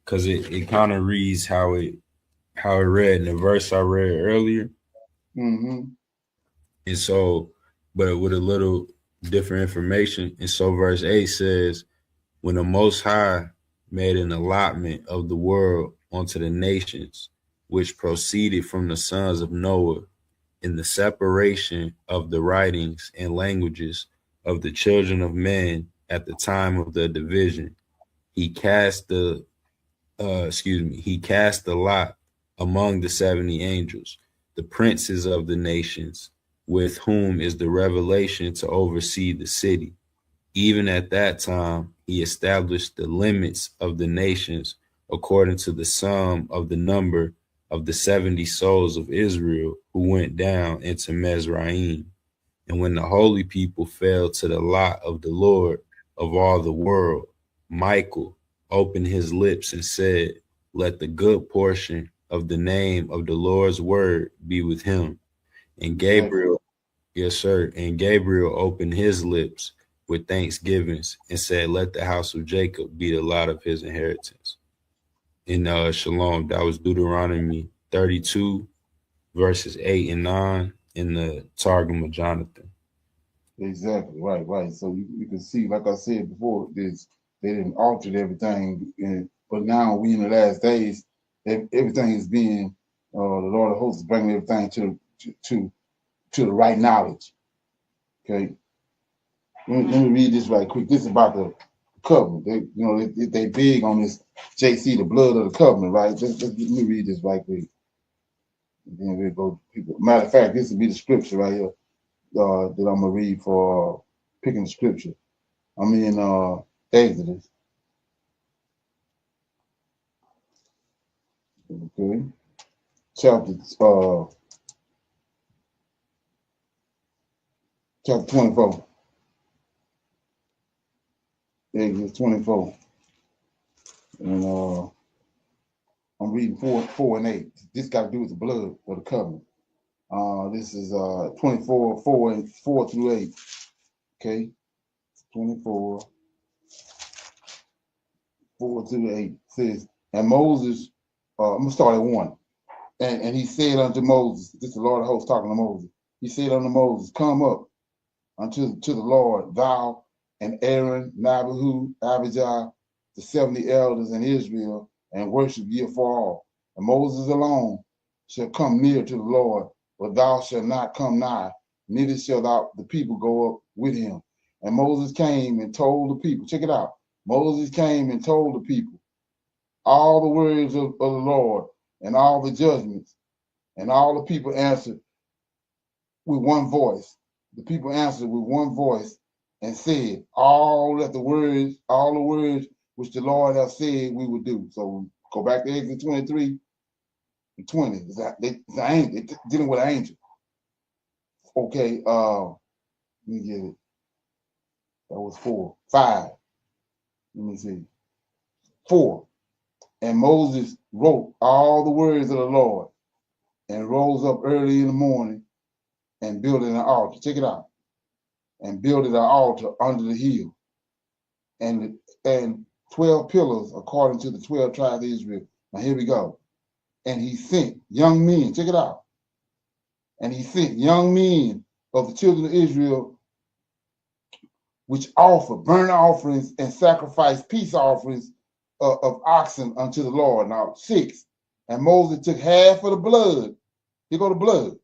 because it kind of reads how it read in the verse I read earlier. And so, but with a little different information. And so verse 8 says, when the Most High made an allotment of the world unto the nations, which proceeded from the sons of Noah, in the separation of the writings and languages of the children of men at the time of the division, he cast the he cast the lot among the 70 angels, the princes of the nations, with whom is the revelation to oversee the city. Even at that time, he established the limits of the nations according to the sum of the number of the 70 souls of Israel who went down into Mizraim. And when the holy people fell to the lot of the Lord of all the world, Michael opened his lips and said, let the good portion of the name of the Lord's word be with him. And Gabriel, yes, sir, and Gabriel opened his lips with thanksgivings and said, let the house of Jacob be the lot of his inheritance. In Shalom, that was Deuteronomy 32, verses 8 and 9 in the Targum of Jonathan. Exactly, right. So you can see, like I said before, they didn't alter everything, but now we in the last days, everything is being, the Lord of hosts is bringing everything to the right knowledge. Okay, let me read this right quick. This is about the covenant. They big on this JC, the blood of the covenant, right? Let me read this right quick. And then we'll go. Matter of fact, this will be the scripture right here that I'm gonna read for picking the scripture. I'm in Exodus. Okay, chapter 24. Exodus 24. And I'm reading 4 and 8. This got to do with the blood of the covenant. This is 24, 4 through 8. Okay, 24, 4 through 8 says, and Moses, I'm gonna start at 1. And he said unto Moses, this is the Lord of hosts talking to Moses. He said unto Moses, come up unto the Lord, thou and Aaron, Nabahu, Abijah, the 70 elders in Israel, and worship ye afar off. And Moses alone shall come near to the Lord, but thou shalt not come nigh, neither shall the people go up with him. And Moses came and told the people, check it out. Moses came and told the people all the words of the Lord and all the judgments. And all the people answered with one voice. The people answered with one voice and said, all the words which the Lord has said we will do. So go back to Exodus 23 and 20. It's an angel. It's dealing with an angel. Okay, let me get it. That was 4. 5. Let me see. 4. And Moses wrote all the words of the Lord and rose up early in the morning and built an altar. Check it out. And built an altar under the hill. And 12 pillars according to the 12 tribes of Israel. Now here we go. And he sent young men, check it out. And he sent young men of the children of Israel, which offer burnt offerings and sacrifice peace offerings of oxen unto the Lord. Now 6. And Moses took half of the blood. Here go the blood.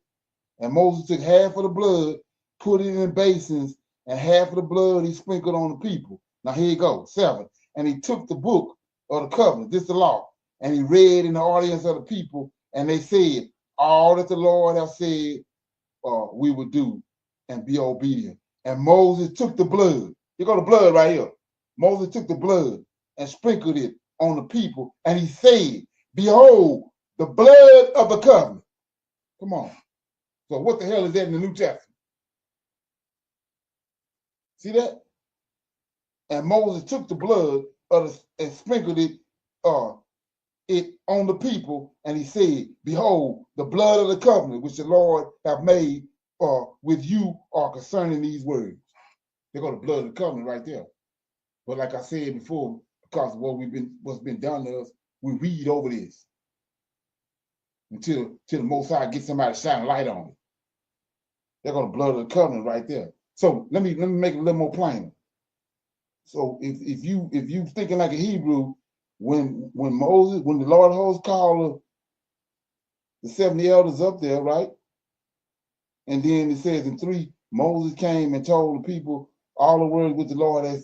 And Moses took half of the blood, put it in basins, and half of the blood he sprinkled on the people. Now here you go, 7. And he took the book of the covenant, this is the law, and he read in the audience of the people, and they said, all that the Lord has said we will do and be obedient. And Moses took the blood. You got the blood right here. Moses took the blood and sprinkled it on the people, and he said, behold, the blood of the covenant. Come on. So what the hell is that in the New Testament? See that? And Moses took the blood and sprinkled it on the people, and he said, behold, the blood of the covenant which the Lord have made with you are concerning these words. They got the blood of the covenant right there. But like I said before, because of what's been done to us, we read over this until the Most High gets somebody to shine a light on it. They got the blood of the covenant right there. So let me make it a little more plain. So if you thinking like a Hebrew, when the Lord of hosts called the 70 elders up there, right? And then it says in 3, Moses came and told the people all the words with the Lord of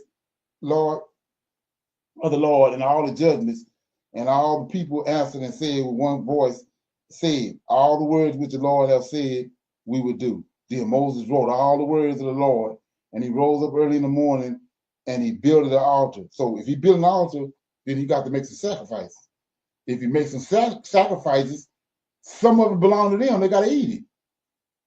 the Lord and all the judgments. And all the people answered and said with one voice, said, all the words which the Lord have said, we would do. Then Moses wrote all the words of the Lord, and he rose up early in the morning, and he built an altar. So if he built an altar, then he got to make some sacrifices. If he makes some sacrifices, some of it belong to them. They got to eat it.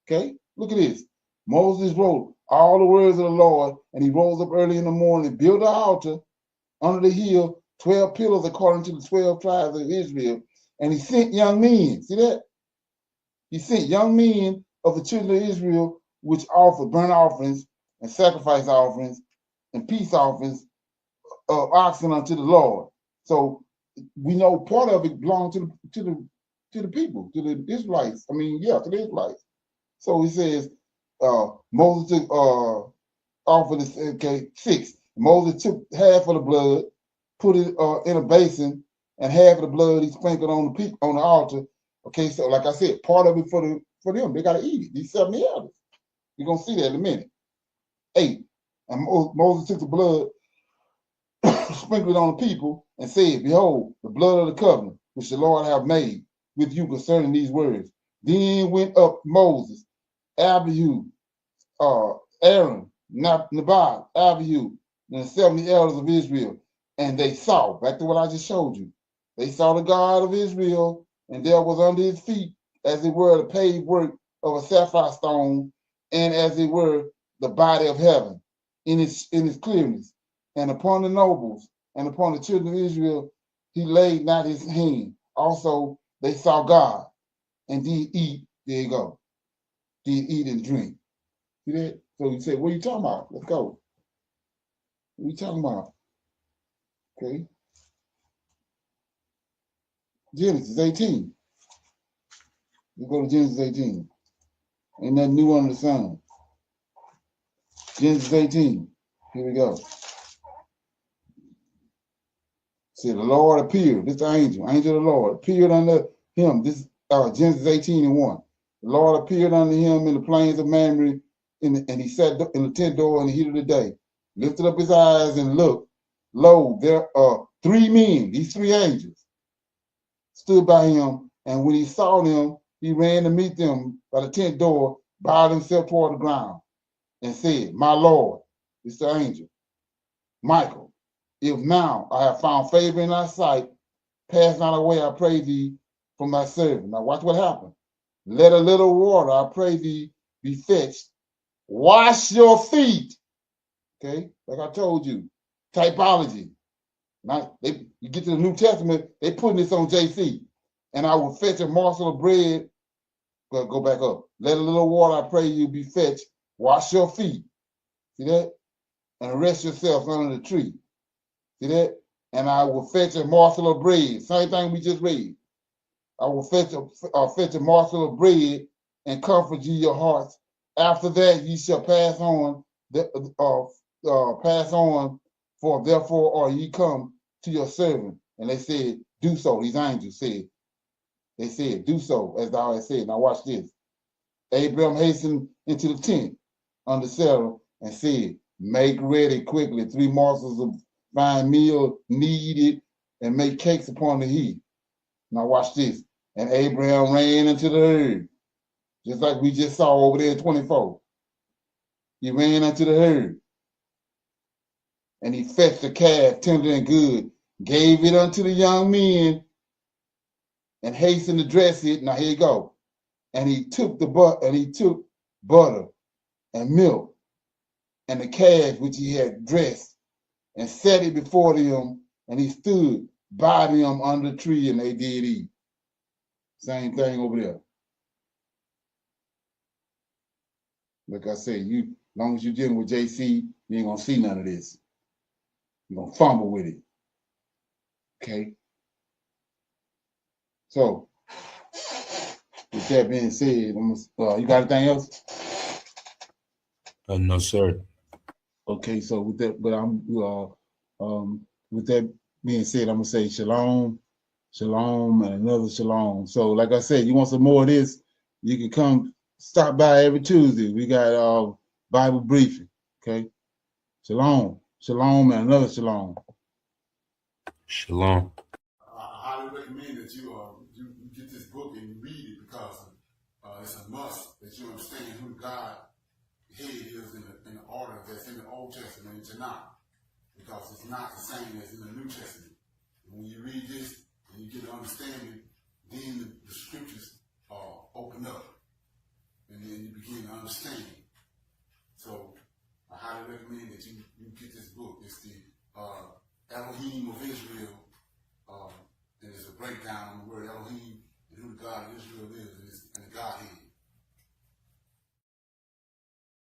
Okay? Look at this. Moses wrote all the words of the Lord, and he rose up early in the morning, built an altar under the hill, 12 pillars according to the 12 tribes of Israel. And he sent young men. See that? He sent young men of the children of Israel, which offered burnt offerings and sacrifice offerings and peace offerings of oxen unto the Lord. So we know part of it belonged to the people, to the Israelites. I mean, yeah, to the Israelites. So he says, Moses took offered this, okay, 6. Moses took half of the blood, put it in a basin, and half of the blood he sprinkled on the altar. Okay, so like I said, part of it for them. They got to eat it. These 70 elders. You're gonna see that in a minute. 8. And Moses took the blood, sprinkled on the people, and said, behold, the blood of the covenant which the Lord have made with you concerning these words. Then went up Moses, Abihu, Aaron, Nabal, Abihu, and the 70 elders of Israel, and they saw, back to what I just showed you, they saw the God of Israel, and there was under his feet, as it were, the paved work of a sapphire stone, and as it were, the body of heaven in its clearness. And upon the nobles and upon the children of Israel, he laid not his hand. Also, they saw God, and did eat. There you go. Did eat and drink. See that? So he said, what are you talking about? Let's go. What are you talking about? Okay. Genesis 18. Let's go to Genesis 18. Ain't nothing new under the sun. Genesis 18. Here we go. See, the Lord appeared. This is the angel of the Lord, appeared unto him. This is Genesis 18:1. The Lord appeared unto him in the plains of Mamre, and he sat in the tent door in the heat of the day. Lifted up his eyes and looked. Lo, there are 3 men, these 3 angels, stood by him. And when he saw them, he ran to meet them by the tent door, bowed himself toward the ground, and said, my Lord, it's the angel, Michael, if now I have found favor in thy sight, pass not away, I pray thee, from thy servant. Now watch what happened. Let a little water, I pray thee, be fetched. Wash your feet. Okay, like I told you, typology. Now, you get to the New Testament, they putting this on JC. And I will fetch a morsel of bread. Go back up. Let a little water, I pray you, be fetched. Wash your feet. See that? And rest yourselves under the tree. See that? And I will fetch a morsel of bread. Same thing we just read. I will fetch a morsel of bread and comfort ye your hearts. After that ye shall pass on, for therefore are ye come to your servant. And they said, do so. These angels said, they said, do so, as thou hast said. Now watch this. Abraham hastened into the tent under Sarah and said, make ready quickly 3 morsels of fine meal, knead it, and make cakes upon the heat. Now watch this. And Abraham ran into the herd, just like we just saw over there in 24. He ran into the herd, and he fetched the calf tender and good, gave it unto the young men, and hastened to dress it. Now here you go. And he took butter and milk and the calf which he had dressed, and set it before them, and he stood by them under the tree, and they did eat. Same thing over there. Like I said, as long as you're dealing with JC, you ain't gonna see none of this. You're gonna fumble with it. Okay. So, with that being said, you got anything else? No, sir. Okay, so with that, with that being said, I'm gonna say shalom, shalom, and another shalom. So, like I said, you want some more of this? You can come stop by every Tuesday. We got Bible briefing. Okay, shalom, shalom, and another shalom. Shalom. recommend that you get this book and you read it because it's a must that you understand who God head is in the order that's in the Old Testament and Tanakh, because it's not the same as in the New Testament. And when you read this and you get an understanding, then the scriptures open up, and then you begin to understand. So I highly recommend that you get this book. It's the Elohim of Israel. And it's a breakdown on the word Elohim and who the God of Israel is and the Godhead.